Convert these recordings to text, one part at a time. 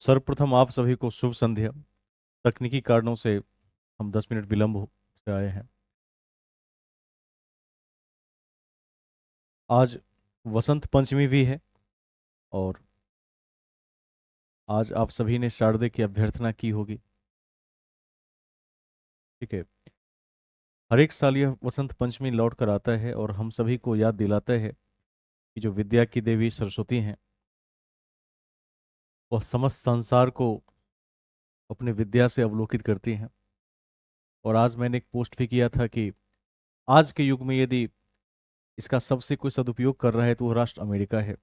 सर्वप्रथम आप सभी को शुभ संध्या। तकनीकी कारणों से हम 10 मिनट विलंब से आए हैं। आज वसंत पंचमी भी है और आज आप सभी ने शारदे की अभ्यर्थना की होगी। ठीक है। हर एक साल यह वसंत पंचमी लौट कर आता है और हम सभी को याद दिलाता है कि जो विद्या की देवी सरस्वती हैं वह समस्त संसार को अपने विद्या से अवलोकित करती हैं। और आज मैंने एक पोस्ट भी किया था कि आज के युग में यदि इसका सबसे कोई सदुपयोग कर रहा है तो वह राष्ट्र अमेरिका है।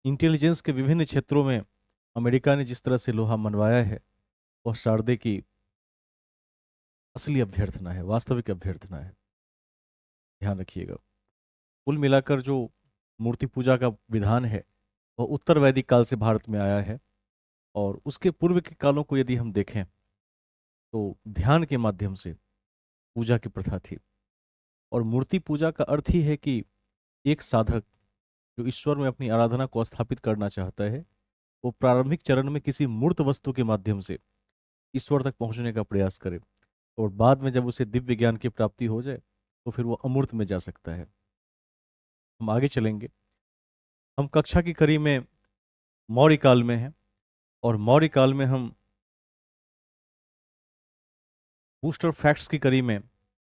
इंटेलिजेंस के विभिन्न क्षेत्रों में अमेरिका ने जिस तरह से लोहा मनवाया है वह शारदे की असली अभ्यर्थना है, वास्तविक अभ्यर्थना है। ध्यान रखिएगा। कुल मिलाकर जो मूर्ति पूजा का विधान है वह उत्तर वैदिक काल से भारत में आया है। और उसके पूर्व के कालों को यदि हम देखें तो ध्यान के माध्यम से पूजा की प्रथा थी। और मूर्ति पूजा का अर्थ ही है कि एक साधक जो ईश्वर में अपनी आराधना को स्थापित करना चाहता है वो प्रारंभिक चरण में किसी मूर्त वस्तु के माध्यम से ईश्वर तक पहुंचने का प्रयास करे और बाद में जब उसे दिव्य ज्ञान की प्राप्ति हो जाए तो फिर वो अमूर्त में जा सकता है। हम आगे चलेंगे। हम कक्षा की कड़ी में मौर्य काल में हैं और मौर्य काल में हम बूस्टर फैक्ट्स की कड़ी में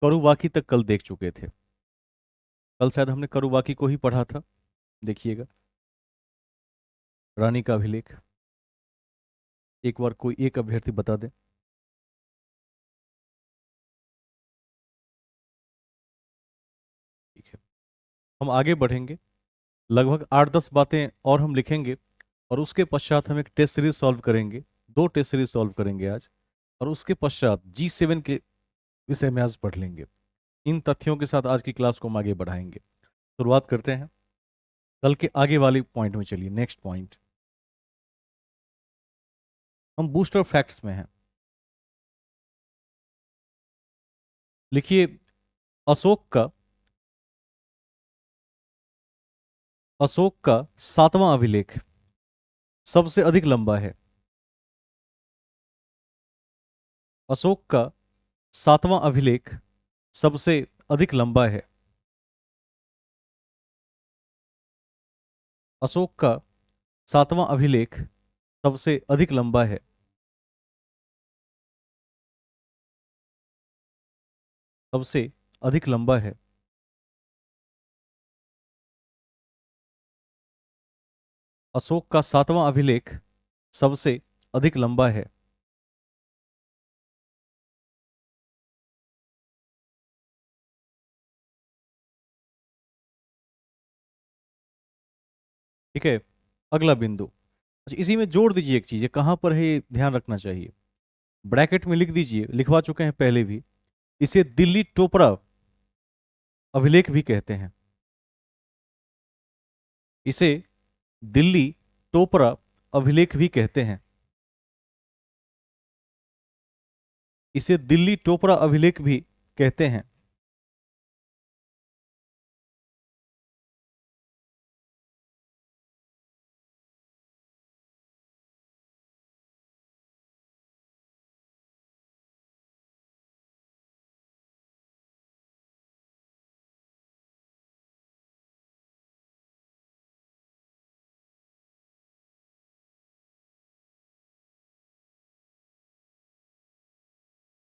करुवाकी तक कल देख चुके थे। कल शायद हमने करुवाकी को ही पढ़ा था। देखिएगा रानी का अभिलेख। एक बार कोई एक अभ्यर्थी बता दे। ठीक है। हम आगे बढ़ेंगे। लगभग 8-10 बातें और हम लिखेंगे और उसके पश्चात हम एक टेस्ट सीरीज सॉल्व करेंगे। 2 टेस्ट सीरीज सॉल्व करेंगे आज। और उसके पश्चात G7 के विषय में आज पढ़ लेंगे। इन तथ्यों के साथ आज की क्लास को हम आगे बढ़ाएंगे। शुरुआत करते हैं कल के आगे वाले पॉइंट में। चलिए नेक्स्ट पॉइंट। हम बूस्टर फैक्ट्स में हैं। लिखिए अशोक का अशोक का 7वां अभिलेख सबसे अधिक लंबा है। अशोक का 7वां अभिलेख सबसे अधिक लंबा है। अशोक का 7वां अभिलेख सबसे अधिक लंबा है। सबसे अधिक लंबा है। अशोक का 7वां अभिलेख सबसे अधिक लंबा है। ठीक है। अगला बिंदु। अच्छा, इसी में जोड़ दीजिए एक चीज, ये कहां पर है ये ध्यान रखना चाहिए। ब्रैकेट में लिख दीजिए, लिखवा चुके हैं पहले भी। इसे दिल्ली टोपरा अभिलेख भी कहते हैं। इसे दिल्ली टोपरा अभिलेख भी कहते हैं। इसे दिल्ली टोपरा अभिलेख भी कहते हैं।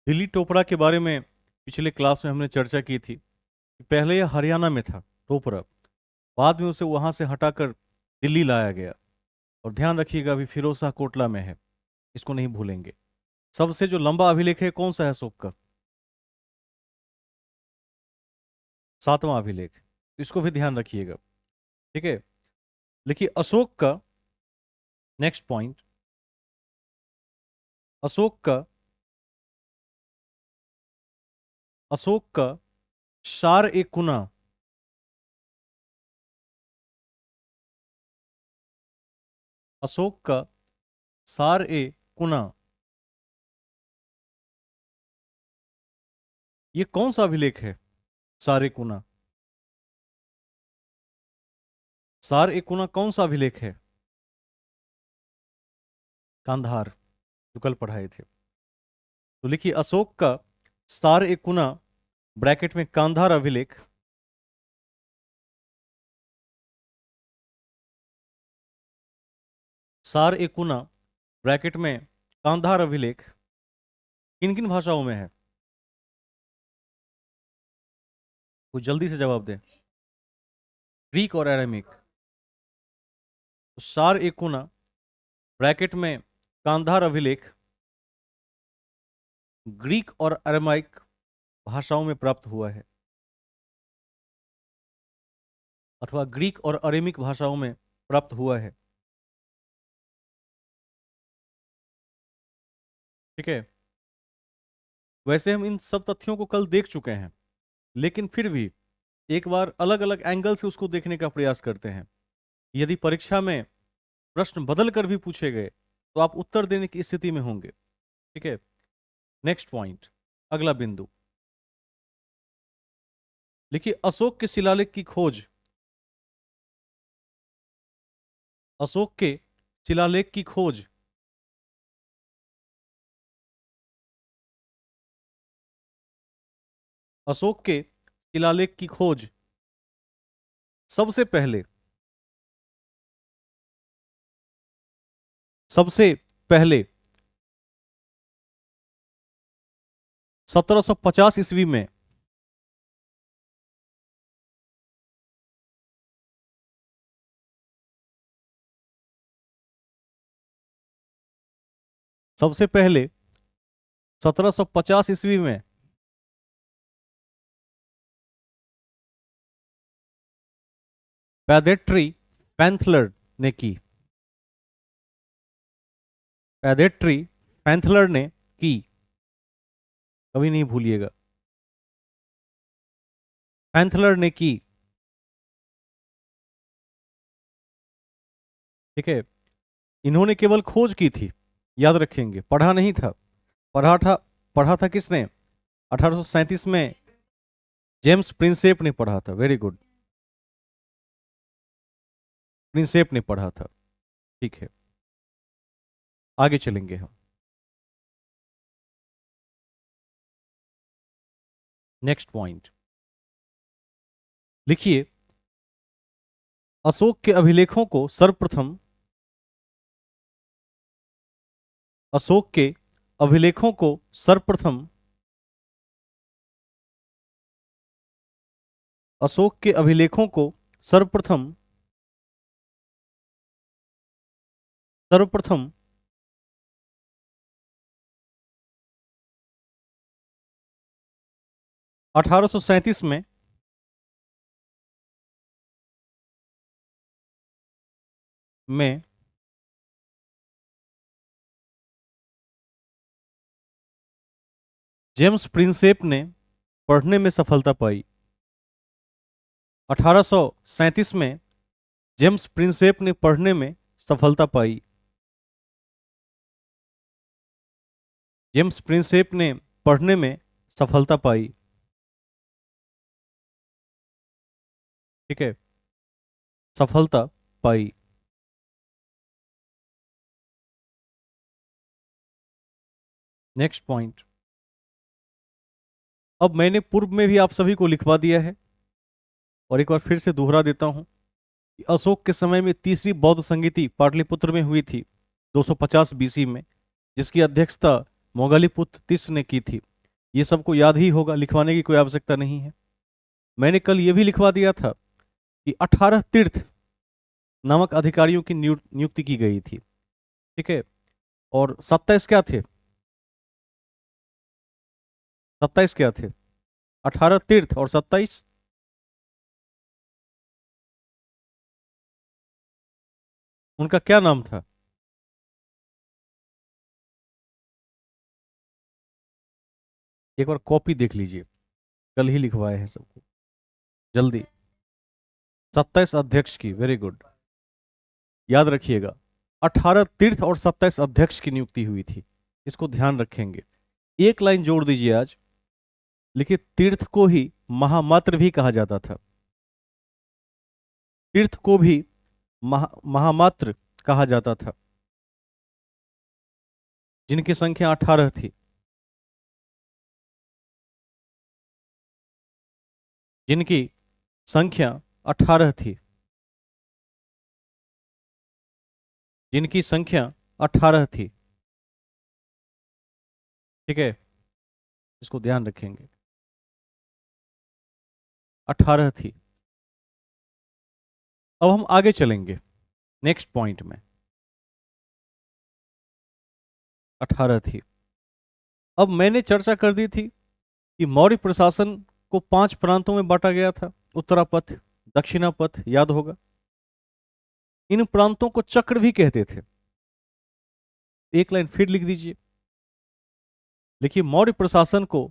दिल्ली टोपरा के बारे में पिछले क्लास में हमने चर्चा की थी कि पहले यह हरियाणा में था टोपरा। बाद में उसे वहां से हटाकर दिल्ली लाया गया। और ध्यान रखिएगा अभी फिरोज शाह कोटला में है, इसको नहीं भूलेंगे। सबसे जो लंबा अभिलेख है कौन सा है अशोक का? 7वां अभिलेख। इसको भी ध्यान रखिएगा। ठीक है। देखिए अशोक का नेक्स्ट पॉइंट। अशोक का अशोक का शार ए कुना। अशोक का सार ए कुना ये कौन सा अभिलेख है? सार ए कुना। सार ए कुना कौन सा अभिलेख है? कांधार, जो कल पढ़ाए थे। तो लिखिए अशोक का सार ए कुना ब्रैकेट में कांधार अभिलेख, सार ए कुना ब्रैकेट में कांधार अभिलेख किन किन भाषाओं में है? कोई जल्दी से जवाब दे। ग्रीक और अरेमिक। तो सार ए कुना ब्रैकेट में कांधार अभिलेख ग्रीक और अरेमाइक भाषाओं में प्राप्त हुआ है, अथवा ग्रीक और अरेमिक भाषाओं में प्राप्त हुआ है। ठीक है। वैसे हम इन सब तथ्यों को कल देख चुके हैं, लेकिन फिर भी एक बार अलग अलग एंगल से उसको देखने का प्रयास करते हैं। यदि परीक्षा में प्रश्न बदल कर भी पूछे गए तो आप उत्तर देने की स्थिति में होंगे। ठीक है। नेक्स्ट पॉइंट, अगला बिंदु लिखिए अशोक के शिलालेख की खोज, अशोक के शिलालेख की खोज अशोक के शिलालेख की खोज सबसे पहले सबसे पहले 1750 ईस्वी में सबसे पहले 1750 ईस्वी में पैडेट्री पैंथलर ने की, पैडेट्री पैंथलर ने की, कभी नहीं भूलिएगा, पैंथलर ने की। ठीक है। इन्होंने केवल खोज की थी, याद रखेंगे, पढ़ा नहीं था। पढ़ा था किसने? 1837 में जेम्स प्रिंसेप ने पढ़ा था। वेरी गुड, प्रिंसेप ने पढ़ा था। ठीक है, आगे चलेंगे हम। नेक्स्ट पॉइंट लिखिए अशोक के अभिलेखों को सर्वप्रथम अशोक के अभिलेखों को सर्वप्रथम अशोक के अभिलेखों को सर्वप्रथम सर्वप्रथम 1837 में जेम्स प्रिंसेप ने पढ़ने में सफलता पाई। 1837 में जेम्स प्रिंसेप ने पढ़ने में सफलता पाई। जेम्स प्रिंसेप ने पढ़ने में सफलता पाई। ठीक है, सफलता पाई। नेक्स्ट पॉइंट, अब मैंने पूर्व में भी आप सभी को लिखवा दिया है और एक बार फिर से दोहरा देता हूं कि अशोक के समय में तीसरी बौद्ध संगीति पाटलिपुत्र में हुई थी 250 बीसी में, जिसकी अध्यक्षता मोगलीपुत्र तिस्र ने की थी। ये सबको याद ही होगा, लिखवाने की कोई आवश्यकता नहीं है। मैंने कल ये भी लिखवा दिया था कि 18 तीर्थ नामक अधिकारियों की नियुक्ति की गई थी। ठीक है, और 27 क्या थे? 27 क्या थे? 18 तीर्थ और 27 उनका क्या नाम था? एक बार कॉपी देख लीजिए, कल ही लिखवाए हैं सबको, जल्दी। 27 अध्यक्ष की, वेरी गुड, याद रखिएगा। 18 तीर्थ और 27 अध्यक्ष की नियुक्ति हुई थी, इसको ध्यान रखेंगे। एक लाइन जोड़ दीजिए आज, लिखिए तीर्थ को ही महामात्र भी कहा जाता था। तीर्थ को भी महामात्र कहा जाता था। जिनकी संख्या 18 थी, जिनकी संख्या 18 थी, जिनकी संख्या 18 थी। ठीक है, इसको ध्यान रखेंगे, 18 थी। अब हम आगे चलेंगे नेक्स्ट पॉइंट में। 18 थी। अब मैंने चर्चा कर दी थी कि मौर्य प्रशासन को 5 प्रांतों में बांटा गया था, उत्तरापथ, दक्षिणापथ, याद होगा। इन प्रांतों को चक्र भी कहते थे। एक लाइन फिर लिख दीजिए, लिखिए मौर्य प्रशासन को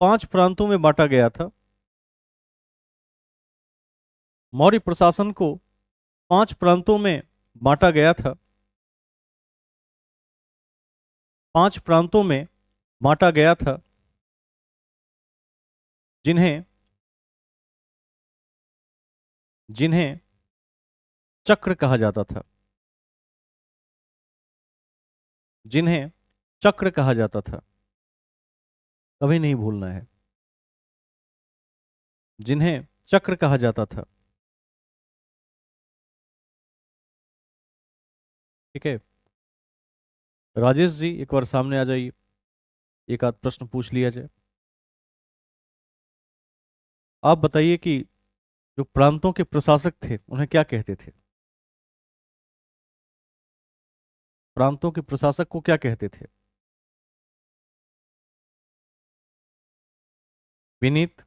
5 प्रांतों में बांटा गया था। मौर्य प्रशासन को 5 प्रांतों में बांटा गया था। 5 प्रांतों में बांटा गया था, जिन्हें जिन्हें चक्र कहा जाता था, जिन्हें चक्र कहा जाता था। कभी नहीं भूलना है, जिन्हें चक्र कहा जाता था। ठीक है, राजेश जी एक बार सामने आ जाइए, एक आध प्रश्न पूछ लिया जाए। आप बताइए कि जो प्रांतों के प्रशासक थे उन्हें क्या कहते थे? प्रांतों के प्रशासक को क्या कहते थे? विनीत।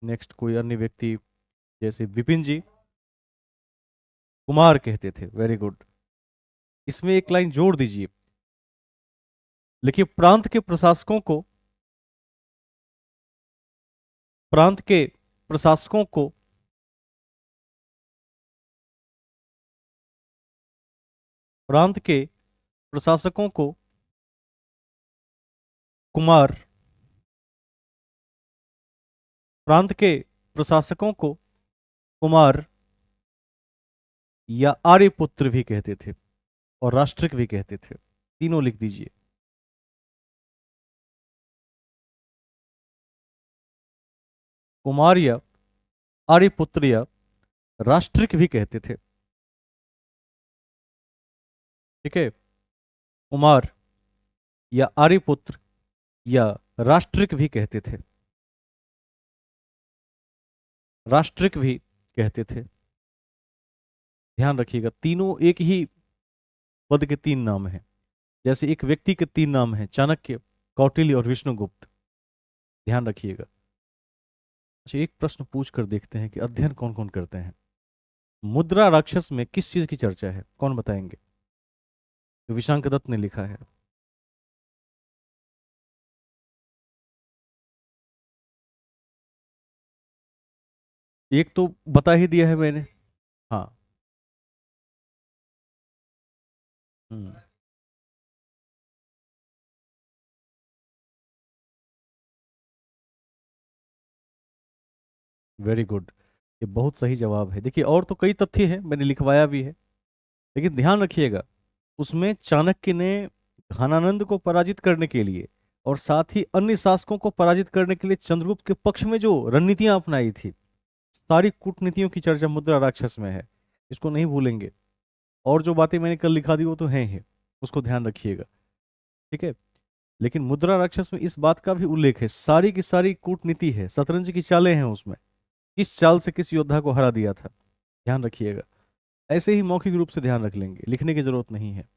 नेक्स्ट कोई अन्य व्यक्ति, जैसे विपिन जी। कुमार कहते थे, वेरी गुड। इसमें एक लाइन जोड़ दीजिए, लिखिए प्रांत के प्रशासकों को, प्रांत के प्रशासकों को प्रांत के प्रशासकों को कुमार, प्रांत के प्रशासकों को कुमार या आर्यपुत्र भी कहते थे और राष्ट्रिक भी कहते थे। तीनों लिख दीजिए। कुमार या आर्यपुत्र या राष्ट्रिक भी कहते थे। ठीक है, कुमार या आर्यपुत्र या राष्ट्रिक भी कहते थे, राष्ट्रिक भी कहते थे। ध्यान रखिएगा, तीनों एक ही पद के 3 नाम हैं। जैसे एक व्यक्ति के 3 नाम हैं, चाणक्य, कौटिल्य और विष्णुगुप्त। ध्यान रखिएगा। अच्छा, एक प्रश्न पूछ कर देखते हैं कि अध्ययन कौन कौन करते हैं। मुद्रा राक्षस में किस चीज की चर्चा है, कौन बताएंगे? तो विशांक दत्त ने लिखा है। एक तो बता ही दिया है मैंने। हाँ। हम्म। वेरी गुड, ये बहुत सही जवाब है। देखिए और तो कई तथ्य हैं, मैंने लिखवाया भी है, लेकिन ध्यान रखिएगा उसमें चाणक्य ने घनानंद को पराजित करने के लिए और साथ ही अन्य शासकों को पराजित करने के लिए चंद्रगुप्त के पक्ष में जो रणनीतियां अपनाई थी, सारी कूटनीतियों की चर्चा मुद्रा राक्षस में है। इसको नहीं भूलेंगे। और जो बातें मैंने कल लिखा दी वो तो हैं ही, उसको ध्यान रखिएगा। ठीक है, लेकिन मुद्रा राक्षस में इस बात का भी उल्लेख है, सारी की सारी कूटनीति है, शतरंज की चालें हैं उसमें, किस चाल से किस योद्धा को हरा दिया था। ध्यान रखिएगा। ऐसे ही मौखिक रूप से ध्यान रख लेंगे, लिखने की जरूरत नहीं है।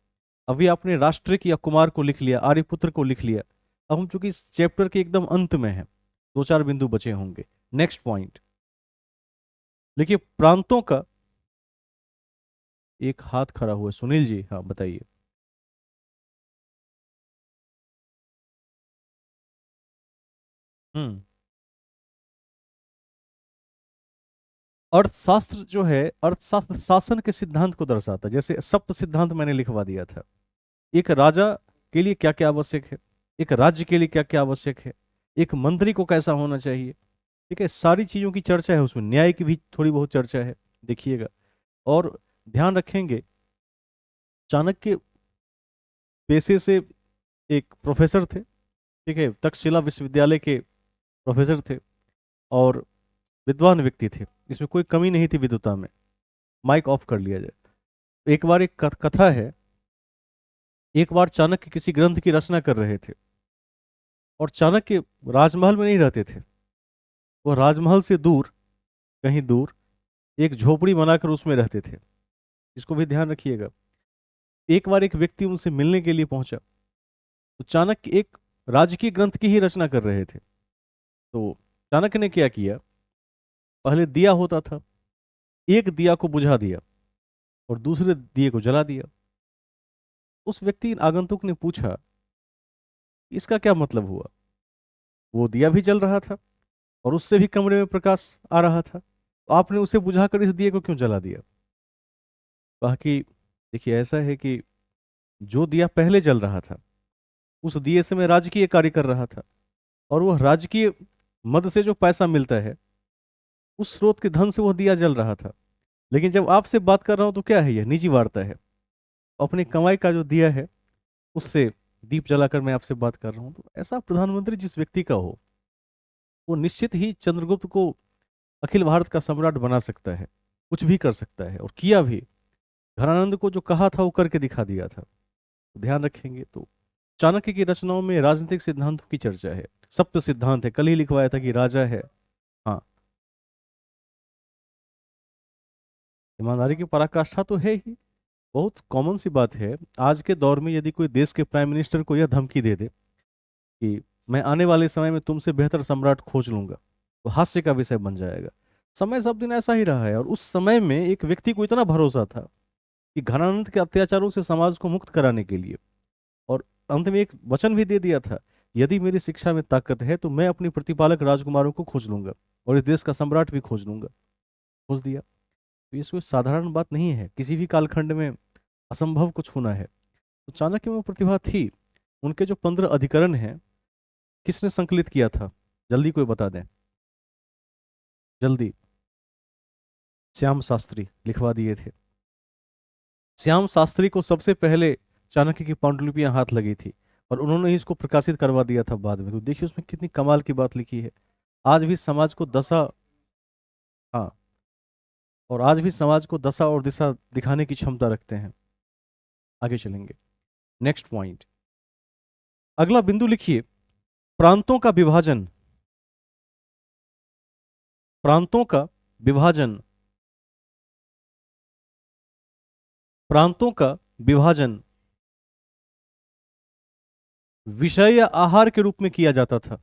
अभी आपने राष्ट्रिक या कुमार को लिख लिया, आर्यपुत्र को लिख लिया। अब हम चूंकि इस चैप्टर के एकदम अंत में हैं, 2-4 बिंदु बचे होंगे। नेक्स्ट पॉइंट देखिए, प्रांतों का, एक हाथ खड़ा हुआ है, सुनील जी, हाँ बताइए। हम्म। अर्थशास्त्र जो है, अर्थशास्त्र शासन के सिद्धांत को दर्शाता है। जैसे सप्त सिद्धांत मैंने लिखवा दिया था। एक राजा के लिए क्या क्या आवश्यक है, एक राज्य के लिए क्या क्या आवश्यक है, एक मंत्री को कैसा होना चाहिए, ठीक है, सारी चीजों की चर्चा है उसमें, न्याय की भी थोड़ी बहुत चर्चा है, देखिएगा। और ध्यान रखेंगे, चाणक्य पेशे से एक प्रोफेसर थे, ठीक है, तक्षशिला विश्वविद्यालय के प्रोफेसर थे, और विद्वान व्यक्ति थे, इसमें कोई कमी नहीं थी विद्वता में। माइक ऑफ कर लिया जाए। एक बार एक कथा है, एक बार चाणक्य किसी ग्रंथ की रचना कर रहे थे, और चाणक्य राजमहल में नहीं रहते थे, वो राजमहल से दूर, कहीं दूर एक झोपड़ी बनाकर उसमें रहते थे। इसको भी ध्यान रखिएगा। एक बार एक व्यक्ति उनसे मिलने के लिए पहुंचा, तो चाणक्य एक राजकीय ग्रंथ की ही रचना कर रहे थे। तो चाणक्य ने क्या किया, पहले दिया होता था, एक दिया को बुझा दिया और दूसरे दिए को जला दिया। उस व्यक्ति आगंतुक ने पूछा, इसका क्या मतलब हुआ? वो दिया भी जल रहा था और उससे भी कमरे में प्रकाश आ रहा था, तो आपने उसे बुझाकर इस दिए को क्यों जला दिया? बाकी देखिए, ऐसा है कि जो दिया पहले जल रहा था, उस दिए से मैं राजकीय कार्य कर रहा था, और वह राजकीय मद से जो पैसा मिलता है, उस स्रोत के धन से वह दिया जल रहा था। लेकिन जब आपसे बात कर रहा हूं तो क्या है, यह निजी वार्ता है, अपनी कमाई का जो दिया है उससे दीप जलाकर मैं आपसे बात कर रहा हूं। तो ऐसा प्रधानमंत्री जिस व्यक्ति का हो, वो निश्चित ही चंद्रगुप्त को अखिल भारत का सम्राट बना सकता है, कुछ भी कर सकता है, और किया भी। घनानंद को जो कहा था वो करके दिखा दिया था। तो ध्यान रखेंगे। तो चाणक्य की रचनाओं में राजनीतिक सिद्धांतों की चर्चा है, सप्त सिद्धांत है, कल ही लिखवाया था कि राजा है। हाँ, ईमानदारी की पराकाष्ठा तो है ही, बहुत कॉमन सी बात है। आज के दौर में यदि कोई देश के प्राइम मिनिस्टर को यह धमकी दे दे कि मैं आने वाले समय में तुमसे बेहतर सम्राट खोज लूंगा, तो हास्य का विषय बन जाएगा। समय सब दिन ऐसा ही रहा है, और उस समय में एक व्यक्ति को इतना भरोसा था कि घनानंद के अत्याचारों से समाज को मुक्त कराने के लिए, और अंत में एक वचन भी दे दिया था, यदि मेरी शिक्षा में ताकत है तो मैं अपनी प्रतिपालक राजकुमारों को खोज लूंगा और इस देश का सम्राट भी खोज लूंगा। खोज दिया। तो ये कोई साधारण बात नहीं है, किसी भी कालखंड में असंभव को छूना है। तो चाणक्य में प्रतिभा थी। उनके जो 15 अधिकरण हैं, किसने संकलित किया था? जल्दी कोई बता दें, जल्दी। श्याम शास्त्री लिखवा दिए थे। श्याम शास्त्री को सबसे पहले चाणक्य की पांडुलिपियां हाथ लगी थी, और उन्होंने ही इसको प्रकाशित करवा दिया था बाद में। तो देखिए उसमें कितनी कमाल की बात लिखी है। आज भी समाज को दशा, हाँ, और आज भी समाज को दशा और दिशा दिखाने की क्षमता रखते हैं। आगे चलेंगे, नेक्स्ट पॉइंट। अगला बिंदु लिखिए, प्रांतों का विभाजन। प्रांतों का विभाजन। प्रांतों का विभाजन विषय या आहार के रूप में किया जाता था।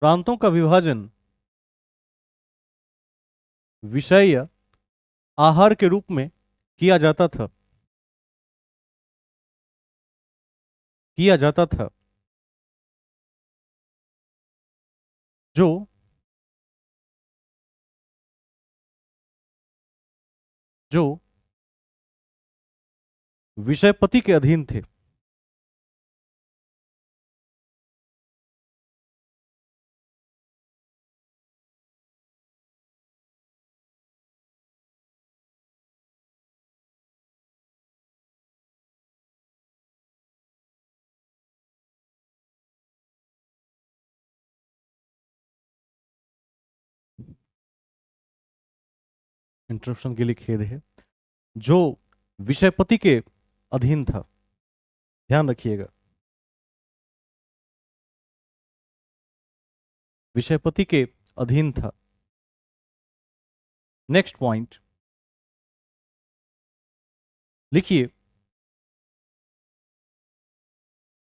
प्रांतों का विभाजन विषय या आहार के रूप में किया जाता था। किया जाता था। जो जो विषयपति के अधीन थे। इंटरप्शन के लिए खेद है। जो विषयपति के अधीन था, ध्यान रखिएगा, विषयपति के अधीन था। नेक्स्ट पॉइंट लिखिए।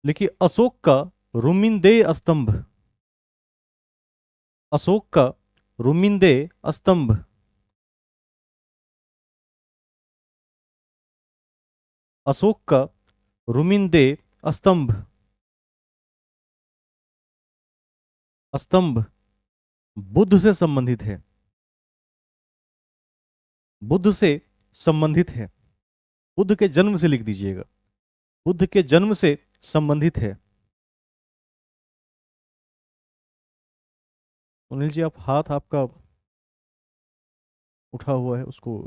लिखिए, अशोक का रुमिंदेय स्तंभ। अशोक का रुमिंदेय स्तंभ। अशोक का रुमिंदेय स्तंभ। स्तंभ बुद्ध से संबंधित है। बुद्ध से संबंधित है। बुद्ध के जन्म से लिख दीजिएगा, बुद्ध के जन्म से संबंधित है। सुनील जी, आप हाथ आपका उठा हुआ है, उसको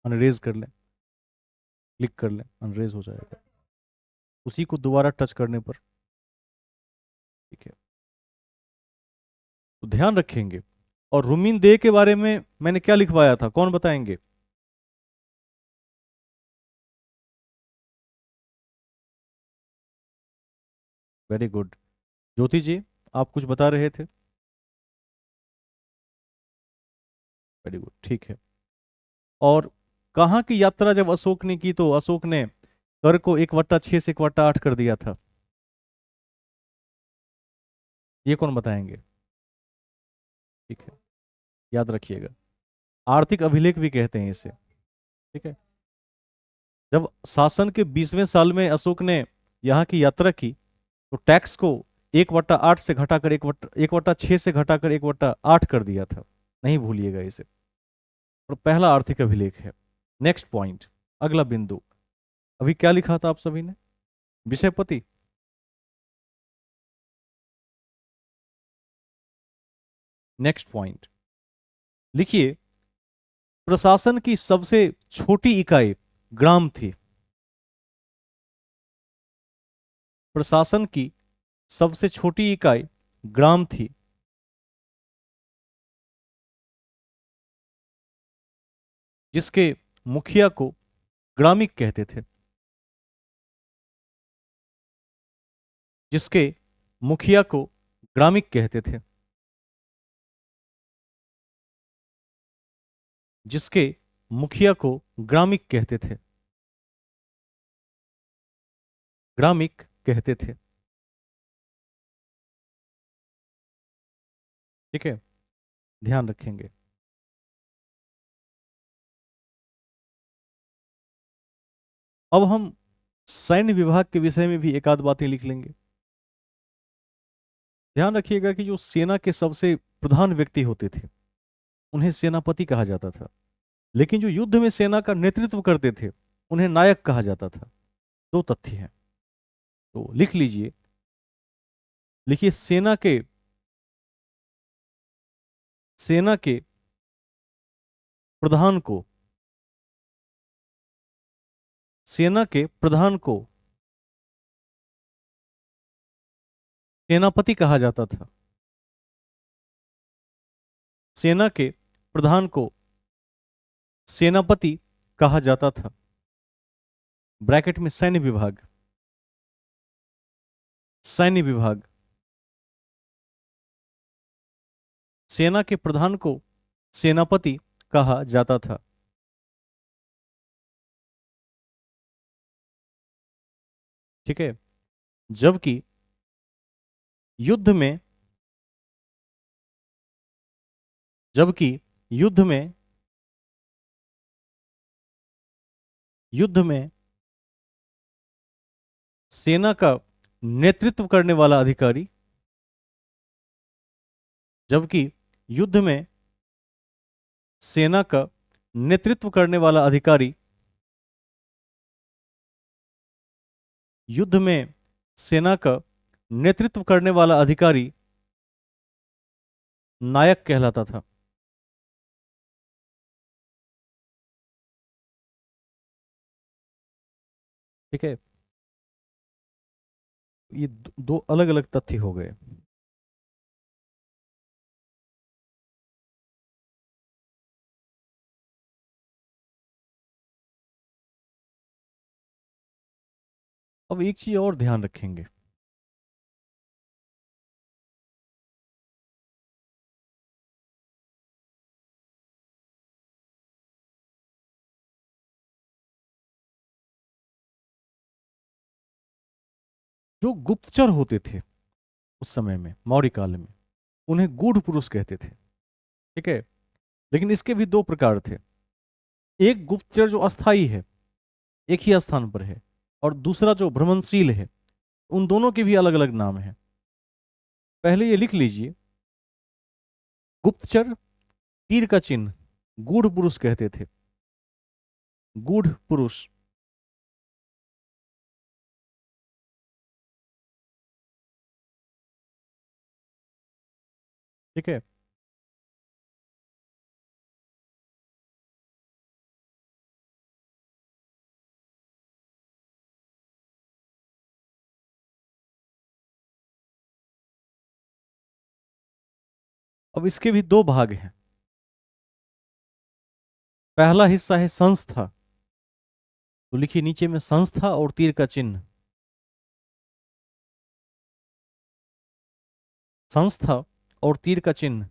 अनरेज कर लें, क्लिक कर लें, अनरेज हो जाएगा उसी को दोबारा टच करने पर। ठीक है, तो ध्यान रखेंगे। और रुमिन दे के बारे में मैंने क्या लिखवाया था, कौन बताएंगे? Very good. ज्योति जी, आप कुछ बता रहे थे। वेरी गुड, ठीक है। और कहाँ की यात्रा जब अशोक ने की तो अशोक ने कर को 1/6 से 1/8 कर दिया था, ये कौन बताएंगे? ठीक है, याद रखिएगा। आर्थिक अभिलेख भी कहते हैं इसे। ठीक है, जब शासन के 20वें साल में अशोक ने यहाँ की यात्रा की तो टैक्स को 1/8 से घटाकर 1/6 से घटाकर 1/8 कर दिया था। नहीं भूलिएगा इसे। और पहला आर्थिक अभिलेख है। नेक्स्ट पॉइंट, अगला बिंदु। अभी क्या लिखा था आप सभी ने? विषयपति। नेक्स्ट पॉइंट लिखिए, प्रशासन की सबसे छोटी इकाई ग्राम थी। प्रशासन की सबसे छोटी इकाई ग्राम थी, जिसके मुखिया को ग्रामिक कहते थे। जिसके मुखिया को ग्रामिक कहते थे। जिसके मुखिया को ग्रामिक कहते थे। ग्रामिक कहते थे। ठीक है, ध्यान रखेंगे। अब हम सैन्य विभाग के विषय में भी एक आध बातें लिख लेंगे। ध्यान रखिएगा कि जो सेना के सबसे प्रधान व्यक्ति होते थे उन्हें सेनापति कहा जाता था, लेकिन जो युद्ध में सेना का नेतृत्व करते थे उन्हें नायक कहा जाता था। दो तथ्य हैं, तो लिख लीजिए। लिखिए, सेना के प्रधान को सेना के प्रधान को सेनापति कहा जाता था। सेना के प्रधान को सेनापति कहा जाता था। ब्रैकेट में सैन्य विभाग। सैन्य विभाग। सेना के प्रधान को सेनापति कहा जाता था। ठीक है, जबकि युद्ध में जबकि युद्ध में युद्ध में सेना का नेतृत्व करने वाला अधिकारी जबकि युद्ध में सेना का नेतृत्व करने वाला अधिकारी युद्ध में सेना का नेतृत्व करने वाला अधिकारी नायक कहलाता था। ठीक है, ये दो अलग अलग तथ्य हो गए। अब एक चीज और ध्यान रखेंगे। जो गुप्तचर होते थे उस समय में, मौर्य काल में, उन्हें गूढ़ पुरुष कहते थे। ठीक है, लेकिन इसके भी दो प्रकार थे। एक गुप्तचर जो अस्थाई है, एक ही स्थान पर है, और दूसरा जो भ्रमणशील है। उन दोनों के भी अलग अलग नाम हैं। पहले ये लिख लीजिए, गुप्तचर तीर का चिन्ह गूढ़ पुरुष कहते थे। गूढ़ पुरुष। ठीक है, अब इसके भी दो भाग हैं। पहला हिस्सा है संस्था, तो लिखिए नीचे में संस्था और तीर का चिन्ह। संस्था और तीर का चिन्ह।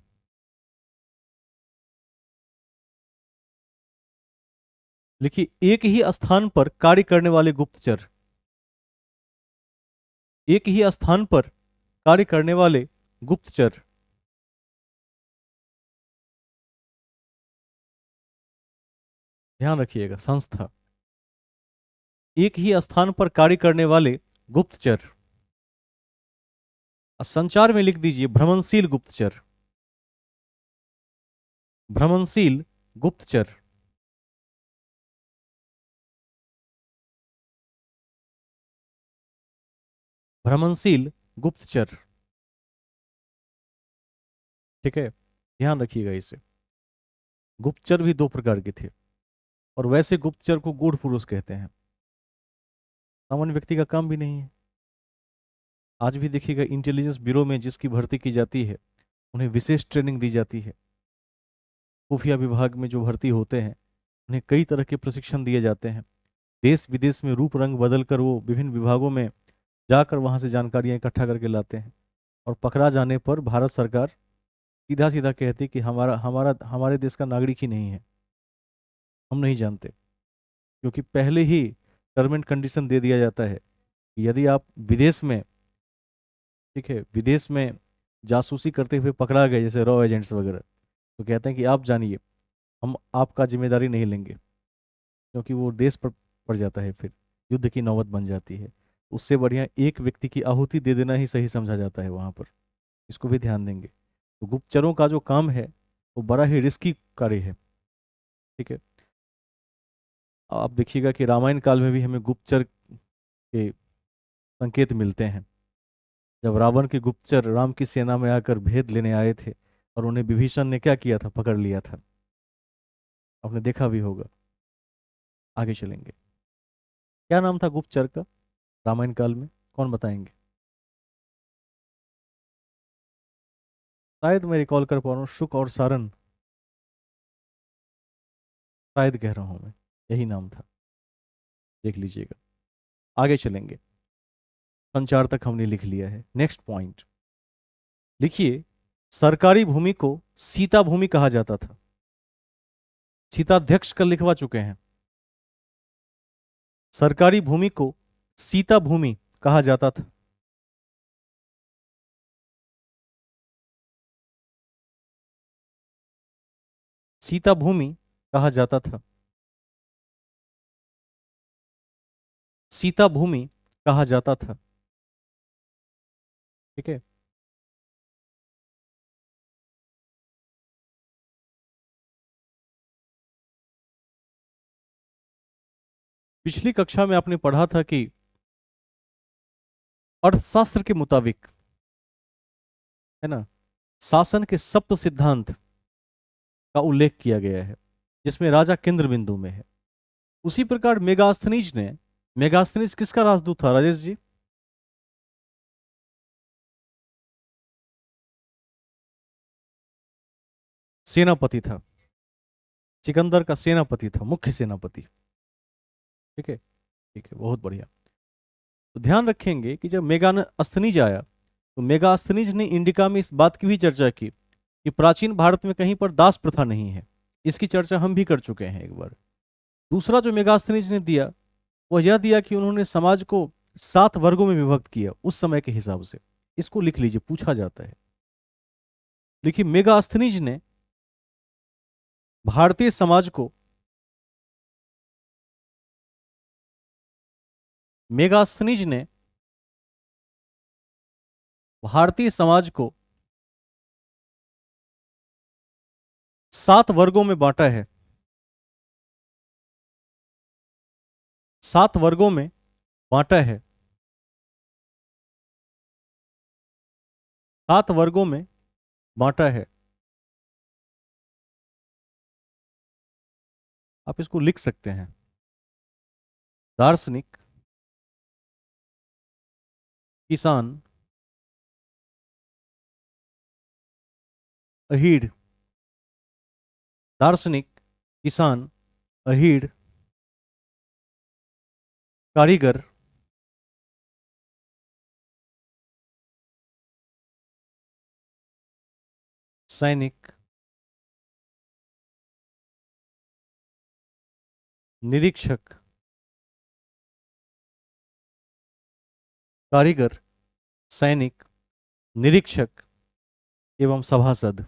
लिखिए एक ही स्थान पर कार्य करने वाले गुप्तचर। एक ही स्थान पर कार्य करने वाले गुप्तचर। ध्यान रखिएगा, संस्था, एक ही स्थान पर कार्य करने वाले गुप्तचर। संचार में लिख दीजिए भ्रमणशील गुप्तचर। भ्रमणशील गुप्तचर। भ्रमणशील गुप्तचर। ठीक है, ध्यान रखिएगा इसे। गुप्तचर भी दो प्रकार के थे, और वैसे गुप्तचर को गूढ़ पुरुष कहते हैं, सामान्य व्यक्ति का काम भी नहीं है। आज भी देखिएगा इंटेलिजेंस ब्यूरो में जिसकी भर्ती की जाती है उन्हें विशेष ट्रेनिंग दी जाती है। खुफिया विभाग में जो भर्ती होते हैं उन्हें कई तरह के प्रशिक्षण दिए जाते हैं। देश विदेश में रूप रंग बदल कर वो विभिन्न विभागों में जाकर वहां से जानकारियां इकट्ठा करके लाते हैं, और पकड़ा जाने पर भारत सरकार सीधा सीधा कहती कि हमारा हमारा हमारे देश का नागरिक ही नहीं है, हम नहीं जानते। क्योंकि पहले ही टर्म एंड कंडीशन दे दिया जाता है कि यदि आप विदेश में, ठीक है, विदेश में जासूसी करते हुए पकड़ा गए जैसे रॉ एजेंट्स वगैरह, तो कहते हैं कि आप जानिए, हम आपका जिम्मेदारी नहीं लेंगे, क्योंकि वो देश पर पड़ जाता है, फिर युद्ध की नौबत बन जाती है। उससे बढ़िया एक व्यक्ति की आहुति दे देना ही सही समझा जाता है वहां पर। इसको भी ध्यान देंगे। तो गुप्तचरों का जो काम है वो बड़ा ही रिस्की कार्य है। ठीक है, आप देखिएगा कि रामायण काल में भी हमें गुप्तचर के संकेत मिलते हैं। जब रावण के गुप्तचर राम की सेना में आकर भेद लेने आए थे और उन्हें विभीषण ने क्या किया था, पकड़ लिया था। आपने देखा भी होगा। आगे चलेंगे। क्या नाम था गुप्तचर का रामायण काल में, कौन बताएंगे? शायद मैं रिकॉल कर पा रहा हूँ, शुक और सारन, शायद कह रहा हूं मैं, यही नाम था। देख लीजिएगा। आगे चलेंगे। संचार तक हमने लिख लिया है। नेक्स्ट पॉइंट लिखिए, सरकारी भूमि को सीता भूमि कहा जाता था। सीताध्यक्ष कल लिखवा चुके हैं। सरकारी भूमि को सीता भूमि कहा जाता था। सीता भूमि कहा जाता था। सीता भूमि कहा जाता था। ठीक है, पिछली कक्षा में आपने पढ़ा था कि अर्थशास्त्र के मुताबिक, है ना, शासन के सप्त सिद्धांत का उल्लेख किया गया है, जिसमें राजा केंद्र बिंदु में है। उसी प्रकार मेगास्थनीज ने, मेगास्थनीज किसका राजदूत था राजेश जी? सेनापति था। सिकंदर का सेनापति था, मुख्य सेनापति। ठीक है, ठीक है, बहुत बढ़िया। तो ध्यान रखेंगे कि जब मेगास्थनीज आया तो मेगास्थनीज ने इंडिका में इस बात की भी चर्चा की कि प्राचीन भारत में कहीं पर दास प्रथा नहीं है। इसकी चर्चा हम भी कर चुके हैं एक बार। दूसरा जो मेगास्थनीज ने दिया वह यह दिया कि उन्होंने समाज को 7 वर्गों में विभक्त किया उस समय के हिसाब से। इसको लिख लीजिए, पूछा जाता है। देखिए मेगास्थनीज ने भारतीय समाज को, मेगास्थनीज ने भारतीय समाज को 7 वर्गों में बांटा है। 7 वर्गों में बांटा है। 7 वर्गों में बांटा है। आप इसको लिख सकते हैं। दार्शनिक, किसान, अहीर, दार्शनिक, किसान, अहीर, कारीगर, सैनिक, निरीक्षक, कारीगर, सैनिक, निरीक्षक एवं सभासद।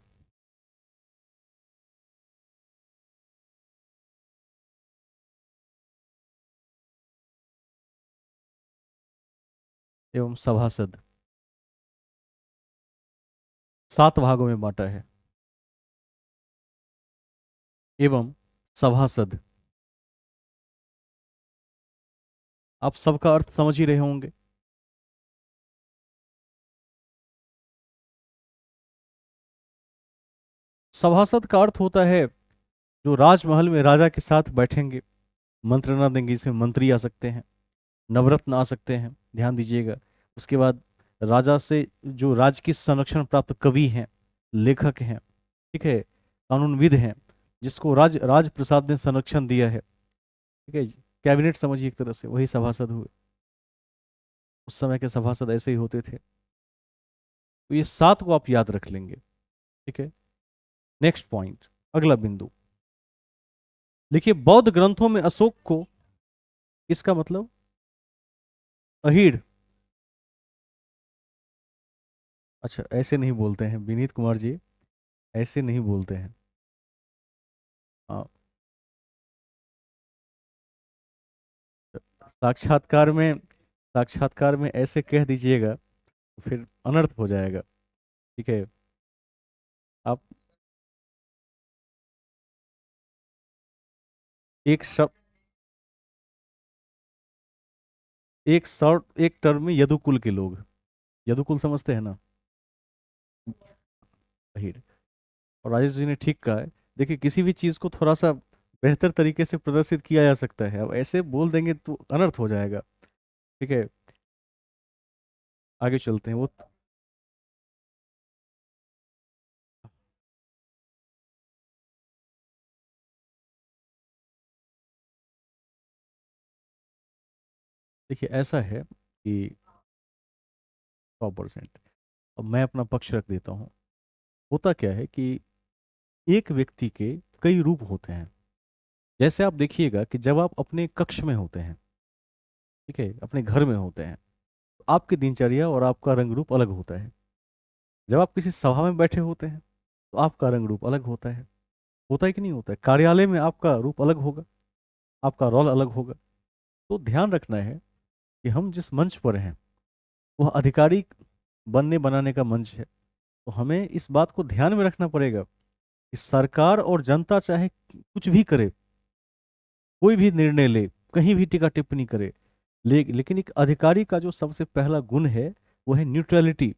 एवं सभासद 7 भागों में बांटा है। एवं सभासद, आप सबका अर्थ समझ ही रहे होंगे। सभासद का अर्थ होता है जो राजमहल में राजा के साथ बैठेंगे, मंत्रणा देंगे। इसमें मंत्री आ सकते हैं, नवरत्न आ सकते हैं, ध्यान दीजिएगा। उसके बाद राजा से जो राजकीय संरक्षण प्राप्त कवि हैं, लेखक हैं, ठीक है, कानूनविद हैं, जिसको राज प्रसाद ने संरक्षण दिया है, ठीक है, कैबिनेट समझिए एक तरह से, वही सभासद हुए। उस समय के सभासद ऐसे ही होते थे। तो ये 7 को आप याद रख लेंगे, ठीक है। नेक्स्ट पॉइंट, अगला बिंदु लिखिए, बौद्ध ग्रंथों में अशोक को, इसका मतलब अहीर, अच्छा ऐसे नहीं बोलते हैं विनीत कुमार जी, ऐसे नहीं बोलते हैं। हाँ, साक्षात्कार में, साक्षात्कार में ऐसे कह दीजिएगा तो फिर अनर्थ हो जाएगा, ठीक है। आप एक शब्द, एक शॉर्ट, एक टर्म में यदुकुल के लोग, यदुकुल समझते हैं ना, अहीर। और राजेश जी ने ठीक कहा है। देखिए, किसी भी चीज को थोड़ा सा बेहतर तरीके से प्रदर्शित किया जा सकता है, अब ऐसे बोल देंगे तो अनर्थ हो जाएगा, ठीक है। आगे चलते हैं। वो देखिए, ऐसा है कि 100%, अब मैं अपना पक्ष रख देता हूँ। होता क्या है कि एक व्यक्ति के कई रूप होते हैं। जैसे आप देखिएगा कि जब आप अपने कक्ष में होते हैं, ठीक है, अपने घर में होते हैं, तो आपकी दिनचर्या और आपका रंग रूप अलग होता है। जब आप किसी सभा में बैठे होते हैं तो आपका रंग रूप अलग होता है कि नहीं होता है। कार्यालय में आपका रूप अलग होगा, आपका रोल अलग होगा। तो ध्यान रखना है कि हम जिस मंच पर हैं वह आधिकारिक बनने बनाने का मंच है। तो हमें इस बात को ध्यान में रखना पड़ेगा कि सरकार और जनता चाहे कुछ भी करे, कोई भी निर्णय ले, कहीं भी टीका टिप्पणी करे, लेकिन एक अधिकारी का जो सबसे पहला गुण है वो है न्यूट्रलिटी।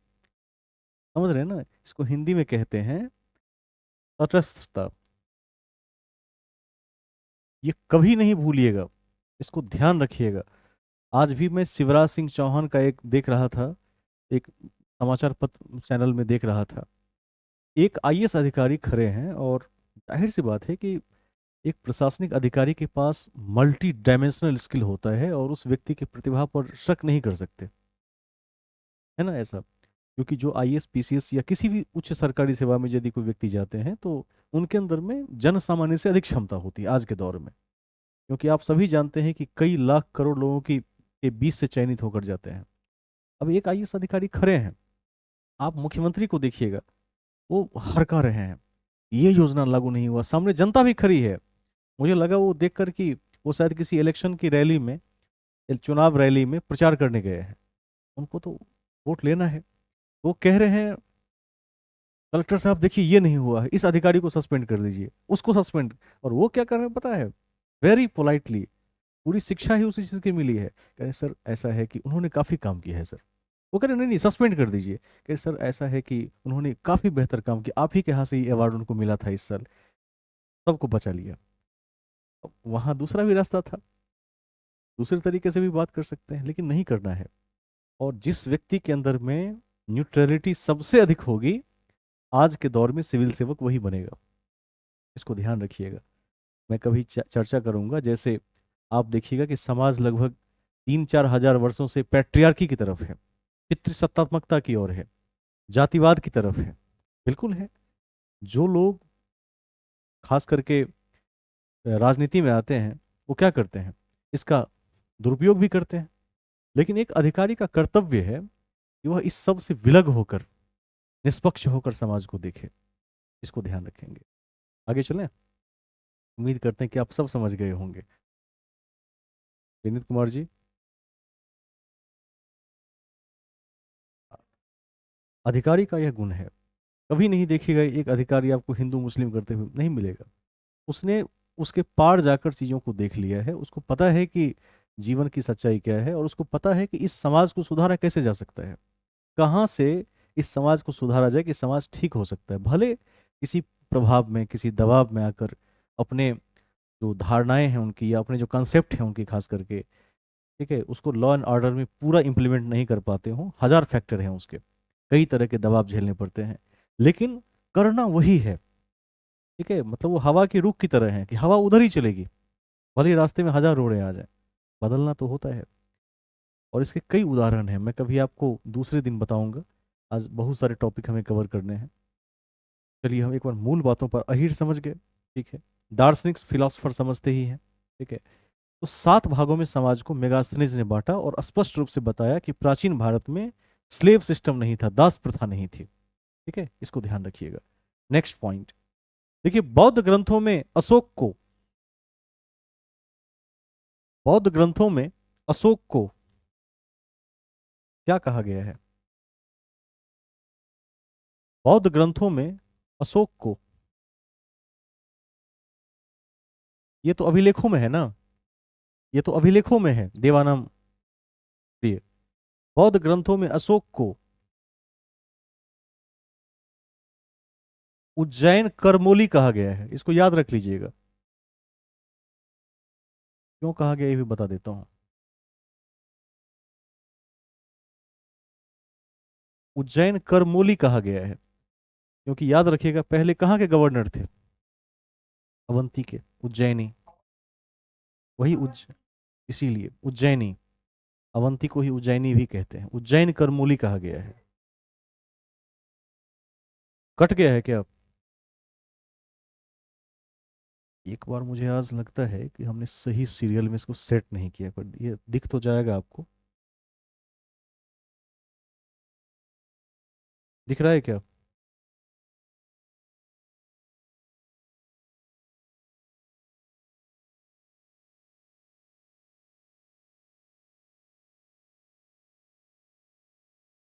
समझ रहे हैं ना, इसको हिंदी में कहते हैं तटस्थता। ये कभी नहीं भूलिएगा, इसको ध्यान रखिएगा। आज भी मैं शिवराज सिंह चौहान का एक देख रहा था, एक समाचार पत्र चैनल में देख रहा था। एक आईएएस अधिकारी खड़े हैं और जाहिर सी बात है कि एक प्रशासनिक अधिकारी के पास मल्टी डायमेंशनल स्किल होता है और उस व्यक्ति की प्रतिभा पर शक नहीं कर सकते, है ना ऐसा। क्योंकि जो आईएएस पीसीएस या किसी भी उच्च सरकारी सेवा में यदि कोई व्यक्ति जाते हैं तो उनके अंदर में जन सामान्य से अधिक क्षमता होती है आज के दौर में। क्योंकि आप सभी जानते हैं कि कई लाख करोड़ लोगों की के बीच से चयनित होकर जाते हैं। अब एक आईएएस अधिकारी खड़े हैं, आप मुख्यमंत्री को देखिएगा, वो हरका रहे हैं, ये योजना लागू नहीं हुआ, सामने जनता भी खड़ी है। मुझे लगा वो देखकर कि वो शायद किसी इलेक्शन की रैली में, चुनाव रैली में प्रचार करने गए हैं, उनको तो वोट लेना है। वो कह रहे हैं कलेक्टर साहब देखिए ये नहीं हुआ है, इस अधिकारी को सस्पेंड कर दीजिए, उसको सस्पेंड। और वो क्या कर रहे हैं पता है, वेरी पोलाइटली, पूरी शिक्षा ही उसी चीज की मिली है, कह रहे सर ऐसा है कि उन्होंने काफी काम किया है सर। वो कह रहे नहीं नहीं सस्पेंड कर दीजिए, कह रहे सर ऐसा है कि उन्होंने काफी बेहतर काम किया, आप ही के यहाँ से ये अवार्ड उनको मिला था इस साल, सबको बचा लिया। अब वहां दूसरा भी रास्ता था, दूसरे तरीके से भी बात कर सकते हैं, लेकिन नहीं करना है। और जिस व्यक्ति के अंदर में न्यूट्रलिटी सबसे अधिक होगी आज के दौर में सिविल सेवक वही बनेगा, इसको ध्यान रखिएगा। मैं कभी चर्चा करूंगा, जैसे आप देखिएगा कि समाज लगभग 3-4 हजार वर्षों से पैट्रियार्की की तरफ है, पितृसत्तात्मकता की ओर है, जातिवाद की तरफ है। बिल्कुल है। जो लोग खास करके राजनीति में आते हैं, वो क्या करते हैं, इसका दुरुपयोग भी करते हैं। लेकिन एक अधिकारी का कर्तव्य है कि वह इस सब से विलग होकर, निष्पक्ष होकर समाज को देखे। इसको ध्यान रखेंगे। आगे चलें। उम्मीद करते हैं कि आप सब समझ गए होंगे। विनीत कुमार जी, अधिकारी का यह गुण है। कभी नहीं देखिएगा एक अधिकारी आपको हिंदू मुस्लिम करते हुए, नहीं मिलेगा। उसने उसके पार जाकर चीजों को देख लिया है, उसको पता है कि जीवन की सच्चाई क्या है, और उसको पता है कि इस समाज को सुधारा कैसे जा सकता है, कहाँ से इस समाज को सुधारा जाए कि समाज ठीक हो सकता है। भले किसी प्रभाव में, किसी दबाव में आकर अपने जो धारणाएं हैं उनकी, या अपने जो कंसेप्ट हैं उनकी खास करके, ठीक है, उसको लॉ एंड ऑर्डर में पूरा इंप्लीमेंट नहीं कर पाते हों। हजार फैक्टर हैं उसके, कई तरह के दबाव झेलने पड़ते हैं, लेकिन करना वही है। ठीक है, मतलब वो हवा की रुख की तरह है कि हवा उधर ही चलेगी, भले ही रास्ते में हजार रोड़े आ जाए। बदलना तो होता है। और इसके कई उदाहरण हैं, मैं कभी आपको दूसरे दिन बताऊंगा। आज बहुत सारे टॉपिक हमें कवर करने हैं। चलिए, हम एक बार मूल बातों पर अहीर समझ गए। ठीक है, दार्शनिक फिलोसफर समझते ही हैं। ठीक है, तो 7 भागों में समाज को मेगास्थनीज ने बांटा और स्पष्ट रूप से बताया कि प्राचीन भारत में स्लेव सिस्टम नहीं था, दास प्रथा नहीं थी। ठीक है, इसको ध्यान रखिएगा। नेक्स्ट पॉइंट देखिए, बौद्ध ग्रंथों में अशोक को क्या कहा गया है? बौद्ध ग्रंथों में अशोक को, ये तो अभिलेखों में है ना, ये तो अभिलेखों में है देवानाम प्रिय। बौद्ध ग्रंथों में अशोक को उज्जैन करमोली कहा गया है, इसको याद रख लीजिएगा। क्यों कहा गया ये भी बता देता हूं। उज्जैन करमोली कहा गया है क्योंकि याद रखिएगा, पहले कहाँ के गवर्नर थे? अवंती के, उज्जैनी। वही इसीलिए उज्जैनी, अवंती को ही उज्जैनी भी कहते हैं। उज्जैन करमोली कहा गया है। कट गया है क्या? एक बार मुझे आज लगता है कि हमने सही सीरियल में इसको सेट नहीं किया, पर ये दिख तो जाएगा आपको। दिख रहा है क्या?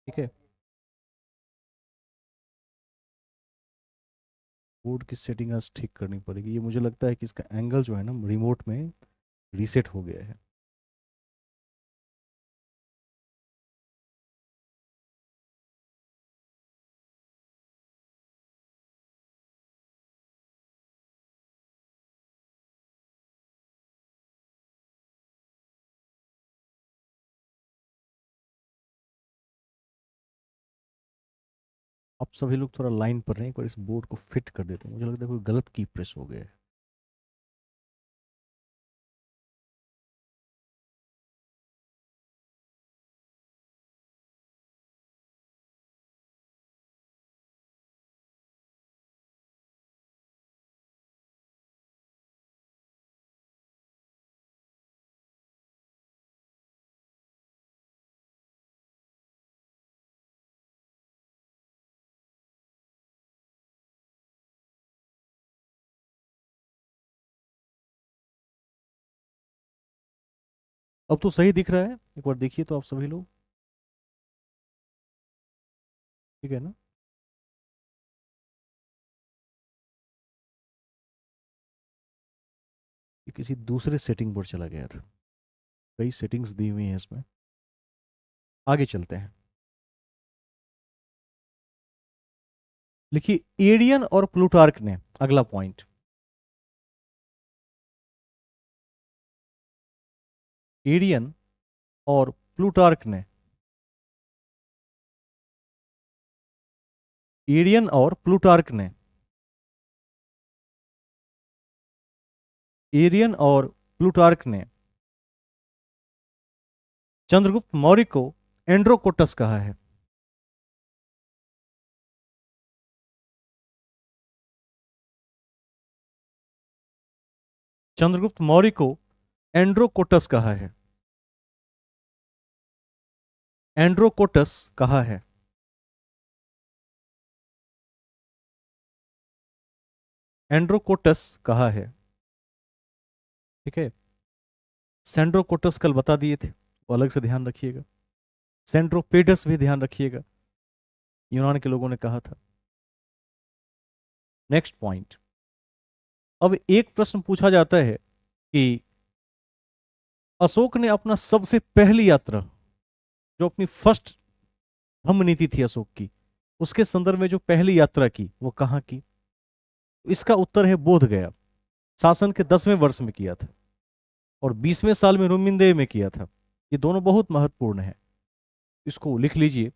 ठीक है, बोर्ड की सेटिंग आज ठीक करनी पड़ेगी। ये मुझे लगता है कि इसका एंगल जो है ना, रिमोट में रीसेट हो गया है। अब सभी लोग थोड़ा लाइन पर रहें, एक बार इस बोर्ड को फिट कर देते हैं। मुझे लगता है कोई गलत की प्रेस हो गया है। अब तो सही दिख रहा है, एक बार देखिए तो आप सभी लोग। ठीक है ना? ये किसी दूसरे सेटिंग पर चला गया था। कई सेटिंग्स दी हुई हैं इसमें। आगे चलते हैं। लिखिए, एडियन और प्लूटार्क ने, अगला पॉइंट, एडियन और प्लूटार्क ने एरियन और प्लूटार्क ने, एरियन और प्लूटार्क ने चंद्रगुप्त मौर्य को एंड्रोकोटस कहा है। चंद्रगुप्त मौर्य को एंड्रोकोटस कहा है। एंड्रोकोटस कहा है। एंड्रोकोटस कहा है। ठीक है। सेंड्रोकोटस कल बता दिए थे, वो अलग से ध्यान रखिएगा। सेंड्रोपेडस भी ध्यान रखिएगा, यूनान के लोगों ने कहा था। Next point. अब एक प्रश्न पूछा जाता है कि अशोक ने अपना सबसे पहली यात्रा, जो अपनी फर्स्ट धम्म नीति थी अशोक की, उसके संदर्भ में जो पहली यात्रा की वो कहाँ की? इसका उत्तर है बोध गया। शासन के 10वें वर्ष में किया था और 20वें साल में रुमिंदेय में किया था। ये दोनों बहुत महत्वपूर्ण है, इसको लिख लीजिए।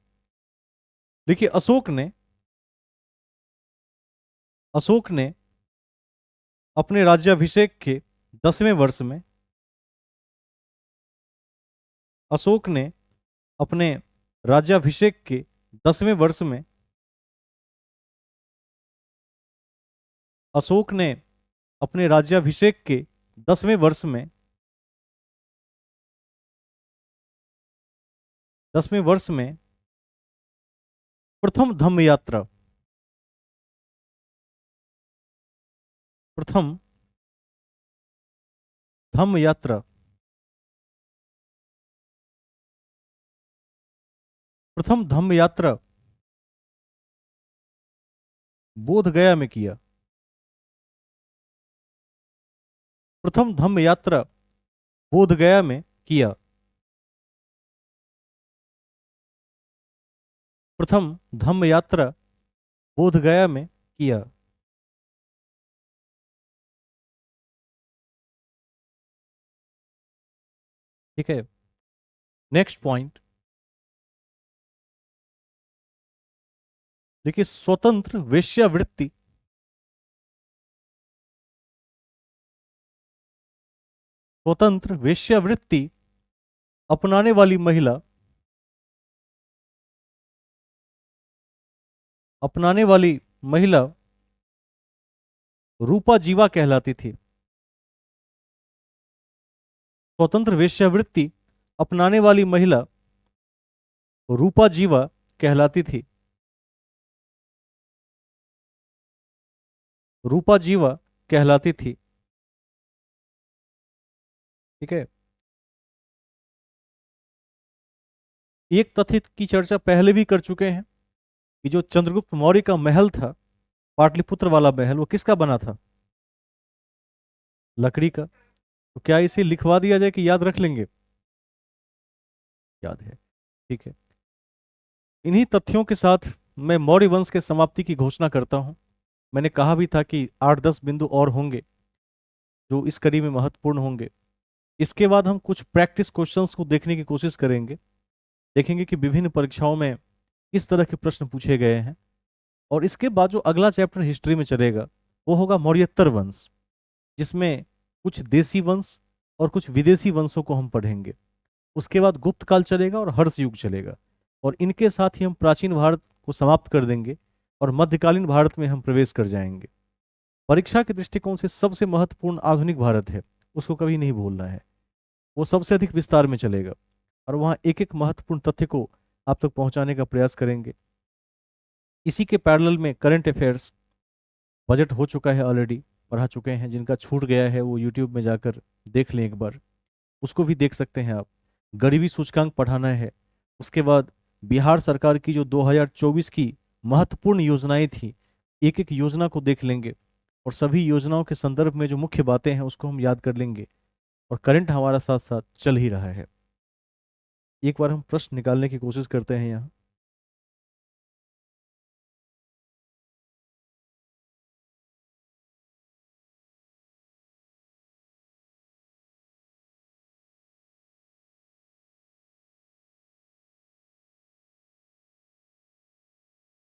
देखिए, अशोक ने अपने राज्याभिषेक के 10वें वर्ष में, अशोक ने अपने राज्याभिषेक के 10वें वर्ष में, अशोक ने अपने राज्याभिषेक के 10वें वर्ष में, 10वें वर्ष में प्रथम धम्म यात्रा, प्रथम धम्म यात्रा, प्रथम धम्म यात्रा बोध गया में किया। प्रथम धम्म यात्रा बोध गया में किया। प्रथम धम्म यात्रा बोध गया में किया। ठीक है। Next point. देखिए, स्वतंत्र वेश्यावृत्ति, स्वतंत्र वेश्यावृत्ति अपनाने वाली महिला, अपनाने वाली महिला रूपा जीवा कहलाती थी। स्वतंत्र वेश्यावृत्ति अपनाने वाली महिला रूपा जीवा कहलाती थी। रूपा जीवा कहलाती थी। ठीक है। एक तथ्य की चर्चा पहले भी कर चुके हैं कि जो चंद्रगुप्त मौर्य का महल था, पाटलिपुत्र वाला महल, वो किसका बना था? लकड़ी का। तो क्या इसे लिखवा दिया जाए कि याद रख लेंगे? याद है। ठीक है। इन्हीं तथ्यों के साथ मैं मौर्य वंश के समाप्ति की घोषणा करता हूं। मैंने कहा भी था कि 8-10 बिंदु और होंगे जो इस कड़ी में महत्वपूर्ण होंगे। इसके बाद हम कुछ प्रैक्टिस क्वेश्चंस को देखने की कोशिश करेंगे, देखेंगे कि विभिन्न परीक्षाओं में किस तरह के प्रश्न पूछे गए हैं। और इसके बाद जो अगला चैप्टर हिस्ट्री में चलेगा वो होगा मौर्योत्तर वंश, जिसमें कुछ देसी वंश और कुछ विदेशी वंशों को हम पढ़ेंगे। उसके बाद गुप्त काल चलेगा और हर्ष युग चलेगा, और इनके साथ ही हम प्राचीन भारत को समाप्त कर देंगे और मध्यकालीन भारत में हम प्रवेश कर जाएंगे। परीक्षा के दृष्टिकोण से सबसे महत्वपूर्ण आधुनिक भारत है, उसको कभी नहीं भूलना है। वो सबसे अधिक विस्तार में चलेगा और वहाँ एक एक महत्वपूर्ण तथ्य को आप तक पहुंचाने का प्रयास करेंगे। इसी के पैरेलल में करंट अफेयर्स बजट हो चुका है, ऑलरेडी पढ़ा चुके हैं। जिनका छूट गया है वो यूट्यूब में जाकर देख लें एक बार, उसको भी देख सकते हैं आप। गरीबी सूचकांक पढ़ाना है। उसके बाद बिहार सरकार की जो 2024 की महत्वपूर्ण योजनाएं थी, एक एक योजना को देख लेंगे और सभी योजनाओं के संदर्भ में जो मुख्य बातें हैं उसको हम याद कर लेंगे। और करंट हमारा साथ साथ चल ही रहा है। एक बार हम प्रश्न निकालने की कोशिश करते हैं यहाँ।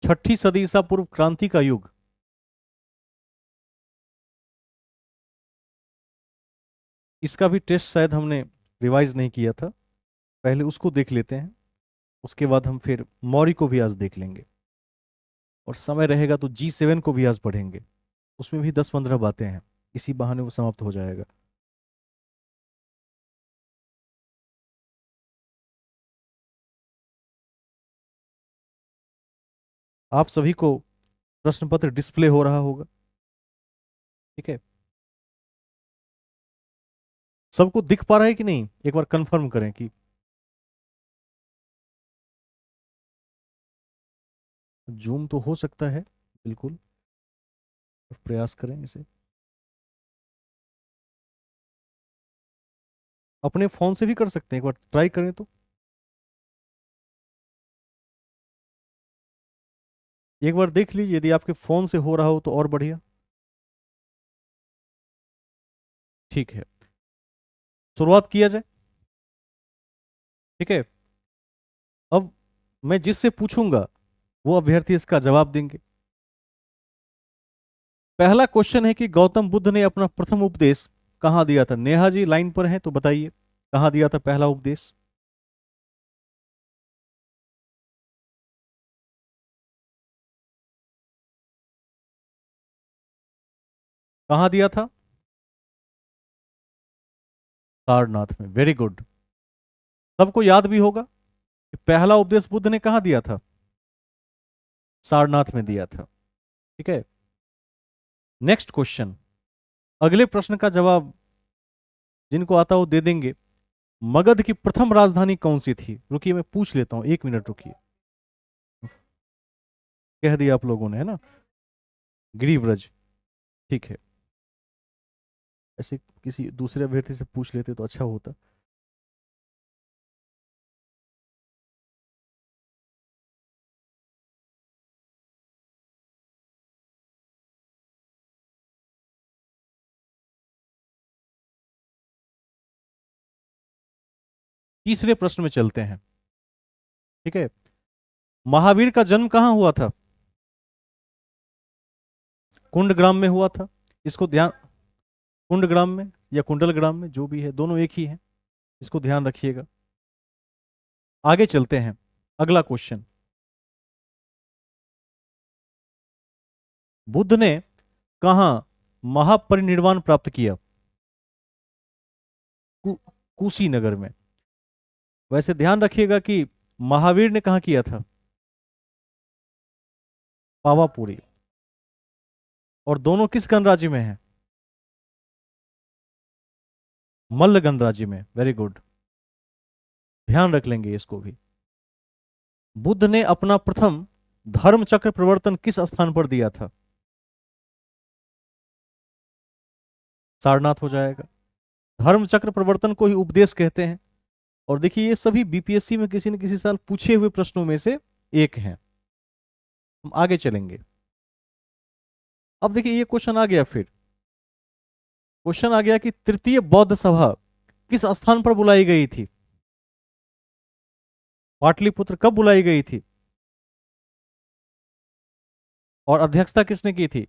छठी सदी ईसा पूर्व क्रांति का युग। इसका भी टेस्ट शायद हमने रिवाइज नहीं किया था, पहले उसको देख लेते हैं, उसके बाद हम फिर मौर्य को भी आज देख लेंगे, और समय रहेगा तो G7 को भी आज पढ़ेंगे। उसमें भी 10-15 बातें हैं, इसी बहाने वो समाप्त हो जाएगा। आप सभी को प्रश्न पत्र डिस्प्ले हो रहा होगा, ठीक है? सबको दिख पा रहा है कि नहीं, एक बार कंफर्म करें कि जूम तो हो सकता है, बिल्कुल प्रयास करें इसे। अपने फोन से भी कर सकते हैं, एक बार ट्राई करें तो। एक बार देख लीजिए, यदि आपके फोन से हो रहा हो तो और बढ़िया। ठीक है, शुरुआत किया जाए। ठीक है, अब मैं जिससे पूछूंगा वो अभ्यर्थी इसका जवाब देंगे। पहला क्वेश्चन है कि गौतम बुद्ध ने अपना प्रथम उपदेश कहां दिया था? नेहा जी लाइन पर हैं तो बताइए, कहां दिया था पहला उपदेश? कहां दिया था? सारनाथ में। Very good. सबको याद भी होगा कि पहला उपदेश बुद्ध ने कहां दिया था? सारनाथ में दिया था। ठीक है, नेक्स्ट क्वेश्चन। अगले प्रश्न का जवाब जिनको आता हो दे देंगे। मगध की प्रथम राजधानी कौन सी थी? रुकिए मैं पूछ लेता हूं, 1 मिनट रुकिए। कह दिया आप लोगों ने, है ना? गिरिव्रज। ठीक है, ऐसे किसी दूसरे अभ्यर्थी से पूछ लेते तो अच्छा होता। तीसरे प्रश्न में चलते हैं। ठीक है, महावीर का जन्म कहां हुआ था? कुंडग्राम में हुआ था। इसको ध्यान, कुंडग्राम में या कुंडलग्राम में, जो भी है, दोनों एक ही है, इसको ध्यान रखिएगा। आगे चलते हैं, अगला क्वेश्चन। बुद्ध ने कहां महापरिनिर्वाण प्राप्त किया? कु, कुशीनगर में। वैसे ध्यान रखिएगा कि महावीर ने कहां किया था? पावापुरी। और दोनों किस गणराज्य में है? मल्ल गणराज्य में। वेरी गुड, ध्यान रख लेंगे इसको भी। बुद्ध ने अपना प्रथम धर्म चक्र प्रवर्तन किस स्थान पर दिया था? सारनाथ हो जाएगा। धर्म चक्र प्रवर्तन को ही उपदेश कहते हैं। और देखिए, ये सभी बीपीएससी में किसी न किसी साल पूछे हुए प्रश्नों में से एक हैं। हम आगे चलेंगे। अब देखिए, ये क्वेश्चन आ गया, फिर क्वेश्चन आ गया कि तृतीय बौद्ध सभा किस स्थान पर बुलाई गई थी? पाटलिपुत्र। कब बुलाई गई थी और अध्यक्षता किसने की थी?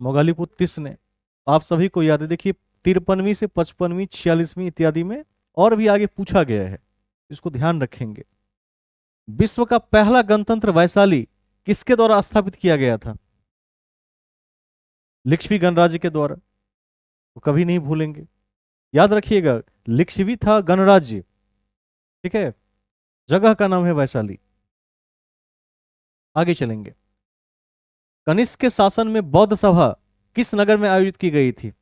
मोगालीपुत्र तीस ने। आप सभी को याद है, देखिए 53वीं से 55वीं 46वीं इत्यादि में और भी आगे पूछा गया है, इसको ध्यान रखेंगे। विश्व का पहला गणतंत्र वैशाली किसके द्वारा स्थापित किया गया था? लिच्छवी गणराज्य के द्वारा। तो कभी नहीं भूलेंगे, याद रखिएगा, लिच्छवी था गणराज्य। ठीक है, जगह का नाम है वैशाली। आगे चलेंगे। कनिष्क के शासन में बौद्ध सभा किस नगर में आयोजित की गई थी?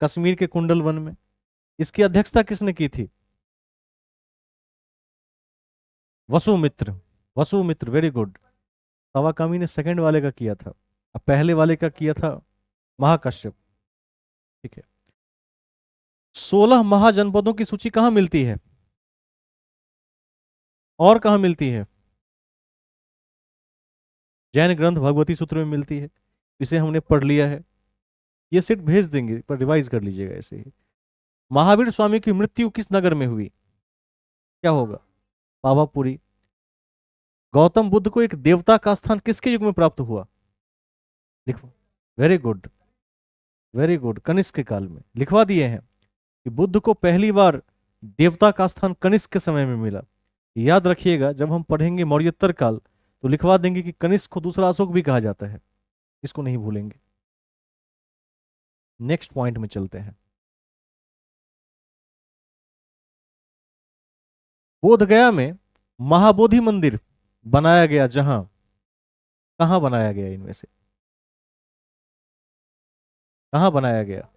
कश्मीर के कुंडल वन में। इसकी अध्यक्षता किसने की थी? वसुमित्र। Vasumitra, very good. तवाकामी ने सेकंड वाले का किया था, अब पहले वाले का किया था महाकश्यप। ठीक है, 16 महाजनपदों की सूची कहां मिलती है और कहां मिलती है? जैन ग्रंथ भगवती सूत्र में मिलती है, इसे हमने पढ़ लिया है। ये सेट भेज देंगे, पर रिवाइज कर लीजिएगा ऐसे ही। महावीर स्वामी की मृत्यु किस नगर में हुई? क्या होगा? पावापुरी। गौतम बुद्ध को एक देवता का स्थान किसके युग में प्राप्त हुआ? लिखो। Very good, very good, Kanishka के काल में लिखवा दिए हैं कि बुद्ध को पहली बार देवता का स्थान कनिष्क के समय में मिला। याद रखिएगा, जब हम पढ़ेंगे मौर्योत्तर काल तो लिखवा देंगे कि कनिष्क को दूसरा अशोक भी कहा जाता है, इसको नहीं भूलेंगे। नेक्स्ट पॉइंट में चलते हैं। बोध गया में महाबोधि मंदिर बनाया गया, जहां कहां बनाया गया, इनमें से कहां बनाया गया?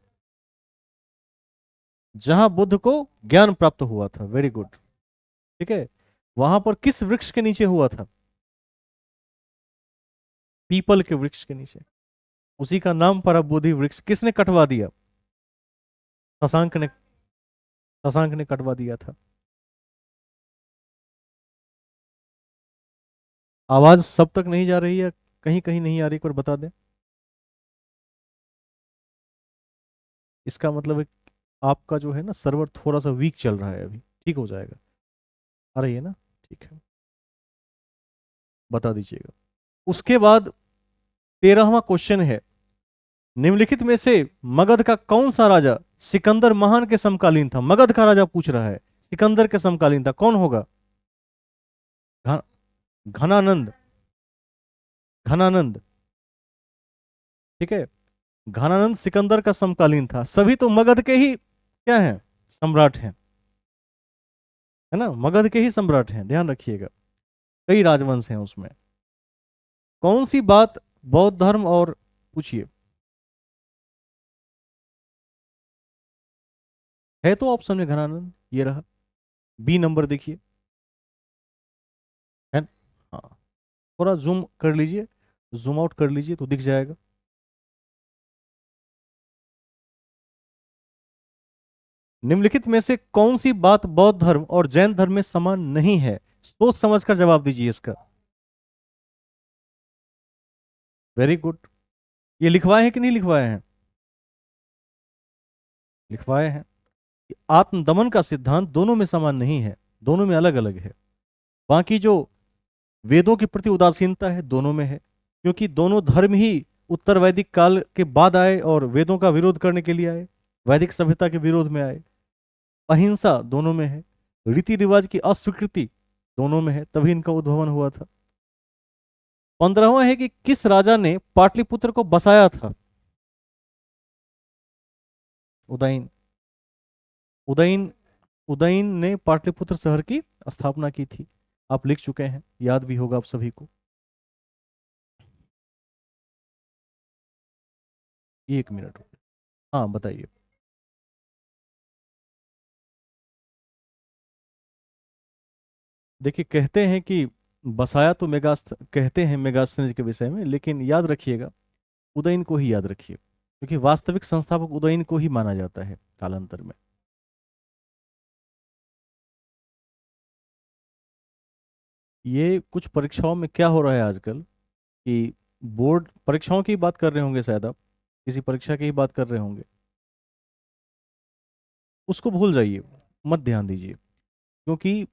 जहां बुद्ध को ज्ञान प्राप्त हुआ था। वेरी गुड, ठीक है। वहां पर किस वृक्ष के नीचे हुआ था? पीपल के वृक्ष के नीचे। उसी का नाम पर अब बोधि वृक्ष। किसने कटवा दिया? शशांक ने, शशांक ने कटवा दिया था। आवाज सब तक नहीं जा रही है? कहीं कहीं नहीं आ रही, एक बार बता दें। इसका मतलब है आपका जो है ना सर्वर थोड़ा सा वीक चल रहा है, अभी ठीक हो जाएगा। आ रही है ना? ठीक है, बता दीजिएगा। उसके बाद 13वां क्वेश्चन है, निम्नलिखित में से मगध का कौन सा राजा सिकंदर महान के समकालीन था? मगध का राजा पूछ रहा है, सिकंदर के समकालीन था, कौन होगा? घ- घनानंद, घनानंद, ठीक है। घनानंद सिकंदर का समकालीन था। सभी तो मगध के ही क्या हैं? सम्राट हैं, है ना, मगध के ही सम्राट हैं, ध्यान रखिएगा। कई राजवंश हैं उसमें। कौन सी बात बौद्ध धर्म और, पूछिए। है तो ऑप्शन में घनानंद, ये रहा, बी नंबर देखिए, है। हाँ, थोड़ा जूम कर लीजिए, जूम आउट कर लीजिए तो दिख जाएगा। निम्नलिखित में से कौन सी बात बौद्ध धर्म और जैन धर्म में समान नहीं है? सोच समझकर जवाब दीजिए इसका। Very good. ये लिखवाए हैं कि नहीं लिखवाए हैं? लिखवाए हैं कि आत्मदमन का सिद्धांत दोनों में समान नहीं है, दोनों में अलग अलग है। बाकी जो वेदों के प्रति उदासीनता है, दोनों में है, क्योंकि दोनों धर्म ही उत्तर वैदिक काल के बाद आए और वेदों का विरोध करने के लिए आए, वैदिक सभ्यता के विरोध में आए। अहिंसा दोनों में है, रीति रिवाज की अस्वीकृति दोनों में है, तभी इनका उद्भवन हुआ था। 15वां है कि किस राजा ने पाटलिपुत्र को बसाया था? उदयन, उदयन, उदयन ने पाटलिपुत्र शहर की स्थापना की थी। आप लिख चुके हैं, याद भी होगा आप सभी को। एक मिनट, हाँ बताइए। देखिए, कहते हैं कि बसाया तो कहते हैं मेगास्थनीज के विषय में, लेकिन याद रखिएगा, उदयन को ही याद रखिए, क्योंकि वास्तविक संस्थापक उदयन को ही माना जाता है कालांतर में। ये कुछ परीक्षाओं में क्या हो रहा है आजकल कि बोर्ड परीक्षाओं की बात कर रहे होंगे शायद आप, किसी परीक्षा की ही बात कर रहे होंगे, उसको भूल जाइए, मत ध्यान दीजिए। क्योंकि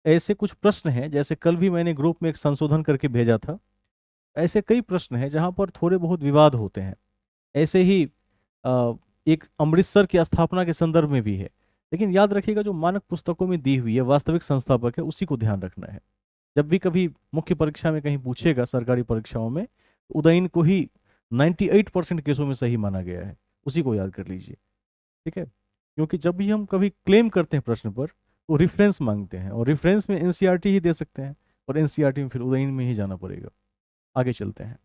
ऐसे कुछ प्रश्न हैं, जैसे कल भी मैंने ग्रुप में एक संशोधन करके भेजा था, ऐसे कई प्रश्न हैं जहां पर थोड़े बहुत विवाद होते हैं। ऐसे ही एक अमृतसर की स्थापना के संदर्भ में भी है। लेकिन याद रखिएगा, जो मानक पुस्तकों में दी हुई है वास्तविक संस्थापक है, उसी को ध्यान रखना है। जब भी कभी मुख्य परीक्षा में कहीं पूछेगा सरकारी परीक्षाओं में, तो उदयन को ही 98% केसों में सही माना गया है, उसी को याद कर लीजिए, ठीक है। क्योंकि जब भी हम कभी क्लेम करते हैं प्रश्न पर, वो रेफरेंस मांगते हैं, और रेफरेंस में एनसीईआरटी ही दे सकते हैं, और एनसीईआरटी में फिर उदयन में ही जाना पड़ेगा। आगे चलते हैं।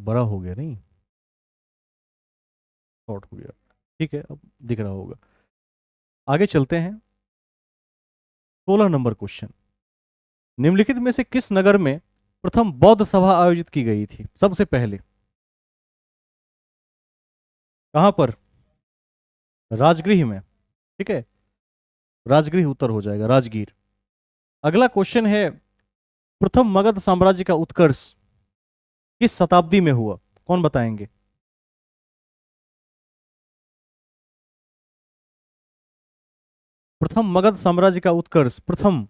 बड़ा हो गया नहीं, शॉर्ट हो गया, ठीक है, अब दिख रहा होगा। आगे चलते हैं। 16 नंबर क्वेश्चन, निम्नलिखित में से किस नगर में प्रथम बौद्ध सभा आयोजित की गई थी सबसे पहले? कहां पर? राजगृह में, ठीक है, राजगृह उत्तर हो जाएगा, राजगीर। अगला क्वेश्चन है, प्रथम मगध साम्राज्य का उत्कर्ष किस शताब्दी में हुआ? कौन बताएंगे? प्रथम मगध साम्राज्य का उत्कर्ष, प्रथम,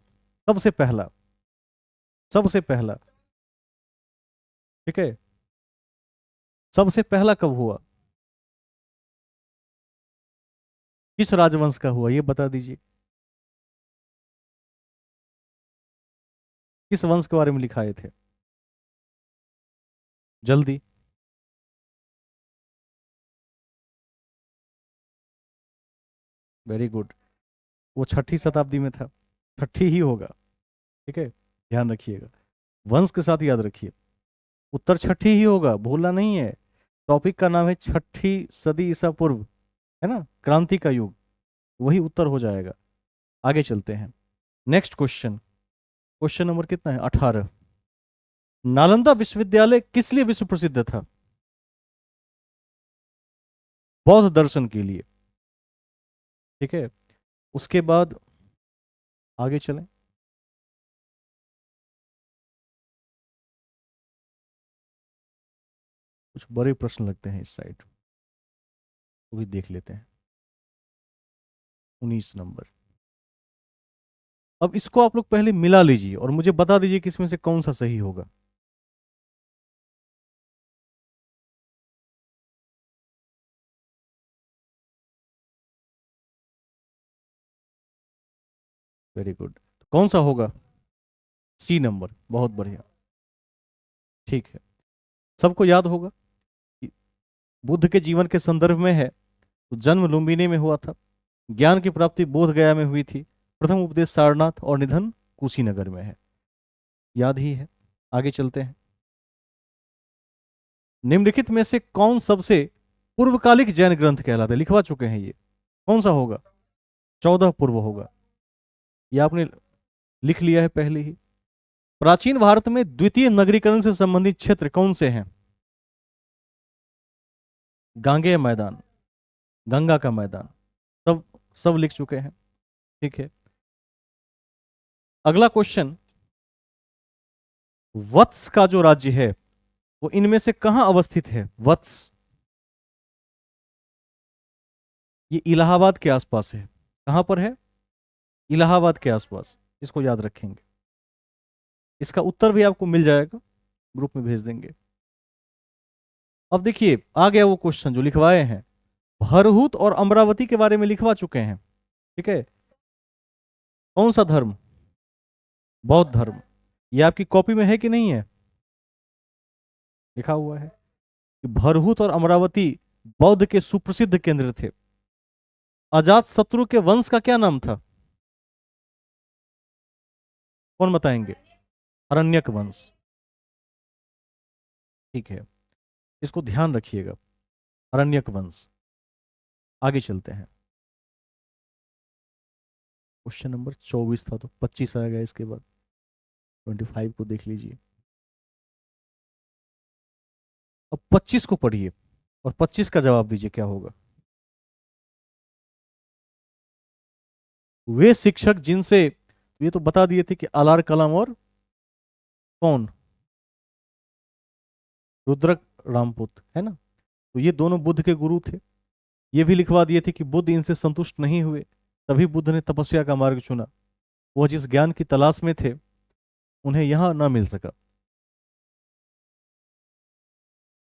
सबसे पहला, सबसे पहला, ठीक है, सबसे पहला कब हुआ? किस राजवंश का हुआ ये बता दीजिए। किस वंश के बारे में लिखाए थे? जल्दी। Very good. वो छठी शताब्दी में था, छठी ही होगा। ठीक है, ध्यान रखिएगा, वंश के साथ याद रखिए। उत्तर छठी ही होगा, भूलना नहीं है। टॉपिक का नाम है छठी सदी ईसा पूर्व, है ना, क्रांति का युग, वही उत्तर हो जाएगा। आगे चलते हैं, नेक्स्ट क्वेश्चन। क्वेश्चन नंबर कितना है? 18। नालंदा विश्वविद्यालय किस लिए विश्व प्रसिद्ध था? बौद्ध दर्शन के लिए। ठीक है, उसके बाद आगे चलें। कुछ बड़े प्रश्न लगते हैं इस साइड, वो भी देख लेते हैं। 19 नंबर। अब इसको आप लोग पहले मिला लीजिए और मुझे बता दीजिए कि इसमें से कौन सा सही होगा। वेरी गुड, कौन सा होगा? सी नंबर, बहुत बढ़िया। ठीक है, सबको याद होगा कि बुद्ध के जीवन के संदर्भ में है, तो जन्म लुम्बिनी में हुआ था, ज्ञान की प्राप्ति बोध गया में हुई थी, प्रथम उपदेश सारनाथ और निधन कुशीनगर में है। याद ही है। आगे चलते हैं। निम्नलिखित में से कौन सबसे पूर्वकालिक जैन ग्रंथ कहलाते हैं? लिखवा चुके हैं ये, कौन सा होगा? 14 पूर्व होगा, ये आपने लिख लिया है पहले ही। प्राचीन भारत में द्वितीय नगरीकरण से संबंधित क्षेत्र कौन से हैं? गांगेय मैदान, गंगा का मैदान, सब सब लिख चुके हैं। ठीक है, अगला क्वेश्चन। वत्स का जो राज्य है वो इनमें से कहां अवस्थित है? वत्स, ये इलाहाबाद के आसपास है। कहां पर है? इलाहाबाद के आसपास, इसको याद रखेंगे। इसका उत्तर भी आपको मिल जाएगा, ग्रुप में भेज देंगे। अब देखिए आ गया वो क्वेश्चन जो लिखवाए हैं, भरहुत और अमरावती के बारे में लिखवा चुके हैं। ठीक है, कौन सा धर्म? बौद्ध धर्म। ये आपकी कॉपी में है कि नहीं है? लिखा हुआ है कि भरहुत और अमरावती बौद्ध के सुप्रसिद्ध केंद्र थे। अजात शत्रु के वंश का क्या नाम था? कौन बताएंगे? अरण्यक वंश। ठीक है, इसको ध्यान रखिएगा, अरण्यक वंश। आगे चलते हैं, क्वेश्चन नंबर 24 था तो 25 आएगा इसके बाद। 25 को देख लीजिए। अब 25 को पढ़िए और 25 का जवाब दीजिए क्या होगा। वे शिक्षक जिनसे, ये तो बता दिए थे कि अलार कलाम और कौन, रुद्रक रामपुत, है ना, तो ये दोनों बुद्ध के गुरु थे। ये भी लिखवा दिए थे कि बुद्ध इनसे संतुष्ट नहीं हुए, तभी बुद्ध ने तपस्या का मार्ग चुना। वह जिस ज्ञान की तलाश में थे उन्हें यहां ना मिल सका।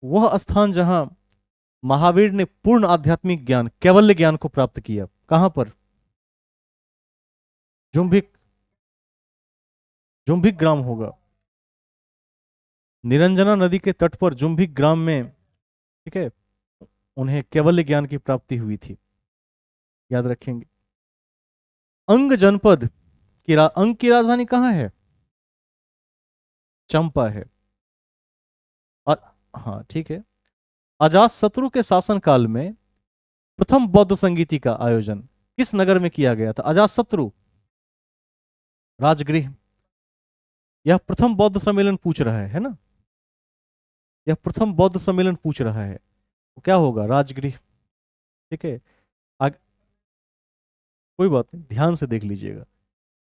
वह स्थान जहां महावीर ने पूर्ण आध्यात्मिक ज्ञान, कैवल्य ज्ञान को प्राप्त किया, कहां पर? जुम्भिक, जुम्भिक ग्राम होगा, निरंजना नदी के तट पर जुम्भिक ग्राम में। ठीक है, उन्हें कैवल्य ज्ञान की प्राप्ति हुई थी, याद रखेंगे। अंग जनपद की अंग की राजधानी कहां है? चंपा है। अ, हाँ ठीक है। अजात शत्रु के शासनकाल में प्रथम बौद्ध संगीति का आयोजन किस नगर में किया गया था? अजात शत्रु, राजगृह। यह प्रथम बौद्ध सम्मेलन पूछ रहा है ना, यह प्रथम बौद्ध सम्मेलन पूछ रहा है, तो क्या होगा? राजगृह। ठीक है, आग, कोई बात नहीं, ध्यान से देख लीजिएगा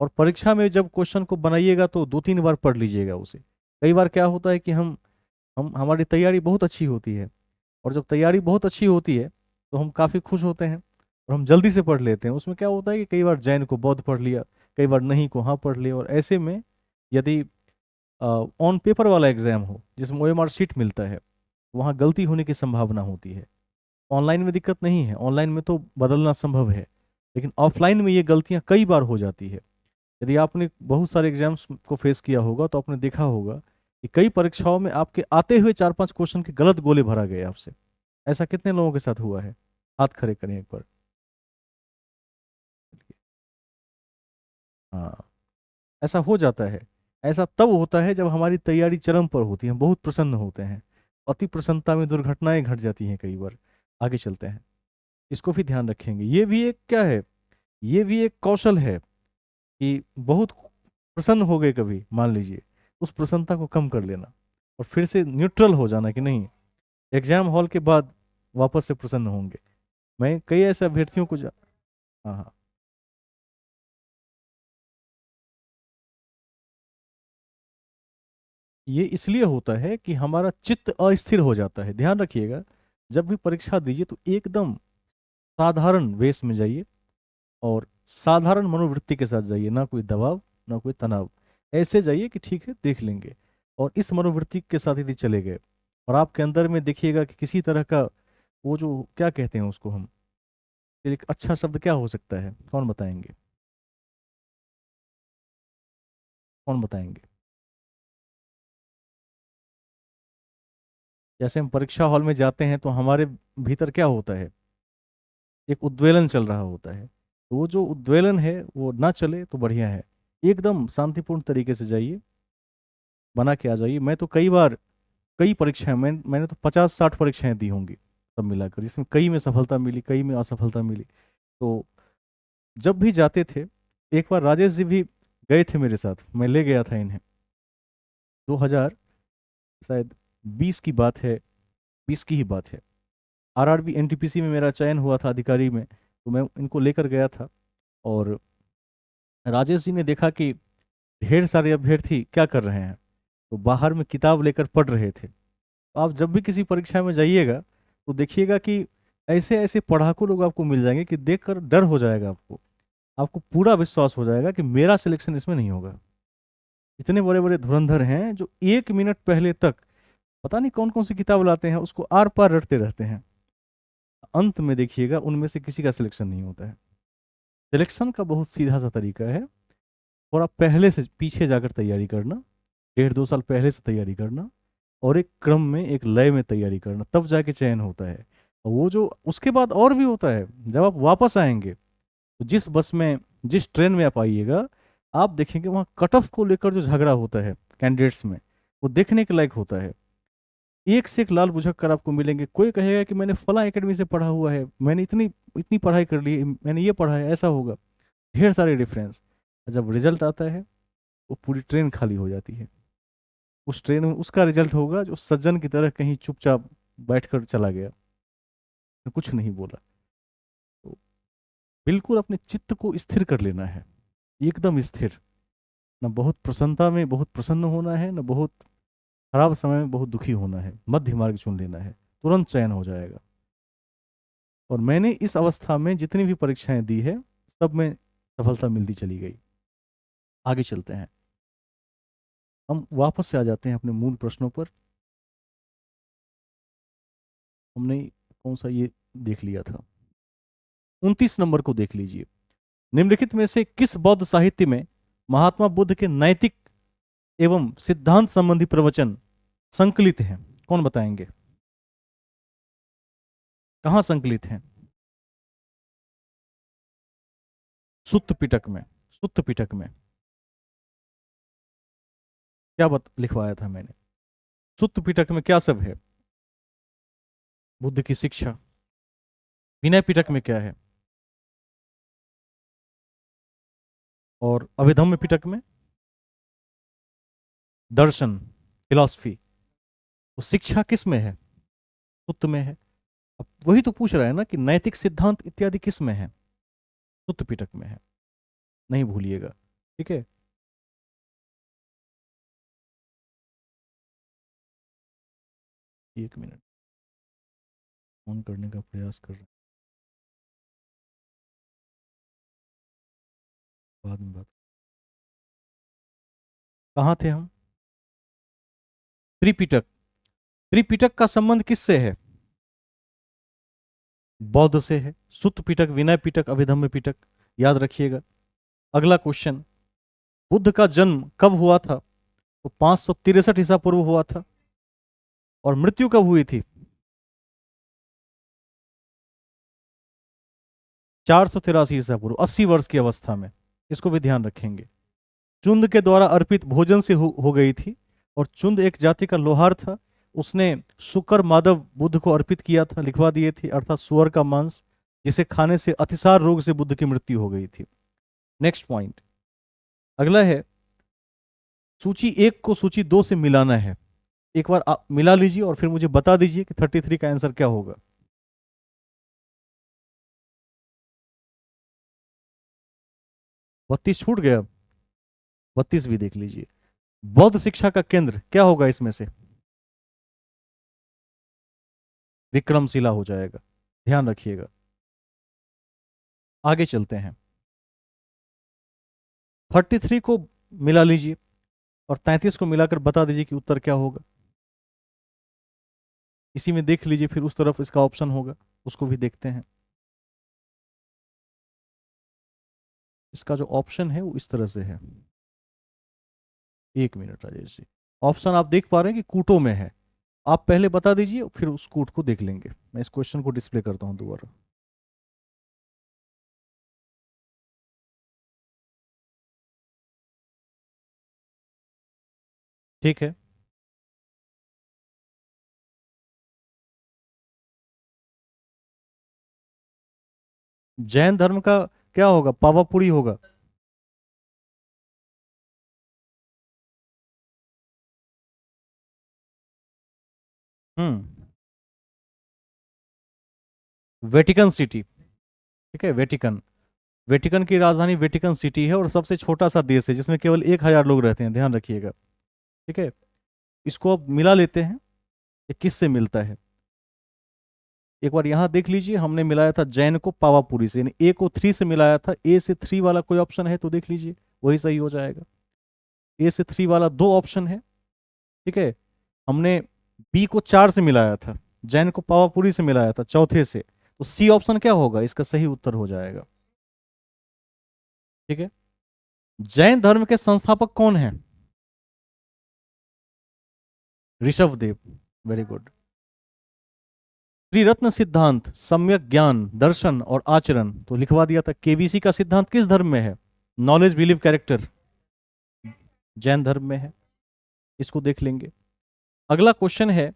और परीक्षा में जब क्वेश्चन को बनाइएगा तो 2-3 बार पढ़ लीजिएगा उसे। कई बार क्या होता है कि हम हमारी तैयारी बहुत अच्छी होती है, और जब तैयारी बहुत अच्छी होती है तो हम काफ़ी खुश होते हैं और हम जल्दी से पढ़ लेते हैं। उसमें क्या होता है कि कई बार जैन को बौद्ध पढ़ लिया, कई बार नहीं को हाँ पढ़ लिया, और ऐसे में यदि ऑन पेपर वाला एग्जाम हो जिसमें ओएमआर शीट मिलता है, वहाँ गलती होने की संभावना होती है। ऑनलाइन में दिक्कत नहीं है, ऑनलाइन में तो बदलना संभव है, लेकिन ऑफलाइन में ये गलतियाँ कई बार हो जाती है। यदि आपने बहुत सारे एग्जाम्स को फेस किया होगा तो आपने देखा होगा कि कई परीक्षाओं में आपके आते हुए 4-5 क्वेश्चन के गलत गोले भरा गए आपसे। ऐसा कितने लोगों के साथ हुआ है? हाथ खड़े करें एक बार। हाँ, ऐसा हो जाता है। ऐसा तब होता है जब हमारी तैयारी चरम पर होती है, हम बहुत प्रसन्न होते हैं। अति प्रसन्नता में दुर्घटनाएं घट जाती हैं कई बार। आगे चलते हैं, इसको भी ध्यान रखेंगे। ये भी एक क्या है, ये भी एक कौशल है कि बहुत प्रसन्न हो गए कभी, मान लीजिए, उस प्रसन्नता को कम कर लेना और फिर से न्यूट्रल हो जाना कि नहीं, एग्जाम हॉल के बाद वापस से प्रसन्न होंगे। मैं कई ऐसे अभ्यर्थियों को हाँ हाँ। ये इसलिए होता है कि हमारा चित्त अस्थिर हो जाता है। ध्यान रखिएगा, जब भी परीक्षा दीजिए तो एकदम साधारण वेश में जाइए और साधारण मनोवृत्ति के साथ जाइए, ना कोई दबाव ना कोई तनाव। ऐसे जाइए कि ठीक है देख लेंगे, और इस मनोवृत्ति के साथ यदि चले गए और आपके अंदर में देखिएगा कि किसी तरह का वो जो क्या कहते हैं उसको हम, एक अच्छा शब्द क्या हो सकता है, कौन बताएंगे? कौन बताएंगे? जैसे हम परीक्षा हॉल में जाते हैं तो हमारे भीतर क्या होता है, एक उद्वेलन चल रहा होता है। तो वो जो उद्वेलन है वो ना चले तो बढ़िया है। एकदम शांतिपूर्ण तरीके से जाइए, बना के आ जाइए। मैं तो कई बार, कई परीक्षाएं मैंने तो 50-60 परीक्षाएं दी होंगी सब मिलाकर, जिसमें कई में सफलता मिली, कई में असफलता मिली। तो जब भी जाते थे, एक बार राजेश जी भी गए थे मेरे साथ, मैं ले गया था इन्हें। 2000 शायद 20 की बात है, 20 की ही बात है। आरआरबी एनटीपीसी में मेरा चयन हुआ था अधिकारी में, तो मैं इनको लेकर गया था। और राजेश जी ने देखा कि ढेर सारे अभ्यर्थी क्या कर रहे हैं, तो बाहर में किताब लेकर पढ़ रहे थे। तो आप जब भी किसी परीक्षा में जाइएगा तो देखिएगा कि ऐसे ऐसे पढ़ाकू लोग आपको मिल जाएंगे कि देखकर डर हो जाएगा आपको। आपको पूरा विश्वास हो जाएगा कि मेरा सिलेक्शन इसमें नहीं होगा। इतने बड़े बड़े धुरंधर हैं जो 1 मिनट पहले तक पता नहीं कौन कौन सी किताब लाते हैं, उसको आर पार रटते रहते हैं। अंत में देखिएगा उनमें से किसी का सिलेक्शन नहीं होता है। सिलेक्शन का बहुत सीधा सा तरीका है, और आप पहले से पीछे जाकर तैयारी करना, 1.5-2 साल पहले से तैयारी करना, और एक क्रम में एक लय में तैयारी करना, तब जाके चयन होता है। और वो जो उसके बाद और भी होता है, जब आप वापस आएंगे तो जिस बस में, जिस ट्रेन में आप आइएगा, आप देखेंगे वहाँ कट ऑफ को लेकर जो झगड़ा होता है कैंडिडेट्स में, वो देखने के लायक होता है। एक से एक लाल बुझक कर आपको मिलेंगे। कोई कहेगा कि मैंने फला एकेडमी से पढ़ा हुआ है, मैंने इतनी इतनी पढ़ाई कर ली है, मैंने ये पढ़ा है, ऐसा होगा। ढेर सारे डिफरेंस। जब रिजल्ट आता है वो पूरी ट्रेन खाली हो जाती है। उस ट्रेन में उसका रिजल्ट होगा जो सज्जन की तरह कहीं चुपचाप बैठकर चला गया, कुछ नहीं बोला। तो बिल्कुल अपने चित्त को स्थिर कर लेना है, एकदम स्थिर। न बहुत प्रसन्नता में बहुत प्रसन्न होना है, न बहुत खराब समय में बहुत दुखी होना है। मध्य मार्ग चुन लेना है, तुरंत चयन हो जाएगा। और मैंने इस अवस्था में जितनी भी परीक्षाएं दी है, सब में सफलता मिलती चली गई। आगे चलते हैं, हम वापस से आ जाते हैं अपने मूल प्रश्नों पर। हमने कौन सा ये देख लिया था, 29 नंबर को देख लीजिए। निम्नलिखित में से किस बौद्ध साहित्य में महात्मा बुद्ध के नैतिक एवं सिद्धांत संबंधी प्रवचन संकलित हैं? कौन बताएंगे, कहाँ संकलित हैं? सुत्त पिटक में। सुत्त पिटक में क्या लिखवाया था मैंने? सुत्त पिटक में क्या सब है? बुद्ध की शिक्षा। विनय पिटक में क्या है? और अभिधम्म पिटक में दर्शन, फिलॉसफी। तो शिक्षा किस में है? सुत्त में है। अब वही तो पूछ रहा है ना कि नैतिक सिद्धांत इत्यादि किस में है? सुत्त पिटक में है, नहीं भूलिएगा। ठीक है। एक मिनट, फोन करने का प्रयास कर रहे हैं, बाद में बात। कहाँ थे हम? त्रिपिटक। त्रिपिटक का संबंध किससे है? बौद्ध से है। सुत्त पिटक, विनय पिटक, अभिधम्म पिटक, याद रखिएगा। अगला क्वेश्चन, बुद्ध का जन्म कब हुआ था? तो 563 ईसा पूर्व हुआ था। और मृत्यु कब हुई थी? 483 ईसा पूर्व, 80 वर्ष की अवस्था में। इसको भी ध्यान रखेंगे। चुंद के द्वारा अर्पित भोजन से हो गई थी। और चुंद एक जाति का लोहार था। उसने शुकर माधव बुद्ध को अर्पित किया था, लिखवा दिए थे, अर्थात सुअर का मांस, जिसे खाने से अतिसार रोग से बुद्ध की मृत्यु हो गई थी। नेक्स्ट पॉइंट, अगला है, सूची 1 को सूची 2 से मिलाना है। एक बार आप मिला लीजिए और फिर मुझे बता दीजिए कि 33 का आंसर क्या होगा। 32 छूट गया, 32 भी देख लीजिए। बौद्ध शिक्षा का केंद्र क्या होगा इसमें से? विक्रमशिला हो जाएगा, ध्यान रखिएगा। आगे चलते हैं। 33 को मिला लीजिए और 33 को मिलाकर बता दीजिए कि उत्तर क्या होगा। इसी में देख लीजिए, फिर उस तरफ इसका ऑप्शन होगा, उसको भी देखते हैं। इसका जो ऑप्शन है वो इस तरह से है। एक मिनट राजेश जी, ऑप्शन आप देख पा रहे हैं कि कूटों में है। आप पहले बता दीजिए, फिर उस कूट को देख लेंगे। मैं इस क्वेश्चन को डिस्प्ले करता हूं दोबारा। ठीक है। जैन धर्म का क्या होगा? पावापुरी होगा। हम्म। Vatican City. ठीक है, वेटिकन। वेटिकन की राजधानी वेटिकन सिटी है और सबसे छोटा सा देश है जिसमें केवल 1,000 लोग रहते हैं, ध्यान रखिएगा। ठीक है, इसको अब मिला लेते हैं, ये किससे मिलता है। एक बार यहां देख लीजिए, हमने मिलाया था जैन को पावापुरी से, यानी ए को 3 से मिलाया था। ए से 3 वाला कोई ऑप्शन है तो देख लीजिए, वही सही हो जाएगा। ए से 3 वाला 2 ऑप्शन है। ठीक है, हमने बी को 4 से मिलाया था, जैन को पावापुरी से मिलाया था चौथे से, तो सी ऑप्शन क्या होगा? इसका सही उत्तर हो जाएगा। ठीक है, जैन धर्म के संस्थापक कौन है? ऋषभ देव। Very good. त्रिरत्न सिद्धांत, सम्यक ज्ञान, दर्शन और आचरण, तो लिखवा दिया था। केबीसी का सिद्धांत किस धर्म में है? नॉलेज, बिलीव, कैरेक्टर, जैन धर्म में है। इसको देख लेंगे। अगला क्वेश्चन है,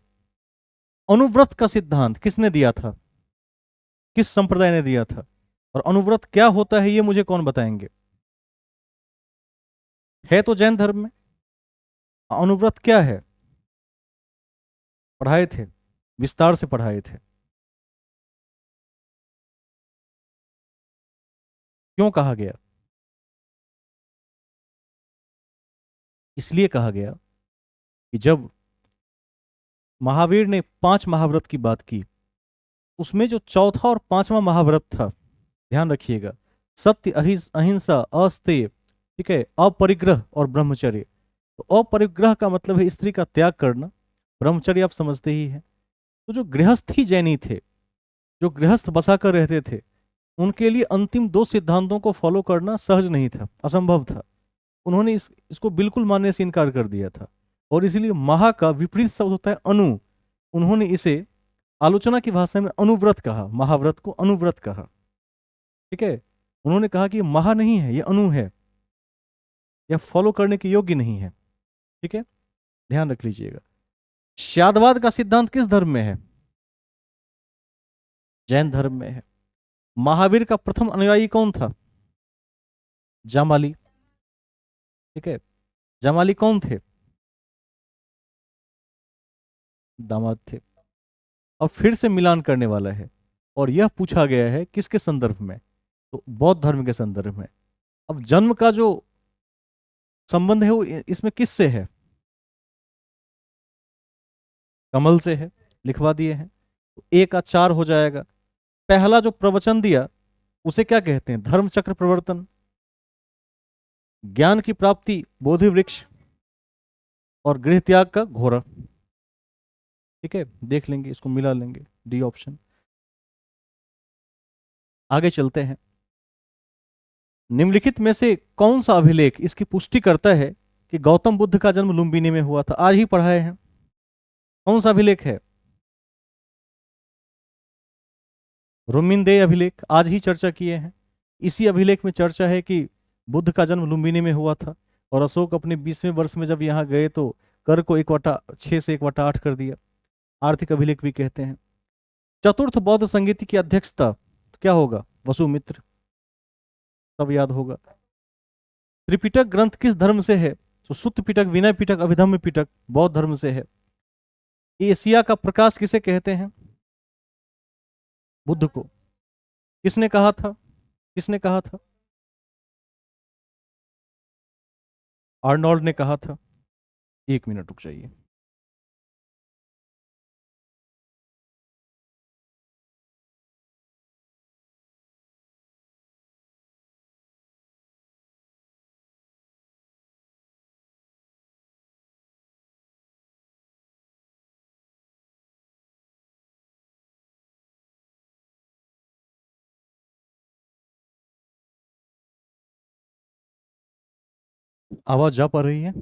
अनुव्रत का सिद्धांत किसने दिया था? किस संप्रदाय ने दिया था? और अनुव्रत क्या होता है ये मुझे कौन बताएंगे? है तो जैन धर्म में। अनुव्रत क्या है? पढ़ाए थे, विस्तार से पढ़ाए थे। क्यों कहा गया? इसलिए कहा गया कि जब महावीर ने 5 महाव्रत की बात की, उसमें जो चौथा और 5वां महाव्रत था, ध्यान रखिएगा, सत्य, अहिंसा, अस्तेय, ठीक है, अपरिग्रह और ब्रह्मचर्य। तो अपरिग्रह का मतलब है स्त्री का त्याग करना, ब्रह्मचर्य आप समझते ही हैं। तो जो गृहस्थी जैनी थे, जो गृहस्थ बसा कर रहते थे, उनके लिए अंतिम 2 सिद्धांतों को फॉलो करना सहज नहीं था, असंभव था। उन्होंने इसको बिल्कुल मानने से इनकार कर दिया था। और इसीलिए महा का विपरीत शब्द होता है अनु। उन्होंने इसे आलोचना की भाषा में अनुव्रत कहा, महाव्रत को अनुव्रत कहा। ठीक है, उन्होंने कहा कि ये महा नहीं है, ये अनु है, यह फॉलो करने के योग्य नहीं है। ठीक है, ध्यान रख लीजिएगा। श्यादवाद का सिद्धांत किस धर्म में है? जैन धर्म में है। महावीर का प्रथम अनुयायी कौन था? जामाली। ठीक है, जामाली कौन थे? दामाद थे। अब फिर से मिलान करने वाला है, और यह पूछा गया है किसके संदर्भ में? तो बौद्ध धर्म के संदर्भ में। अब जन्म का जो संबंध है वो इसमें किससे है? कमल से है। लिखवा दिए हैं। तो ए का 4 हो जाएगा। पहला जो प्रवचन दिया उसे क्या कहते हैं? धर्म चक्र प्रवर्तन। ज्ञान की प्राप्ति बोधि वृक्ष, और गृह त्याग का घोरा। ठीक है, देख लेंगे, इसको मिला लेंगे, डी ऑप्शन। आगे चलते हैं। निम्नलिखित में से कौन सा अभिलेख इसकी पुष्टि करता है कि गौतम बुद्ध का जन्म लुम्बिनी में हुआ था? आज ही पढ़ाए हैं। कौन सा अभिलेख है? रुमिनदेह अभिलेख, आज ही चर्चा किए हैं। इसी अभिलेख में चर्चा है कि बुद्ध का जन्म लुम्बिनी में हुआ था, और अशोक अपने 20वें वर्ष में जब यहाँ गए तो कर को 1/6 से 1/8 कर दिया। आर्थिक अभिलेख भी कहते हैं। चतुर्थ बौद्ध संगीति की अध्यक्षता तो क्या होगा? वसुमित्र। सब याद होगा। त्रिपिटक ग्रंथ किस धर्म से है? तो सुत्त पिटक, विनय पिटक, अभिधम्म पिटक बौद्ध धर्म से है। एशिया का प्रकाश किसे कहते हैं? बुद्ध को। किसने कहा था? किसने कहा था? आर्नोल्ड ने कहा था। 1 मिनट रुक जाइए। आवाज जा पा रही है?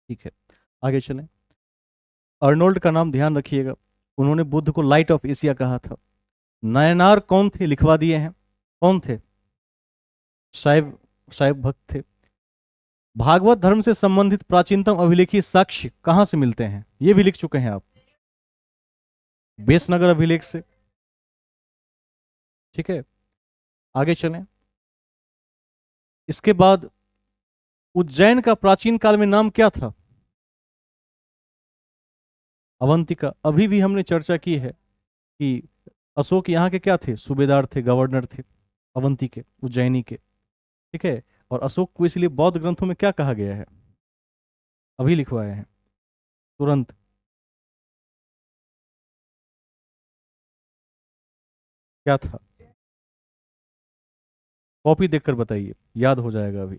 ठीक है, आगे चलें। अर्नोल्ड का नाम ध्यान रखिएगा। उन्होंने बुद्ध को लाइट ऑफ एशिया कहा था। नायनार कौन थे? लिखवा दिए हैं। कौन थे? शैव, शैव भक्त थे। भागवत धर्म से संबंधित प्राचीनतम अभिलेखीय साक्ष्य कहां से मिलते हैं? ये भी लिख चुके हैं आप। बेसनगर अभिलेख से। ठीक है, आगे चलें। इसके बाद उज्जैन का प्राचीन काल में नाम क्या था? अवंतिका। अभी भी हमने चर्चा की है कि अशोक यहाँ के क्या थे? सूबेदार थे, गवर्नर थे अवंती के, उज्जैनी के। ठीक है, और अशोक को इसलिए बौद्ध ग्रंथों में क्या कहा गया है? अभी लिखवाए हैं तुरंत। क्या था? कॉपी देखकर बताइए, याद हो जाएगा अभी।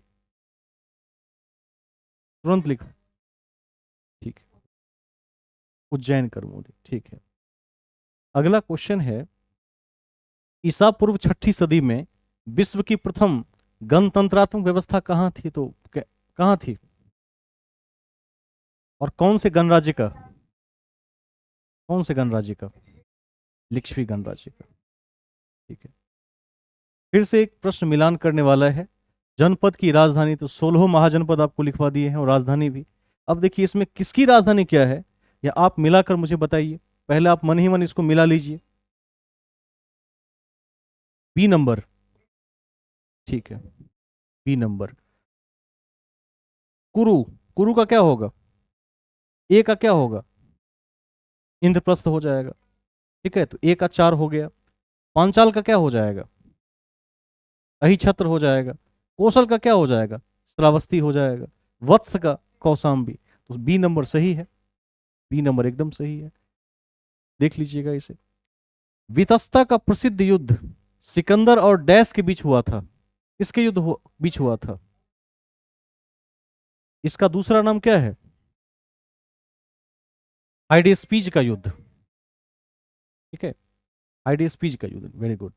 तुरंत लिखो। ठीक है, उज्जैन करमोदी। ठीक है, अगला क्वेश्चन है। ईसा पूर्व 6ठी सदी में विश्व की प्रथम गणतंत्रात्मक व्यवस्था कहाँ थी? तो कहाँ थी? और कौन से गणराज्य का? कौन से गणराज्य का? लिच्छवी गणराज्य का। ठीक है, फिर से एक प्रश्न मिलान करने वाला है। जनपद की राजधानी, तो 16 महाजनपद आपको लिखवा दिए हैं, और राजधानी भी। अब देखिए इसमें किसकी राजधानी क्या है, या आप मिलाकर मुझे बताइए। पहले आप मन ही मन इसको मिला लीजिए। B number. ठीक है, बी नंबर। कुरु। कुरु का क्या होगा? ए का क्या होगा? इंद्रप्रस्थ हो जाएगा। ठीक है, तो ए का 4 हो गया। पांचाल का क्या हो जाएगा? अहिछत्र हो जाएगा। कौशल का क्या हो जाएगा? श्रावस्ती हो जाएगा। वत्स का कौशाम्बी। तो बी नंबर सही है। बी नंबर एकदम सही है, देख लीजिएगा इसे। वितस्ता का प्रसिद्ध युद्ध सिकंदर और डैश के बीच हुआ था। किसके बीच हुआ था? इसका दूसरा नाम क्या है? हाइडेस्पीज का युद्ध। ठीक है, हाइडेस्पीज का युद्ध, वेरी गुड।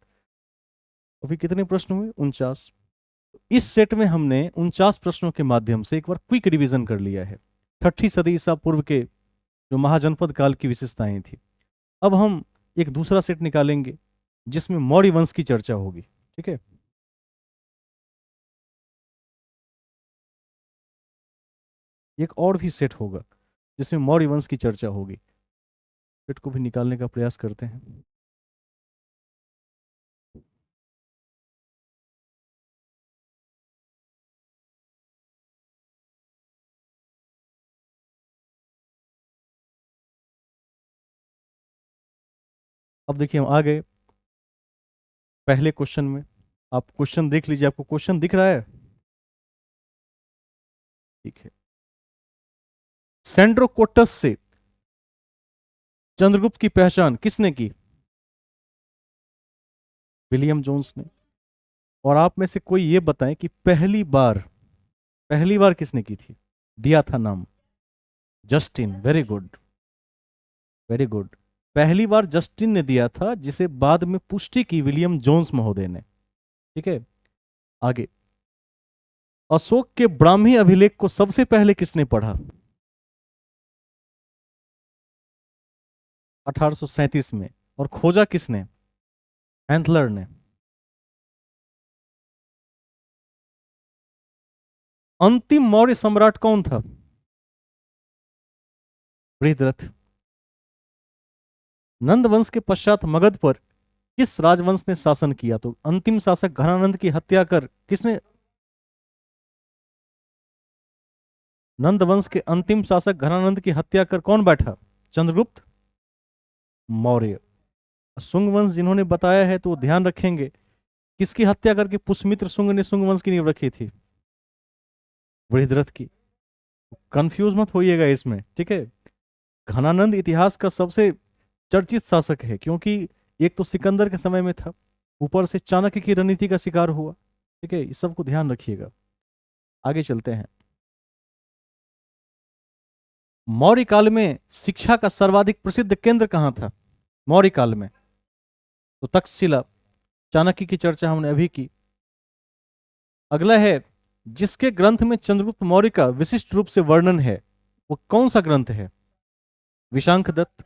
अभी कितने प्रश्न हुए? 49। इस सेट में हमने 49 प्रश्नों के माध्यम से एक बार क्विक रिवीजन कर लिया है। 6ठी सदी ईसा पूर्व के जो महाजनपद काल की विशेषताएं थी। अब हम एक दूसरा सेट निकालेंगे जिसमें मौर्य वंश की चर्चा होगी। ठीक है, एक और भी सेट होगा जिसमें मौर्य वंश की चर्चा होगी। सेट को भी निकालने का प्रयास करते हैं। अब देखिए हम आ गए पहले क्वेश्चन में। आप क्वेश्चन देख लीजिए, आपको क्वेश्चन दिख रहा है? ठीक है। सेंड्रोकोटस से चंद्रगुप्त की पहचान किसने की? विलियम जोन्स ने। और आप में से कोई ये बताएं कि पहली बार किसने की थी, दिया था नाम? Justin. Very good, very good. पहली बार जस्टिन ने दिया था, जिसे बाद में पुष्टि की विलियम जोन्स महोदय ने। ठीक है, आगे। अशोक के ब्राह्मी अभिलेख को सबसे पहले किसने पढ़ा? 1837 में। और खोजा किसने? हैंथलर ने। अंतिम मौर्य सम्राट कौन था? बृहद्रथ। नंद वंश के पश्चात मगध पर किस राजवंश ने शासन किया? तो अंतिम शासक घनानंद की हत्या कर किसने? नंद वंश के अंतिम शासक घनानंद की हत्या कर कौन बैठा? चंद्रगुप्त मौर्य। शुंग वंश जिन्होंने बताया है तो ध्यान रखेंगे, किसकी हत्या करके पुष्यमित्र शुंग ने शुंग वंश की नींव रखी थी? बृहद्रथ की। कंफ्यूज मत होइएगा इसमें, ठीक है। घनानंद इतिहास का सबसे चर्चित शासक है, क्योंकि एक तो सिकंदर के समय में था, ऊपर से चाणक्य की रणनीति का शिकार हुआ। ठीक है, इस सब को ध्यान रखिएगा। आगे चलते हैं। मौर्य काल में शिक्षा का सर्वाधिक प्रसिद्ध केंद्र कहां था? मौर्य काल में तो तक्षशिला। चाणक्य की चर्चा हमने अभी की। अगला है, जिसके ग्रंथ में चंद्रगुप्त मौर्य का विशिष्ट रूप से वर्णन है, वो कौन सा ग्रंथ है? विशांख दत्त।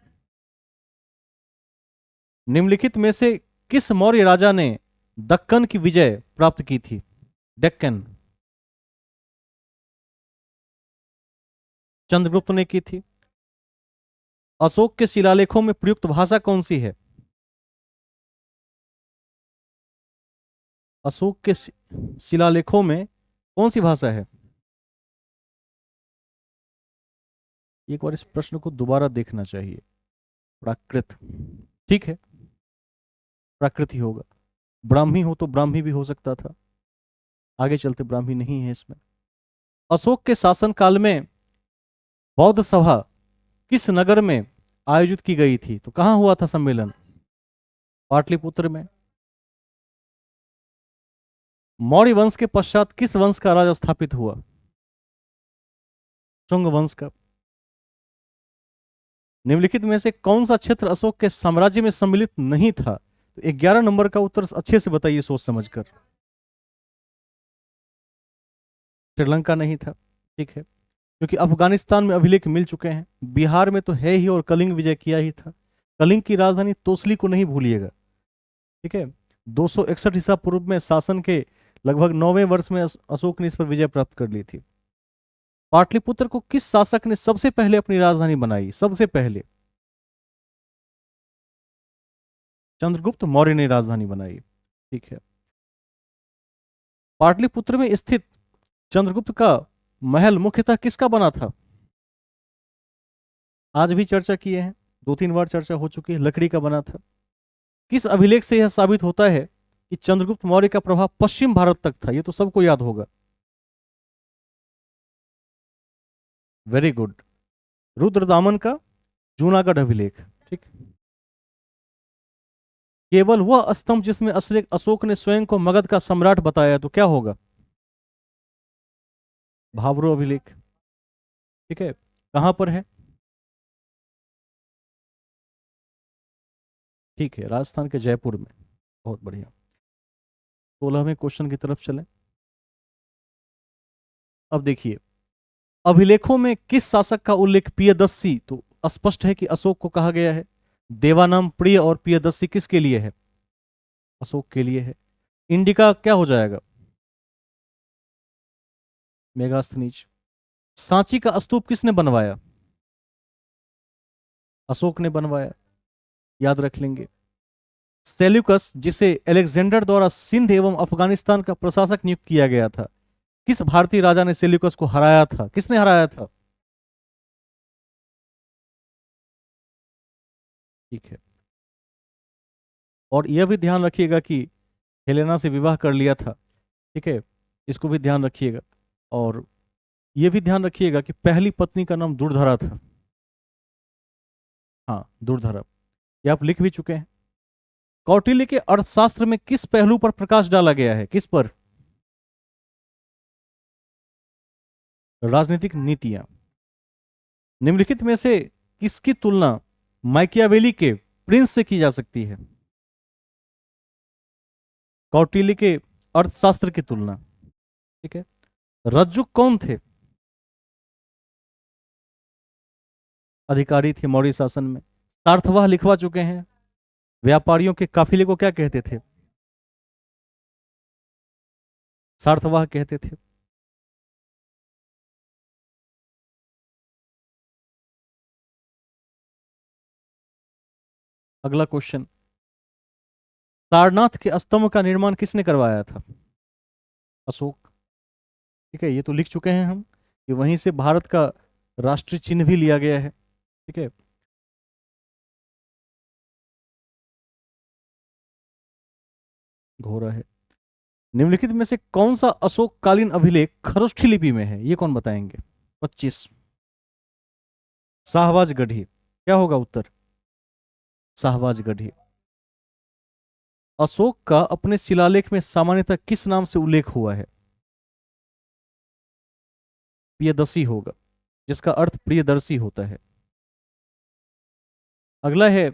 निम्नलिखित में से किस मौर्य राजा ने दक्कन की विजय प्राप्त की थी? डेक्कन। चंद्रगुप्त ने की थी। अशोक के शिलालेखों में प्रयुक्त भाषा कौन सी है? अशोक के शिलालेखों में कौन सी भाषा है? एक बार इस प्रश्न को दोबारा देखना चाहिए। प्राकृत। ठीक है, प्राकृत ही होगा। ब्राह्मी हो तो ब्राह्मी भी हो सकता था। आगे चलते, ब्राह्मी नहीं है इसमें। अशोक के शासन काल में बौद्ध सभा किस नगर में आयोजित की गई थी? तो कहां हुआ था सम्मेलन? पाटलिपुत्र में। मौर्य वंश के पश्चात किस वंश का राज स्थापित हुआ? शुंग वंश का। निम्नलिखित में से कौन सा क्षेत्र अशोक के साम्राज्य में सम्मिलित नहीं था? तो 11 नंबर का उत्तर अच्छे से बताइए, सोच समझकर। श्रीलंका नहीं था। ठीक है, क्योंकि अफगानिस्तान में अभिलेख मिल चुके हैं, बिहार में तो है ही, और कलिंग विजय किया ही था। कलिंग की राजधानी तोसली को नहीं भूलिएगा। ठीक है, 261 ईसा पूर्व में शासन के लगभग 9वें वर्ष में अशोक ने इस पर विजय प्राप्त कर ली थी। पाटलिपुत्र को किस शासक ने सबसे पहले अपनी राजधानी बनाई? सबसे पहले चंद्रगुप्त मौर्य ने राजधानी बनाई। ठीक है। पाटलिपुत्र में स्थित चंद्रगुप्त का महल मुख्यतः किसका बना था? आज भी चर्चा किए हैं, 2-3 बार चर्चा हो चुकी है, लकड़ी का बना था। किस अभिलेख से यह साबित होता है कि चंद्रगुप्त मौर्य का प्रभाव पश्चिम भारत तक था? यह तो सबको याद होगा। वेरी गुड, रुद्रदामन का जूनागढ़ अभिलेख। ठीक। केवल वह स्तंभ जिसमें अशोक ने स्वयं को मगध का सम्राट बताया, तो क्या होगा? भाबरू अभिलेख। ठीक है, कहां पर है? ठीक है, राजस्थान के जयपुर में। बहुत बढ़िया। 16वें क्वेश्चन की तरफ चलें। अब देखिए, अभिलेखों में किस शासक का उल्लेख प्रियदर्शी, तो स्पष्ट है कि अशोक को कहा गया है। देवानाम प्रिय और प्रियदर्शी किसके लिए है? अशोक के लिए है। इंडिका क्या हो जाएगा? मेगास्थनीज। सांची का स्तूप किसने बनवाया? अशोक ने बनवाया, याद रख लेंगे। सेल्यूकस, जिसे अलेक्जेंडर द्वारा सिंध एवं अफगानिस्तान का प्रशासक नियुक्त किया गया था, किस भारतीय राजा ने सेल्यूकस को हराया था? किसने हराया था? ठीक है। और यह भी ध्यान रखिएगा कि हेलेना से विवाह कर लिया था। ठीक है, इसको भी ध्यान रखिएगा। और यह भी ध्यान रखिएगा कि पहली पत्नी का नाम दुर्धरा था। हाँ, दुर्धरा, ये आप लिख भी चुके हैं। कौटिल्य के अर्थशास्त्र में किस पहलू पर प्रकाश डाला गया है? किस पर? राजनीतिक नीतियां। निम्नलिखित में से किसकी तुलना माइकियावेली के प्रिंस से की जा सकती है? कौटिल्य के अर्थशास्त्र की तुलना। ठीक है। रज्जुक कौन थे? अधिकारी थे मौर्य शासन में। सार्थवाह लिखवा चुके हैं। व्यापारियों के काफिले को क्या कहते थे? सार्थवाह कहते थे। अगला क्वेश्चन, सारनाथ के स्तंभ का निर्माण किसने करवाया था? अशोक। ठीक है, ये तो लिख चुके हैं हम कि वहीं से भारत का राष्ट्रीय चिन्ह भी लिया गया है। ठीक है। घोड़ा है। निम्नलिखित में से कौन सा अशोककालीन अभिलेख खरोष्ठी लिपि में है? ये कौन बताएंगे? 25। शाहबाज गढ़ी। क्या होगा उत्तर? शाहबाज गढ़ी। अशोक का अपने शिलालेख में सामान्यतः किस नाम से उल्लेख हुआ है? प्रियदर्शी होगा, जिसका अर्थ प्रियदर्शी होता है। अगला है,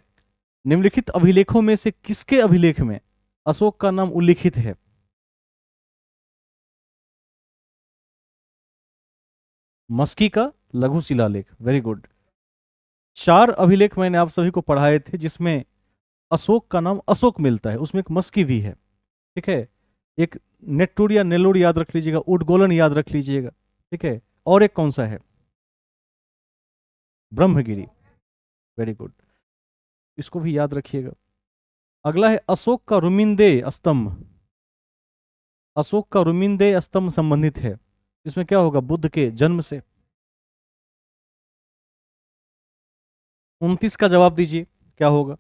निम्नलिखित अभिलेखों में से किसके अभिलेख में अशोक का नाम उल्लिखित है? मस्की का लघु शिलालेख। Very good. 4 अभिलेख मैंने आप सभी को पढ़ाए थे जिसमें अशोक का नाम अशोक मिलता है, उसमें एक मस्की भी है। ठीक है। एक नेट्टूर या नेल्लोर याद रख लीजिएगा, उडगोलन याद रख लीजिएगा। ठीक है। और एक कौन सा है? ब्रह्मगिरी। वेरी गुड, इसको भी याद रखिएगा। अगला है, अशोक का रुमिंदेय स्तंभ। अशोक का रुमिंदेय स्तंभ संबंधित है, इसमें क्या होगा? बुद्ध के जन्म से। 29 का जवाब दीजिए, क्या होगा?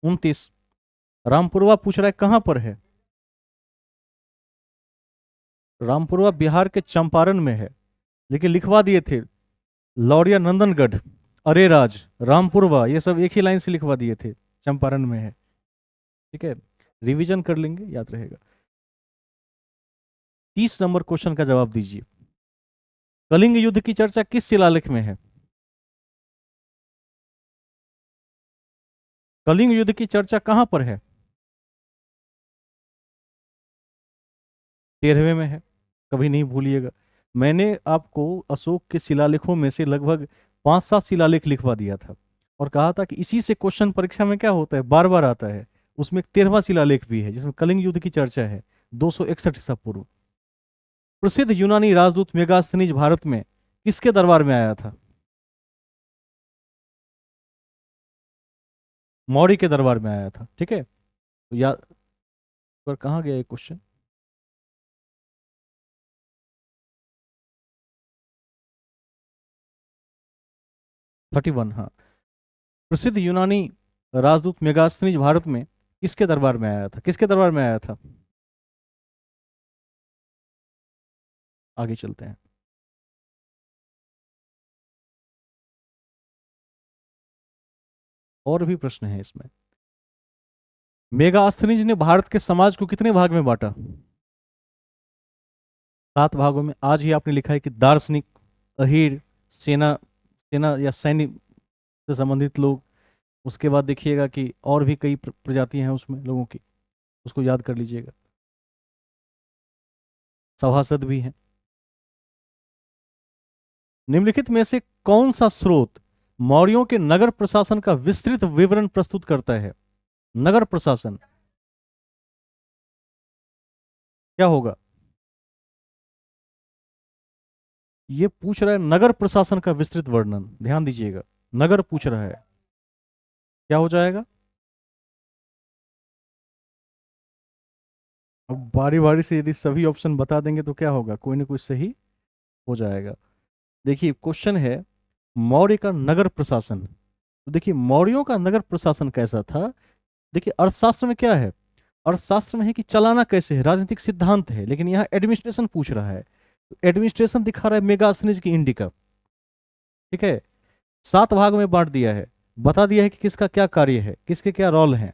29। रामपुरवा पूछ रहा है कहां पर है? रामपुरवा बिहार के चंपारण में है, लेकिन लिखवा दिए थे लौरिया नंदनगढ़, अरेराज, रामपुरवा, ये सब एक ही लाइन से लिखवा दिए थे, चंपारण में है। ठीक है, रिवीजन कर लेंगे, याद रहेगा। 30 नंबर क्वेश्चन का जवाब दीजिए। कलिंग युद्ध की चर्चा किस शिलालेख में है? कलिंग युद्ध की चर्चा कहां पर है? 13वें में है, कभी नहीं भूलिएगा। मैंने आपको अशोक के शिलालेखों में से लगभग 5-7 शिलालेख लिखवा दिया था और कहा था कि इसी से क्वेश्चन परीक्षा में क्या होता है, बार बार आता है। उसमें एक 13वां शिलालेख भी है जिसमें कलिंग युद्ध की चर्चा है, 261 ईसा पूर्व। प्रसिद्ध यूनानी राजदूत मेगास्थनीज भारत में किसके दरबार में आया था? मौर्य के दरबार में आया था। ठीक है, तो याद, पर कहाँ गया ये क्वेश्चन? थर्टी वन, हाँ। प्रसिद्ध यूनानी राजदूत मेगास्थनीज भारत में किसके दरबार में आया था? किसके दरबार में आया था? आगे चलते हैं। और भी प्रश्न है इसमें। मेगास्थनीज ने भारत के समाज को कितने भाग में बांटा? 7 भागों में। आज ही आपने लिखा है कि दार्शनिक, अहीर, सेना, सेना या सैन्य से संबंधित लोग। उसके बाद देखिएगा कि और भी कई प्रजातियां हैं उसमें लोगों की, उसको याद कर लीजिएगा। सभासद भी हैं। निम्नलिखित में से कौन सा स्रोत मौर्यों के नगर प्रशासन का विस्तृत विवरण प्रस्तुत करता है? नगर प्रशासन क्या होगा? ये पूछ रहा है नगर प्रशासन का विस्तृत वर्णन, ध्यान दीजिएगा। नगर पूछ रहा है, क्या हो जाएगा? अब बारी बारी से यदि सभी ऑप्शन बता देंगे तो क्या होगा, कोई ना कोई सही हो जाएगा। देखिए क्वेश्चन है मौर्य का नगर प्रशासन। तो देखिए मौर्यों का नगर प्रशासन कैसा था। देखिए अर्थशास्त्र में क्या है, अर्थशास्त्र में है कि चलाना कैसे है, राजनीतिक सिद्धांत है, लेकिन यहाँ एडमिनिस्ट्रेशन पूछ रहा है। एडमिनिस्ट्रेशन दिखा रहा है मेगास्थनीज की इंडिका। ठीक है, 7 भाग में बांट दिया है, बता दिया है कि किसका क्या कार्य है, किसके क्या रोल है।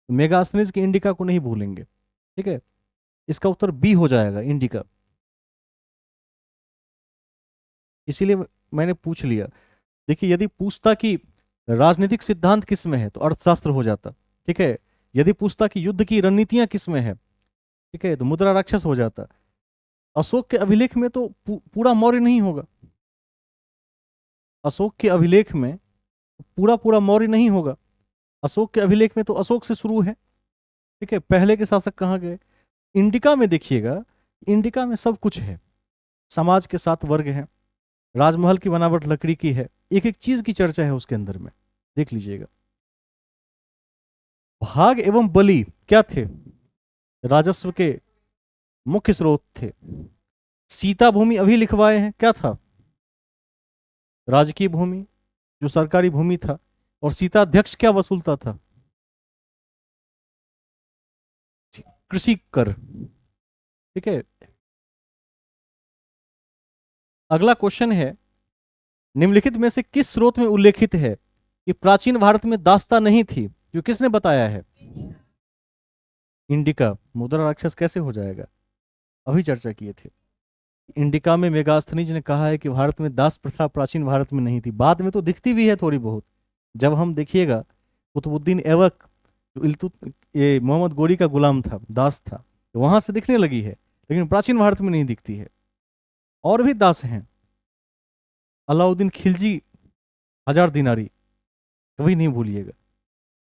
मेगास्थनीज की इंडिका को नहीं भूलेंगे। ठीक है, इसका उत्तर बी हो जाएगा, इंडिका। इसीलिए मैंने पूछ लिया। देखिए, यदि पूछता कि राजनीतिक सिद्धांत किस में है तो अर्थशास्त्र हो जाता। ठीक है, यदि पूछता कि युद्ध की रणनीतियां किस में है, ठीक है, तो मुद्रा राक्षस हो जाता। अशोक के अभिलेख में तो पूरा मौर्य नहीं होगा। अशोक के अभिलेख में पूरा पूरा मौर्य नहीं होगा। अशोक के अभिलेख में तो अशोक से शुरू है। ठीक है, पहले के शासक कहाँ गए। इंडिका में देखिएगा, इंडिका में सब कुछ है। समाज के 7 वर्ग हैं, राजमहल की बनावट लकड़ी की है, एक एक चीज की चर्चा है उसके अंदर में, देख लीजिएगा। भाग एवं बलि क्या थे, राजस्व के मुख्य स्रोत थे। सीता भूमि अभी लिखवाए हैं, क्या था, राजकीय भूमि, जो सरकारी भूमि था। और सीता अध्यक्ष क्या वसूलता था, कृषि कर। ठीक है, अगला क्वेश्चन है, निम्नलिखित में से किस स्रोत में उल्लेखित है कि प्राचीन भारत में दास्ता नहीं थी, जो किसने बताया है, इंडिका। मुद्रा राक्षस कैसे हो जाएगा, अभी चर्चा किए थे। इंडिका में मेगास्थनीज ने कहा है कि भारत में दास प्रथा प्राचीन भारत में नहीं थी, बाद में तो दिखती भी है थोड़ी बहुत। जब हम देखिएगा, कुतुबुद्दीन ऐबक, जो ये मोहम्मद गोरी का गुलाम था, दास था, तो वहां से दिखने लगी है, लेकिन प्राचीन भारत में नहीं दिखती है। और भी दास हैं, अलाउद्दीन खिलजी, 1000 दिनारी, कभी नहीं भूलिएगा।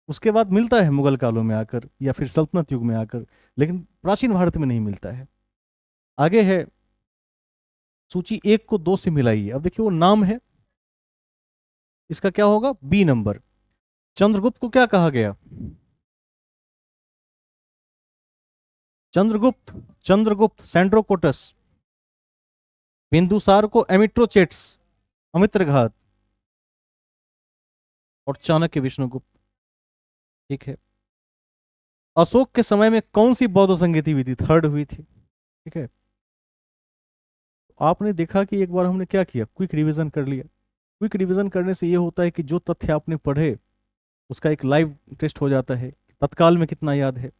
उसके बाद मिलता है मुगल कालों में आकर या फिर सल्तनत युग में आकर, लेकिन प्राचीन भारत में नहीं मिलता है। आगे है, सूची 1 को 2 से मिलाइए। अब देखिए, वो नाम है, इसका क्या होगा, बी नंबर। चंद्रगुप्त को क्या कहा गया, चंद्रगुप्त, चंद्रगुप्त सेंड्रोकोटस। बिंदुसार को एमिट्रोचेट्स, अमित्रघात। और चाणक्य विष्णुगुप्त। ठीक है, अशोक के समय में कौन सी बौद्ध संगीति हुई थी, थर्ड हुई थी। ठीक है, आपने देखा कि एक बार हमने क्या किया, क्विक रिवीजन कर लिया। क्विक रिवीजन करने से ये होता है कि जो तथ्य आपने पढ़े उसका एक लाइव टेस्ट हो जाता है, तत्काल में कितना याद है।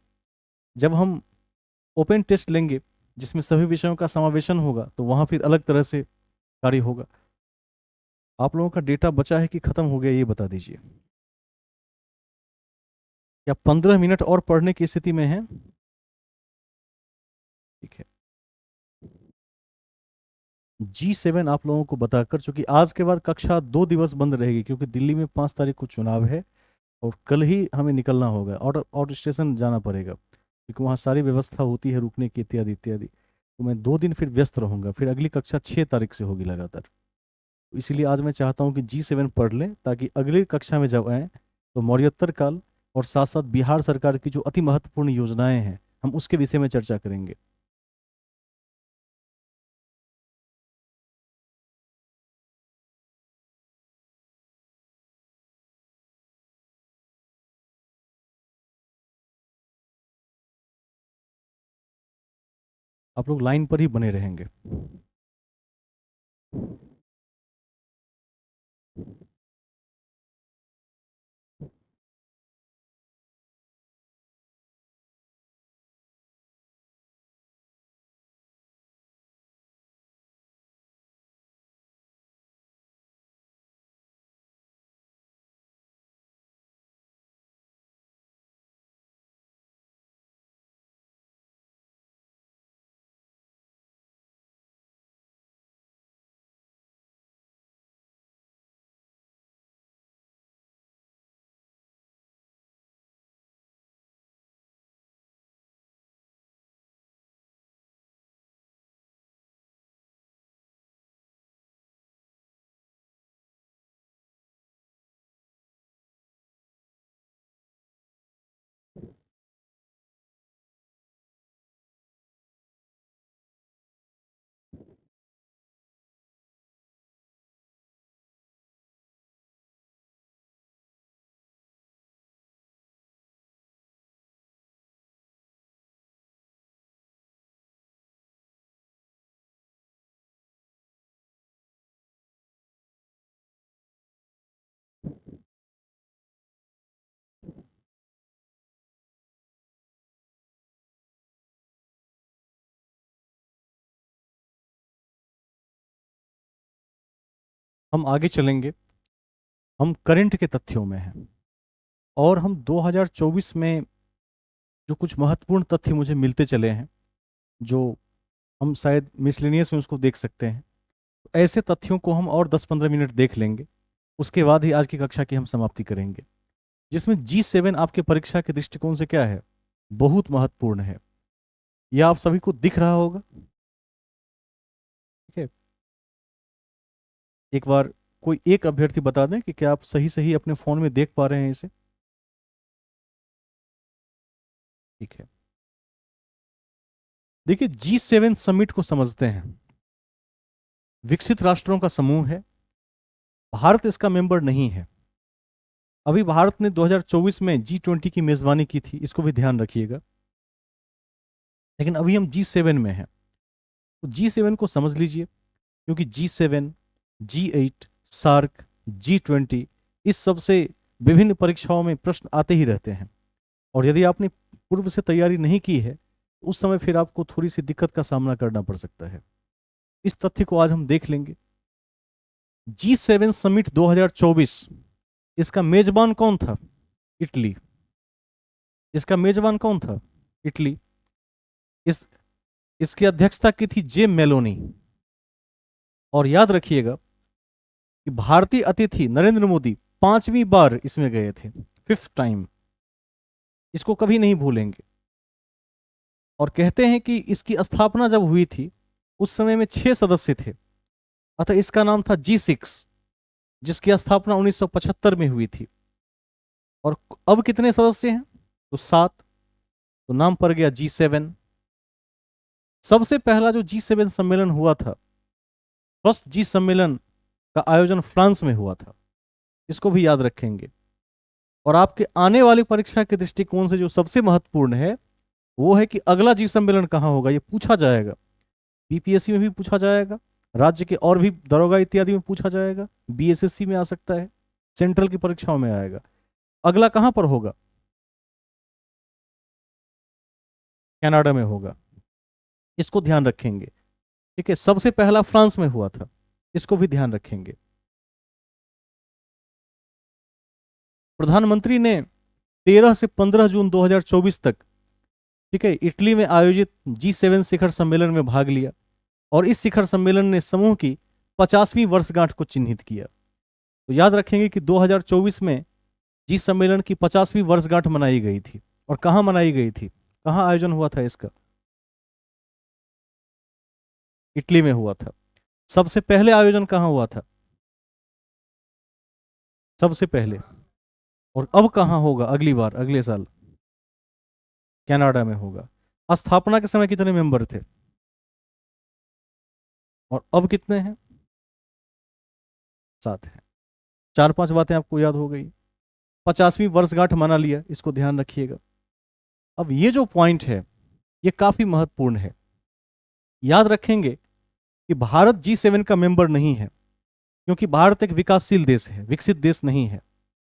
जब हम ओपन टेस्ट लेंगे जिसमें सभी विषयों का समावेशन होगा, तो वहां फिर अलग तरह से कार्य होगा। आप लोगों का डेटा बचा है कि खत्म हो गया, ये बता दीजिए। या 15 मिनट और पढ़ने की स्थिति में है। ठीक है, G7 आप लोगों को बताकर, चूंकि आज के बाद कक्षा 2 दिवस बंद रहेगी, क्योंकि दिल्ली में 5 तारीख को चुनाव है और कल ही हमें निकलना होगा, और स्टेशन जाना पड़ेगा, क्योंकि वहाँ सारी व्यवस्था होती है रुकने की, इत्यादि इत्यादि। तो मैं 2 दिन फिर व्यस्त रहूंगा, फिर अगली कक्षा 6 तारीख से होगी लगातार। तो इसीलिए आज मैं चाहता हूँ कि G7 पढ़ लें, ताकि अगली कक्षा में जब आए तो मौर्योत्तर काल और साथ साथ बिहार सरकार की जो अति महत्वपूर्ण योजनाएं हैं, हम उसके विषय में चर्चा करेंगे। आप लोग लाइन पर ही बने रहेंगे। हम आगे चलेंगे। हम करंट के तथ्यों में हैं और हम 2024 में जो कुछ महत्वपूर्ण तथ्य मुझे मिलते चले हैं, जो हम शायद मिसलेनियस में उसको देख सकते हैं, ऐसे तथ्यों को हम और 10-15 मिनट देख लेंगे। उसके बाद ही आज की कक्षा की हम समाप्ति करेंगे, जिसमें G7 आपके परीक्षा के दृष्टिकोण से क्या है, बहुत महत्वपूर्ण है। यह आप सभी को दिख रहा होगा। ठीक है, एक बार कोई एक अभ्यर्थी बता दें कि क्या आप सही सही अपने फोन में देख पा रहे हैं इसे। ठीक है, देखिए G7 समिट को समझते हैं। विकसित राष्ट्रों का समूह है, भारत इसका मेंबर नहीं है। अभी भारत ने 2024 में G20 की मेजबानी की थी, इसको भी ध्यान रखिएगा। लेकिन अभी हम G7 में हैं, तो G7 को समझ लीजिए, क्योंकि G7, G8, सार्क, G20 इस सब से विभिन्न परीक्षाओं में प्रश्न आते ही रहते हैं। और यदि आपने पूर्व से तैयारी नहीं की है, तो उस समय फिर आपको थोड़ी सी दिक्कत का सामना करना पड़ सकता है। इस तथ्य को आज हम देख लेंगे। G7 समिट 2024, इसका मेजबान कौन था? इटली। इसका मेजबान कौन था? इटली। इस इसकी अध्यक्षता की थी जे मेलोनी। और याद रखिएगा कि भारतीय अतिथि नरेंद्र मोदी 5वीं बार इसमें गए थे, 5th टाइम। इसको कभी नहीं भूलेंगे। और कहते हैं कि इसकी स्थापना जब हुई थी, उस समय में 6 सदस्य थे, अतः इसका नाम था G6, जिसकी स्थापना 1975 में हुई थी। और अब कितने सदस्य हैं? तो 7। तो नाम पड़ गया G7। सबसे पहला जो G7 सम्मेलन हुआ था, फर्स्ट G सम्मेलन का आयोजन फ्रांस में हुआ था, इसको भी याद रखेंगे। और आपके आने वाली परीक्षा के दृष्टिकोण से जो सबसे महत्वपूर्ण है, वो है कि अगला G सम्मेलन कहाँ होगा, ये पूछा जाएगा। बीपीएससी में भी पूछा जाएगा, राज्य के और भी दरोगा इत्यादि में पूछा जाएगा, बीएसएससी में आ सकता है, सेंट्रल की परीक्षाओं में आएगा। अगला कहां पर होगा? कनाडा में होगा, इसको ध्यान रखेंगे। ठीक है, सबसे पहला फ्रांस में हुआ था, इसको भी ध्यान रखेंगे। प्रधानमंत्री ने 13 से 15 जून 2024 तक, ठीक है, इटली में आयोजित G7 शिखर सम्मेलन में भाग लिया। और इस शिखर सम्मेलन ने समूह की 50वीं वर्षगांठ को चिन्हित किया। तो याद रखेंगे कि 2024 में G सम्मेलन की 50वीं वर्षगांठ मनाई गई थी। और कहां मनाई गई थी, कहां आयोजन हुआ था इसका? इटली में हुआ था। सबसे पहले आयोजन कहां हुआ था? सबसे पहले। और अब कहां होगा अगली बार, अगले साल? कनाडा में होगा। स्थापना के समय कितने मेंबर थे और अब कितने हैं? 7 हैं। 4-5 बातें आपको याद हो गई। 50वीं वर्षगांठ मना लिया, इसको ध्यान रखिएगा। अब ये जो पॉइंट है, ये काफी महत्वपूर्ण है। याद रखेंगे कि भारत G7 का मेंबर नहीं है, क्योंकि भारत एक विकासशील देश है, विकसित देश नहीं है,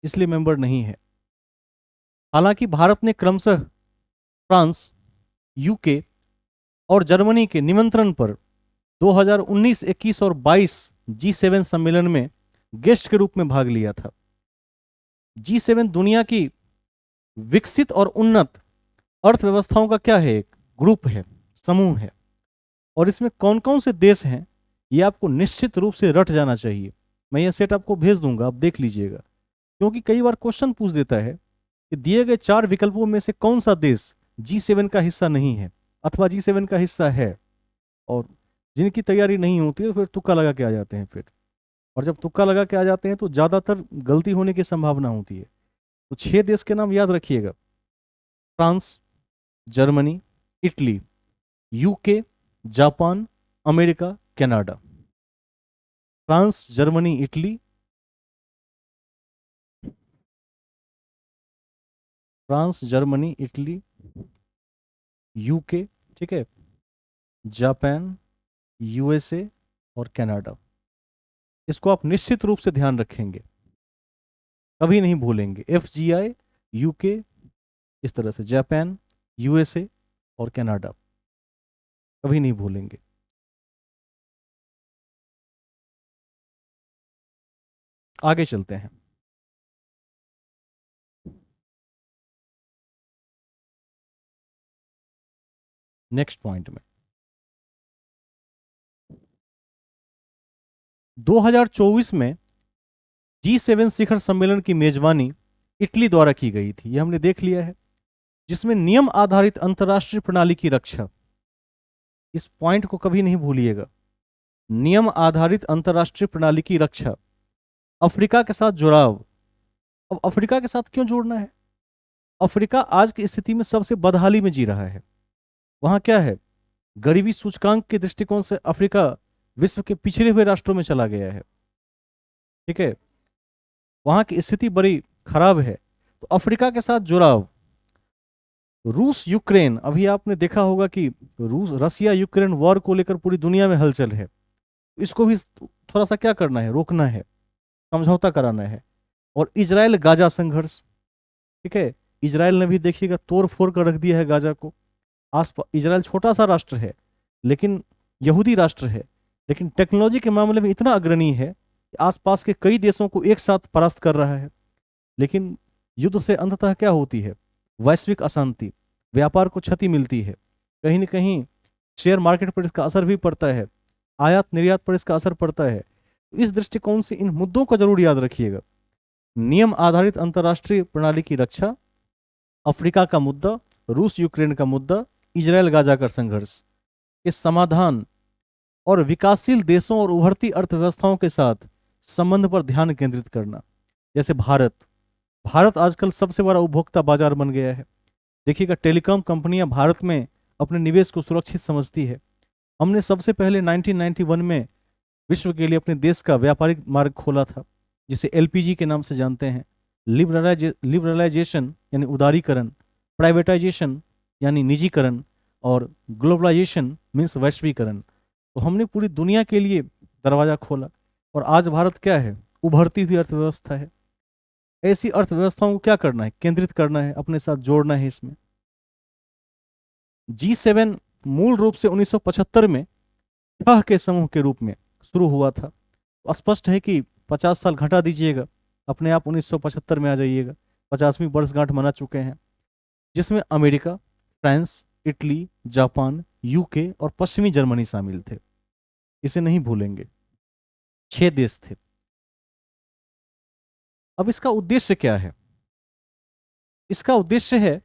इसलिए मेंबर नहीं है। हालांकि भारत ने क्रमशः फ्रांस, यूके और जर्मनी के निमंत्रण पर 2019, 21 और 22 G7 सम्मेलन में गेस्ट के रूप में भाग लिया था। G7 दुनिया की विकसित और उन्नत अर्थव्यवस्थाओं का क्या है, एक ग्रुप है, समूह है। और इसमें कौन कौन से देश हैं, ये आपको निश्चित रूप से रट जाना चाहिए। मैं ये सेट आपको भेज दूंगा, आप देख लीजिएगा। क्योंकि कई बार क्वेश्चन पूछ देता है कि दिए गए 4 विकल्पों में से कौन सा देश G7 का हिस्सा नहीं है अथवा G7 का हिस्सा है। और जिनकी तैयारी नहीं होती है, फिर तुक्का लगा के आ जाते हैं फिर। और जब तुक्का लगा के आ जाते हैं, तो ज्यादातर गलती होने की संभावना होती है। तो 6 देश के नाम याद रखिएगा: France, Germany, Italy, UK, Japan, America, Canada. France, Germany, Italy, France, Germany, Italy, UK, ठीक है, जापान, यूएसए और कनाडा। इसको आप निश्चित रूप से ध्यान रखेंगे, कभी नहीं भूलेंगे। FGI, यूके, इस तरह से जापान, यूएसए और कनाडा, कभी नहीं भूलेंगे। आगे चलते हैं। नेक्स्ट पॉइंट में 2024 में G7 शिखर सम्मेलन की मेजबानी इटली द्वारा की गई थी, यह हमने देख लिया है, जिसमें नियम आधारित अंतर्राष्ट्रीय प्रणाली की रक्षा, इस पॉइंट को कभी नहीं भूलिएगा, नियम आधारित अंतर्राष्ट्रीय प्रणाली की रक्षा, अफ्रीका के साथ जुड़ाव। अब अफ्रीका के साथ क्यों जोड़ना है? अफ्रीका आज की स्थिति में सबसे बदहाली में जी रहा है। वहां क्या है, गरीबी सूचकांक के दृष्टिकोण से अफ्रीका विश्व के पिछड़े हुए राष्ट्रों में चला गया है। ठीक है, वहां की स्थिति बड़ी खराब है। तो अफ्रीका के साथ जुड़ाव, रूस यूक्रेन, अभी आपने देखा होगा कि रसिया यूक्रेन वॉर को लेकर पूरी दुनिया में हलचल है, इसको भी थोड़ा सा क्या करना है, रोकना है, समझौता कराना है। और इजराइल गाजा संघर्ष, ठीक है, इजराइल ने भी देखिएगा तोड़ फोड़ कर रख दिया है गाजा को। इजराइल छोटा सा राष्ट्र है, लेकिन यहूदी राष्ट्र है, लेकिन टेक्नोलॉजी के मामले में इतना अग्रणी है कि आसपास के कई देशों को एक साथ परास्त कर रहा है। लेकिन युद्ध से अंततः क्या होती है, वैश्विक अशांति, व्यापार को क्षति मिलती है, कहीं न कहीं शेयर मार्केट पर इसका असर भी पड़ता है, आयात निर्यात पर इसका असर पड़ता है। इस दृष्टिकोण से इन मुद्दों को जरूर याद रखिएगा। नियम आधारित अंतर्राष्ट्रीय प्रणाली की रक्षा, अफ्रीका का मुद्दा, रूस यूक्रेन का मुद्दा, इजराइल गाजा का संघर्ष, इस समाधान और विकासशील देशों और उभरती अर्थव्यवस्थाओं के साथ संबंध पर ध्यान केंद्रित करना। जैसे भारत आजकल सबसे बड़ा उपभोक्ता बाजार बन गया है। देखिएगा, टेलीकॉम कंपनियां भारत में अपने निवेश को सुरक्षित समझती है। हमने सबसे पहले 1991 में विश्व के लिए अपने देश का व्यापारिक मार्ग खोला था, जिसे एलपीजी के नाम से जानते हैं। लिबरलाइजेशन यानी उदारीकरण, प्राइवेटाइजेशन यानी निजीकरण, और ग्लोबलाइजेशन मीन्स वैश्वीकरण। तो हमने पूरी दुनिया के लिए दरवाजा खोला, और आज भारत क्या है, उभरती हुई अर्थव्यवस्था है। ऐसी अर्थव्यवस्थाओं को क्या करना है, केंद्रित करना है, अपने साथ जोड़ना है। इसमें G7 मूल रूप से 1975 में छह के समूह के रूप में शुरू हुआ था। तो स्पष्ट है कि 50 साल घटा दीजिएगा, अपने आप 1975 में आ जाइएगा, 50वीं वर्षगांठ मना चुके हैं, जिसमें America, France, Italy, Japan, UK और पश्चिमी जर्मनी शामिल थे। इसे नहीं भूलेंगे, 6 देश थे। अब इसका उद्देश्य क्या है? इसका उद्देश्य है,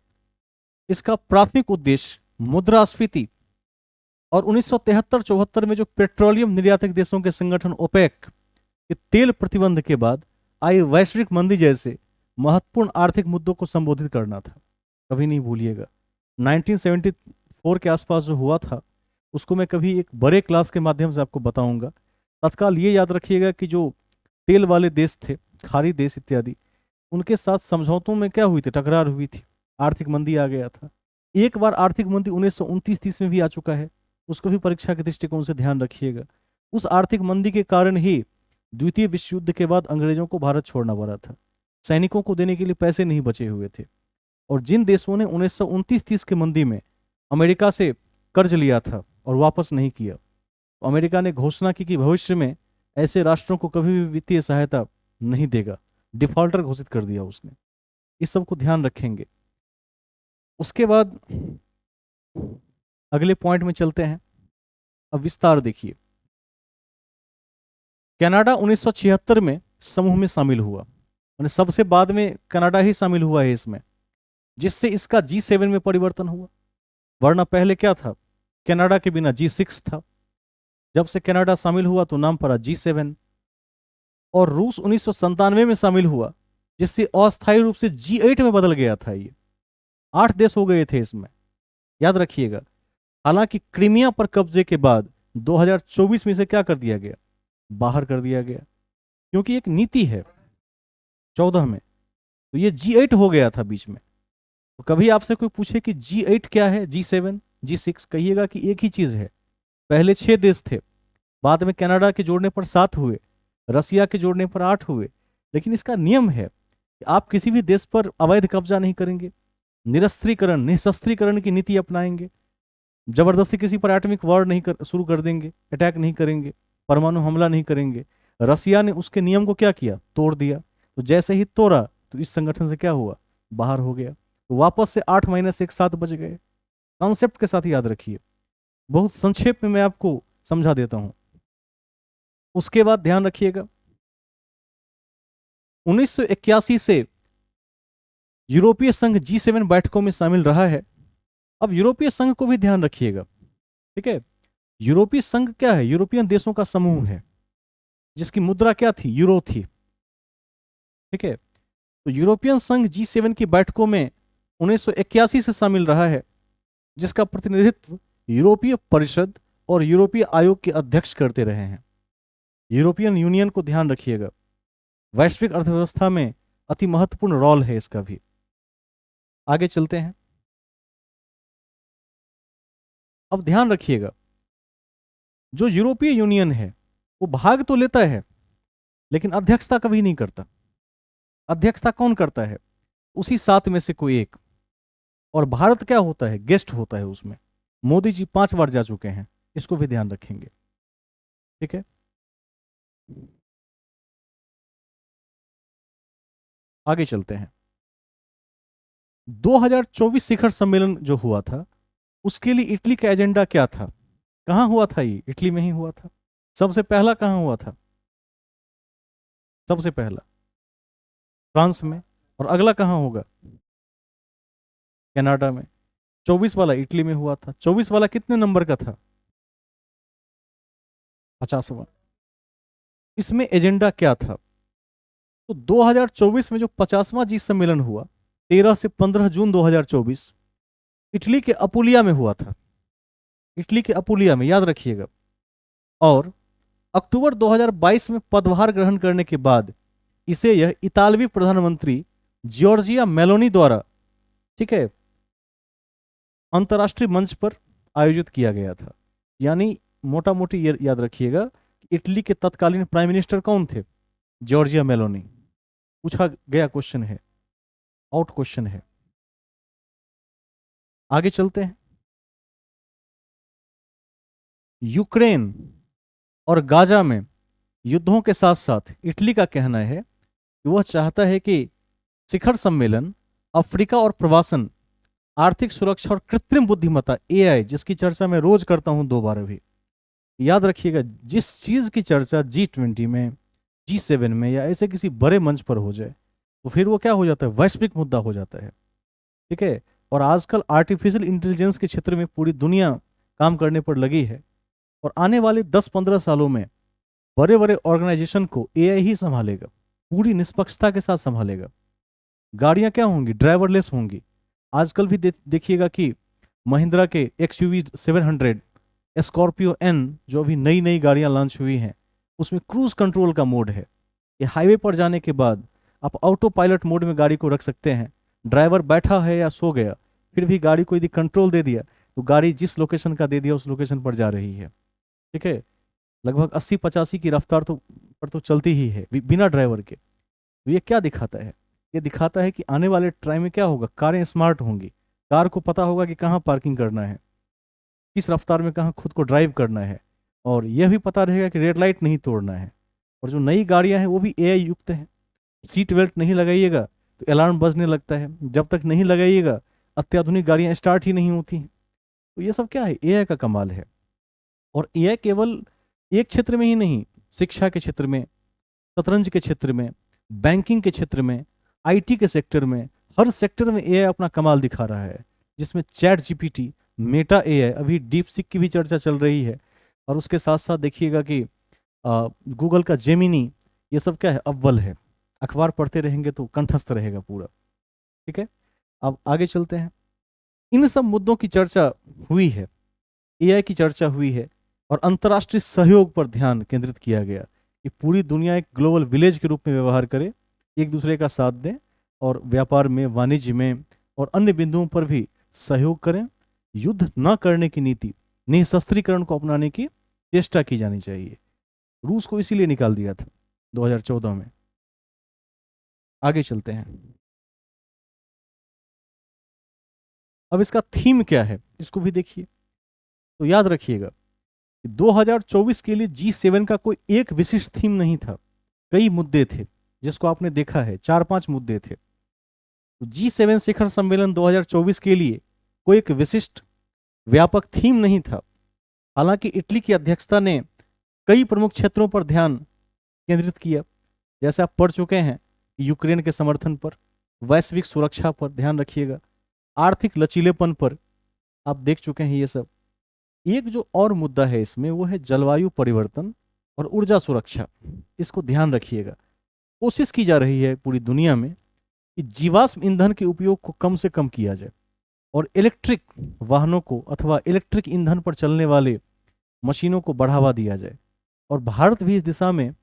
इसका प्राथमिक उद्देश्य मुद्रास्फीति और 1973-74 में जो पेट्रोलियम निर्यातक देशों के संगठन ओपेक के तेल प्रतिबंध के बाद आई वैश्विक मंदी जैसे महत्वपूर्ण आर्थिक मुद्दों को संबोधित करना था। कभी नहीं भूलिएगा, 1974 के आसपास जो हुआ था उसको मैं कभी एक बड़े क्लास के माध्यम से आपको बताऊंगा। तत्काल ये याद रखिएगा कि जो तेल वाले देश थे, खाड़ी देश इत्यादि, उनके साथ समझौतों में क्या हुई थी, टकरार हुई थी, आर्थिक मंदी आ गया था। एक बार आर्थिक मंदी 1929-30 में भी आ चुका है, उसको भी परीक्षा के दृष्टिकोण से ध्यान रखिएगा। उस आर्थिक मंदी के कारण ही द्वितीय विश्व युद्ध के बाद अंग्रेजों को भारत छोड़ना पड़ा था। सैनिकों को देने के लिए पैसे नहीं बचे हुए थे, और जिन देशों ने 1929-30 के मंदी में अमेरिका से कर्ज लिया था और वापस नहीं किया, तो अमेरिका ने घोषणा की कि भविष्य में ऐसे राष्ट्रों को कभी भी वित्तीय सहायता नहीं देगा, डिफॉल्टर घोषित कर दिया उसने। इस सब को ध्यान रखेंगे। उसके बाद अगले पॉइंट में चलते हैं। अब विस्तार देखिए, कनाडा 1976 में समूह में शामिल हुआ, मैंने सबसे बाद में कनाडा ही शामिल हुआ है इसमें, जिससे इसका G7 में परिवर्तन हुआ। वरना पहले क्या था, कनाडा के बिना G6 था। जब से कनाडा शामिल हुआ तो नाम पड़ा G7। और रूस 1997 में शामिल हुआ, जिससे अस्थायी रूप से G8 में बदल गया था। ये 8 देश हो गए थे इसमें, याद रखिएगा। हालांकि क्रीमिया पर कब्जे के बाद 2024 में इसे क्या कर दिया गया, बाहर कर दिया गया, क्योंकि एक नीति है 14 में, तो ये G8 हो गया था बीच में। तो कभी आपसे कोई पूछे कि G8 क्या है, G7, G6, कहिएगा कि एक ही चीज है। पहले 6 देश थे, बाद में कनाडा के जोड़ने पर 7 हुए, रसिया के जोड़ने पर 8 हुए। लेकिन इसका नियम है कि आप किसी भी देश पर अवैध कब्जा नहीं करेंगे, निरस्त्रीकरण, निशस्त्रीकरण की नीति अपनाएंगे, जबरदस्ती किसी पर एटॉमिक वॉर नहीं शुरू कर देंगे, अटैक नहीं करेंगे, परमाणु हमला नहीं करेंगे, रसिया ने उसके नियम को क्या किया, तोड़ दिया। तो जैसे ही तोड़ा तो इस संगठन से क्या हुआ, बाहर हो गया। तो वापस से 8 - 1 7 बच गए। कॉन्सेप्ट के साथ याद रखिए, बहुत संक्षेप में मैं आपको समझा देता हूं। उसके बाद ध्यान रखिएगा, 1981 से यूरोपीय संघ G7 बैठकों में शामिल रहा है। अब यूरोपीय संघ को भी ध्यान रखिएगा, ठीक है। यूरोपीय संघ क्या है, यूरोपियन देशों का समूह है, जिसकी मुद्रा क्या थी, यूरो थी, ठीक है। तो यूरोपियन संघ G7 की बैठकों में 1981 से शामिल रहा है, जिसका प्रतिनिधित्व यूरोपीय परिषद और यूरोपीय आयोग के अध्यक्ष करते रहे हैं। यूरोपियन यूनियन को ध्यान रखिएगा, वैश्विक अर्थव्यवस्था में अति महत्वपूर्ण रोल है इसका भी। आगे चलते हैं। अब ध्यान रखिएगा, जो यूरोपीय यूनियन है वो भाग तो लेता है, लेकिन अध्यक्षता कभी नहीं करता। अध्यक्षता कौन करता है, उसी 7 में से कोई एक। और भारत क्या होता है, गेस्ट होता है उसमें। मोदी जी 5 बार जा चुके हैं, इसको भी ध्यान रखेंगे, ठीक है। आगे चलते हैं। 2024 शिखर सम्मेलन जो हुआ था, उसके लिए इटली का एजेंडा क्या था, कहां हुआ था, ये इटली में ही हुआ था। सबसे पहला कहां हुआ था, सबसे पहला फ्रांस में, और अगला कहां होगा, कनाडा में। 24 वाला इटली में हुआ था। 24 वाला कितने नंबर का था, 50वां। इसमें एजेंडा क्या था, तो 2024 में जो 50वां जी सम्मेलन हुआ, 13 से 15 जून 2024, इटली के अपुलिया में हुआ था। इटली के अपुलिया में, याद रखिएगा। और अक्टूबर 2022 में पदभार ग्रहण करने के बाद इसे यह इतालवी प्रधानमंत्री जॉर्जिया मेलोनी द्वारा, ठीक है, अंतर्राष्ट्रीय मंच पर आयोजित किया गया था। यानी मोटा मोटी याद रखिएगा कि इटली के तत्कालीन प्राइम मिनिस्टर कौन थे, जॉर्जिया मेलोनी। पूछा गया क्वेश्चन है, आउट क्वेश्चन है। आगे चलते हैं। यूक्रेन और गाजा में युद्धों के साथ साथ इटली का कहना है कि वह चाहता है कि शिखर सम्मेलन अफ्रीका और प्रवासन, आर्थिक सुरक्षा और कृत्रिम बुद्धिमत्ता AI, जिसकी चर्चा मैं रोज करता हूं 2 बार अभी, याद रखिएगा, जिस चीज की चर्चा G20 में, G7 में या ऐसे किसी बड़े मंच पर हो जाए तो फिर वो क्या हो जाता है, वैश्विक मुद्दा हो जाता है, ठीक है। और आजकल आर्टिफिशियल इंटेलिजेंस के क्षेत्र में पूरी दुनिया काम करने पर लगी है, और आने वाले 10-15 सालों में बड़े बड़े ऑर्गेनाइजेशन को AI ही संभालेगा, पूरी निष्पक्षता के साथ संभालेगा। गाड़ियां क्या होंगी, ड्राइवरलेस होंगी। आजकल भी देखिएगा कि महिंद्रा के XUV 700, स्कॉर्पियो N, जो अभी नई नई गाड़ियां लॉन्च हुई हैं, उसमें क्रूज कंट्रोल का मोड है। ये हाईवे पर जाने के बाद आप ऑटो पायलट मोड में गाड़ी को रख सकते हैं। ड्राइवर बैठा है या सो गया, फिर भी गाड़ी को यदि कंट्रोल दे दिया तो गाड़ी जिस लोकेशन का दे दिया उस लोकेशन पर जा रही है, ठीक है। लगभग 80-85 की रफ्तार तो चलती ही है बिना ड्राइवर के। तो ये क्या दिखाता है, ये दिखाता है कि आने वाले टाइम में क्या होगा, कारें स्मार्ट होंगी। कार को पता होगा कि कहाँ पार्किंग करना है, किस रफ्तार में कहाँ खुद को ड्राइव करना है, और यह भी पता रहेगा कि रेड लाइट नहीं तोड़ना है। और जो नई गाड़ियां हैं वो भी AI युक्त हैं। सीट बेल्ट नहीं लगाइएगा तो अलार्म बजने लगता है, जब तक नहीं लगाइएगा अत्याधुनिक गाड़ियां स्टार्ट ही नहीं होती। तो ये सब क्या है, AI का कमाल है। और AI केवल एक क्षेत्र में ही नहीं, शिक्षा के क्षेत्र में, शतरंज के क्षेत्र में, बैंकिंग के क्षेत्र में, IT के सेक्टर में, हर सेक्टर में AI अपना कमाल दिखा रहा है। जिसमें ChatGPT, मेटा AI, अभी डीप सीक की भी चर्चा चल रही है, और उसके साथ साथ देखिएगा कि गूगल का जेमिनी, ये सब क्या है, अव्वल है। अखबार पढ़ते रहेंगे तो कंठस्थ रहेगा पूरा, ठीक है। अब आगे चलते हैं। इन सब मुद्दों की चर्चा हुई है, AI की चर्चा हुई है, और अंतर्राष्ट्रीय सहयोग पर ध्यान केंद्रित किया गया कि पूरी दुनिया एक ग्लोबल विलेज के रूप में व्यवहार करे, एक दूसरे का साथ दें, और व्यापार में, वाणिज्य में और अन्य बिंदुओं पर भी सहयोग करें। युद्ध न करने की नीति, निःशस्त्रीकरण को अपनाने की चेष्टा की जानी चाहिए। रूस को इसीलिए निकाल दिया था 2014 में। आगे चलते हैं। अब इसका थीम क्या है, इसको भी देखिए। तो याद रखिएगा, 2024 के लिए G7 का कोई एक विशिष्ट थीम नहीं था, कई मुद्दे थे, जिसको आपने देखा है 4-5 मुद्दे थे। तो G7 शिखर सम्मेलन 2024 के लिए कोई एक विशिष्ट व्यापक थीम नहीं था। हालांकि इटली की अध्यक्षता ने कई प्रमुख क्षेत्रों पर ध्यान केंद्रित किया, जैसे आप पढ़ चुके हैं, यूक्रेन के समर्थन पर, वैश्विक सुरक्षा पर ध्यान रखिएगा, आर्थिक लचीलेपन पर आप देख चुके हैं ये सब। एक जो और मुद्दा है इसमें वो है जलवायु परिवर्तन और ऊर्जा सुरक्षा, इसको ध्यान रखिएगा। कोशिश की जा रही है पूरी दुनिया में कि जीवाश्म ईंधन के उपयोग को कम से कम किया जाए और इलेक्ट्रिक वाहनों को अथवा इलेक्ट्रिक ईंधन पर चलने वाले मशीनों को बढ़ावा दिया जाए। और भारत भी इस दिशा में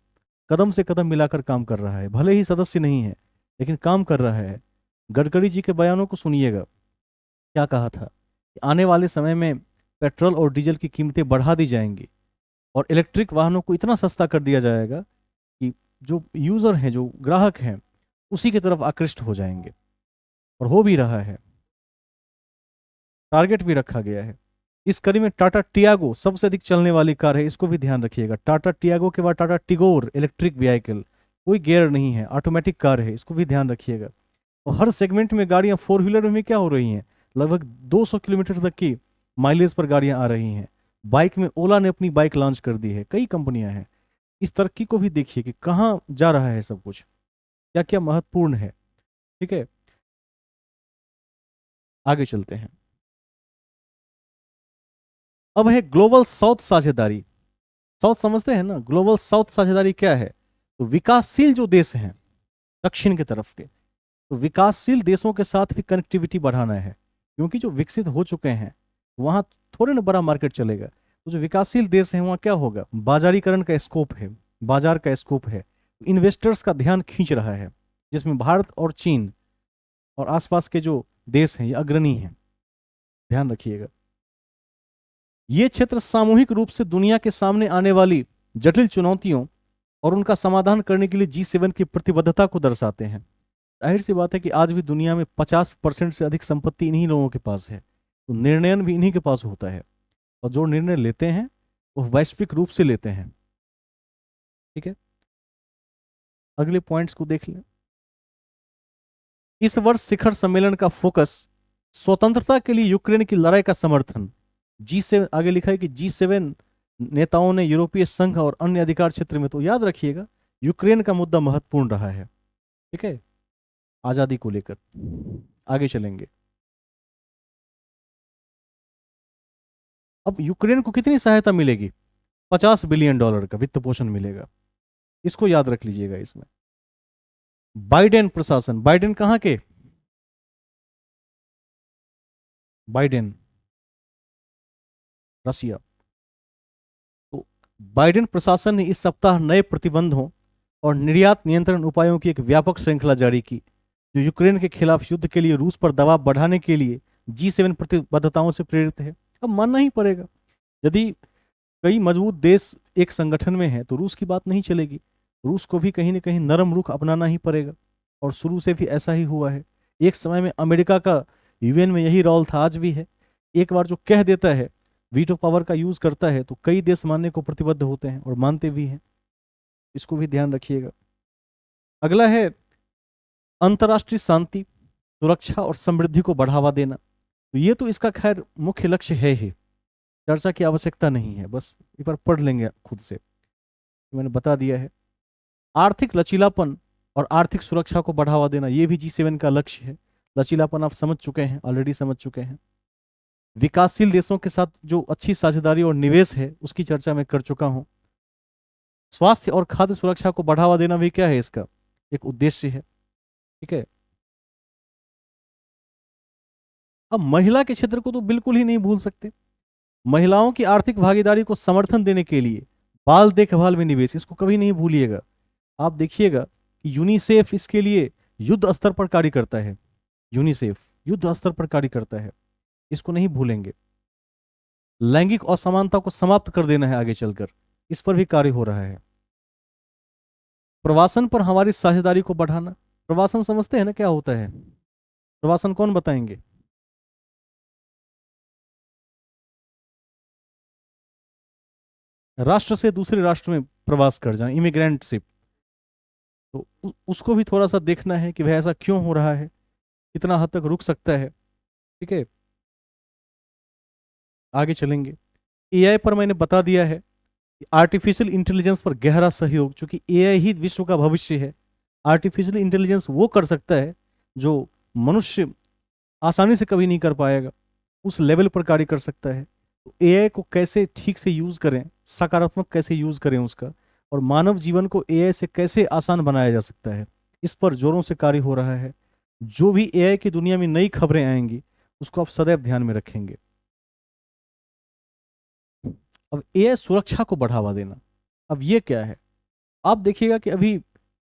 कदम से कदम मिलाकर काम कर रहा है, भले ही सदस्य नहीं है लेकिन काम कर रहा है। गडकरी जी के बयानों को सुनिएगा, क्या कहा था कि आने वाले समय में पेट्रोल और डीजल की कीमतें बढ़ा दी जाएंगी और इलेक्ट्रिक वाहनों को इतना सस्ता कर दिया जाएगा कि जो यूजर हैं, जो ग्राहक हैं, उसी की तरफ आकृष्ट हो जाएंगे। और हो भी रहा है, टारगेट भी रखा गया है। इस कड़ी में टाटा टियागो सबसे अधिक चलने वाली कार है, इसको भी ध्यान रखिएगा। टाटा टियागो के बाद टाटा टिगोर इलेक्ट्रिक व्हीकल, कोई गियर नहीं है, ऑटोमेटिक कार है, इसको भी ध्यान रखिएगा। और हर सेगमेंट में गाड़ियां, फोर व्हीलर में क्या हो रही हैं, लगभग 200 किलोमीटर तक की माइलेज पर गाड़ियां आ रही हैं। बाइक में ओला ने अपनी बाइक लॉन्च कर दी है, कई कंपनियां हैं। इस तरक्की को भी देखिए कि कहाँ जा रहा है सब कुछ, क्या क्या महत्वपूर्ण है। ठीक है, आगे चलते हैं। अब है ग्लोबल साउथ साझेदारी। साउथ समझते हैं ना, ग्लोबल साउथ साझेदारी क्या है? तो विकासशील जो देश हैं दक्षिण की तरफ के, तो विकासशील देशों के साथ भी कनेक्टिविटी बढ़ाना है, क्योंकि जो विकसित हो चुके हैं वहां थोड़े ना बड़ा मार्केट चलेगा। तो जो विकासशील देश हैं वहां क्या होगा, बाजारीकरण का स्कोप है, बाजार का स्कोप है, इन्वेस्टर्स का ध्यान खींच रहा है, जिसमें भारत और चीन और आसपास के जो देश हैं ये अग्रणी हैं। ध्यान रखिएगा, ये क्षेत्र सामूहिक रूप से दुनिया के सामने आने वाली जटिल चुनौतियों और उनका समाधान करने के लिए G7 की प्रतिबद्धता को दर्शाते हैं। जाहिर सी बात है कि आज भी दुनिया में 50% से अधिक संपत्ति इन्हीं लोगों के पास है, तो निर्णयन भी इन्हीं के पास होता है, और जो निर्णय लेते हैं वो वैश्विक रूप से लेते हैं। ठीक है, अगले पॉइंट्स को देख लें। इस वर्ष शिखर सम्मेलन का फोकस स्वतंत्रता के लिए यूक्रेन की लड़ाई का समर्थन। G7 आगे लिखा है कि G7 नेताओं ने यूरोपीय संघ और अन्य अधिकार क्षेत्र में, तो याद रखिएगा यूक्रेन का मुद्दा महत्वपूर्ण रहा है। ठीक है, आजादी को लेकर आगे चलेंगे। अब यूक्रेन को कितनी सहायता मिलेगी? $50 बिलियन का वित्त पोषण मिलेगा, इसको याद रख लीजिएगा। इसमें बाइडेन प्रशासन, बाइडेन कहां के? बाइडेन रसिया। तो बाइडेन प्रशासन ने इस सप्ताह नए प्रतिबंधों और निर्यात नियंत्रण उपायों की एक व्यापक श्रृंखला जारी की, जो यूक्रेन के खिलाफ युद्ध के लिए रूस पर दबाव बढ़ाने के लिए G7 प्रतिबद्धताओं से प्रेरित है। अब मानना ही पड़ेगा, यदि कई मजबूत देश एक संगठन में है तो रूस की बात नहीं चलेगी, रूस को भी कहीं ना कहीं नरम रुख अपनाना ही पड़ेगा। और शुरू से भी ऐसा ही हुआ है। एक समय में अमेरिका का यूएन में यही रोल था, आज भी है। एक बार जो कह देता है, वीटो पावर का यूज करता है, तो कई देश मानने को प्रतिबद्ध होते हैं और मानते भी हैं, इसको भी ध्यान रखिएगा। अगला है अंतर्राष्ट्रीय शांति, सुरक्षा और समृद्धि को बढ़ावा देना। तो ये तो इसका खैर मुख्य लक्ष्य है ही, चर्चा की आवश्यकता नहीं है, बस एक बार पढ़ लेंगे खुद से, मैंने बता दिया है। आर्थिक लचीलापन और आर्थिक सुरक्षा को बढ़ावा देना, ये भी G7 का लक्ष्य है। लचीलापन आप समझ चुके हैं, ऑलरेडी समझ चुके हैं। विकासशील देशों के साथ जो अच्छी साझेदारी और निवेश है उसकी चर्चा मैं कर चुका हूं। स्वास्थ्य और खाद्य सुरक्षा को बढ़ावा देना भी क्या है, इसका एक उद्देश्य है। ठीक है, अब महिला के क्षेत्र को तो बिल्कुल ही नहीं भूल सकते। महिलाओं की आर्थिक भागीदारी को समर्थन देने के लिए बाल देखभाल में निवेश, इसको कभी नहीं भूलिएगा। आप देखिएगा कि यूनिसेफ इसके लिए युद्ध स्तर पर कार्य करता है, यूनिसेफ युद्ध स्तर पर कार्य करता है, इसको नहीं भूलेंगे। लैंगिक असमानता को समाप्त कर देना है आगे चलकर, इस पर भी कार्य हो रहा है। प्रवासन पर हमारी साझेदारी को बढ़ाना। प्रवासन समझते हैं ना क्या होता है? प्रवासन कौन बताएंगे? राष्ट्र से दूसरे राष्ट्र में प्रवास कर जाएं, इमिग्रेंटशिप, तो उसको भी थोड़ा सा देखना है कि भाई ऐसा क्यों हो रहा है, कितना हद तक रुक सकता है। ठीक है, आगे चलेंगे। एआई पर मैंने बता दिया है कि आर्टिफिशियल इंटेलिजेंस पर गहरा सहयोग, चूंकि एआई ही विश्व का भविष्य है। आर्टिफिशियल इंटेलिजेंस वो कर सकता है जो मनुष्य आसानी से कभी नहीं कर पाएगा, उस लेवल पर कार्य कर सकता है। तो एआई को कैसे ठीक से यूज करें, सकारात्मक कैसे यूज करें उसका, और मानव जीवन को एआई से कैसे आसान बनाया जा सकता है, इस पर जोरों से कार्य हो रहा है। जो भी एआई की दुनिया में नई खबरें आएंगी उसको आप सदैव ध्यान में रखेंगे। अब एआई सुरक्षा को बढ़ावा देना, अब ये क्या है? आप देखिएगा कि अभी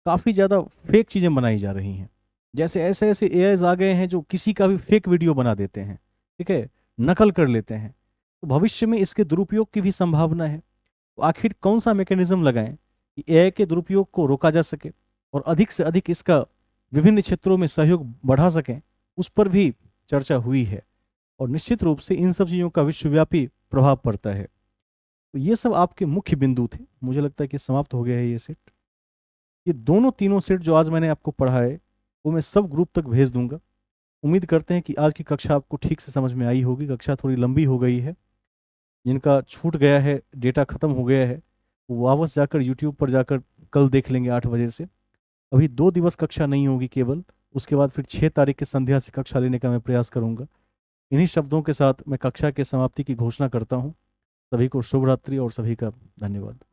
काफी ज्यादा फेक चीजें बनाई जा रही हैं। जैसे ऐसे ऐसे एआईज आ गए हैं जो किसी का भी फेक वीडियो बना देते हैं, ठीक है, नकल कर लेते हैं। तो भविष्य में इसके दुरुपयोग की भी संभावना है। तो आखिर कौन सा मैकेनिज्म लगाएं कि एआई के दुरुपयोग को रोका जा सके और अधिक से अधिक इसका विभिन्न क्षेत्रों में सहयोग बढ़ा सकें, उस पर भी चर्चा हुई है। और निश्चित रूप से इन सब चीज़ों का विश्वव्यापी प्रभाव पड़ता है। तो ये सब आपके मुख्य बिंदु थे। मुझे लगता है कि समाप्त हो गया है ये सेट। ये दोनों तीनों सेट जो आज मैंने आपको पढ़ाए वो मैं सब ग्रुप तक भेज दूंगा। उम्मीद करते हैं कि आज की कक्षा आपको ठीक से समझ में आई होगी। कक्षा थोड़ी लंबी हो गई है, जिनका छूट गया है, डेटा खत्म हो गया है, वो वापस जाकर यूट्यूब पर जाकर कल देख लेंगे 8 बजे से। अभी 2 दिवस कक्षा नहीं होगी केवल, उसके बाद फिर 6 तारीख की संध्या से कक्षा लेने का मैं प्रयास करूंगा। इन्हीं शब्दों के साथ मैं कक्षा के समाप्ति की घोषणा करता हूँ। सभी को शुभ रात्रि और सभी का धन्यवाद।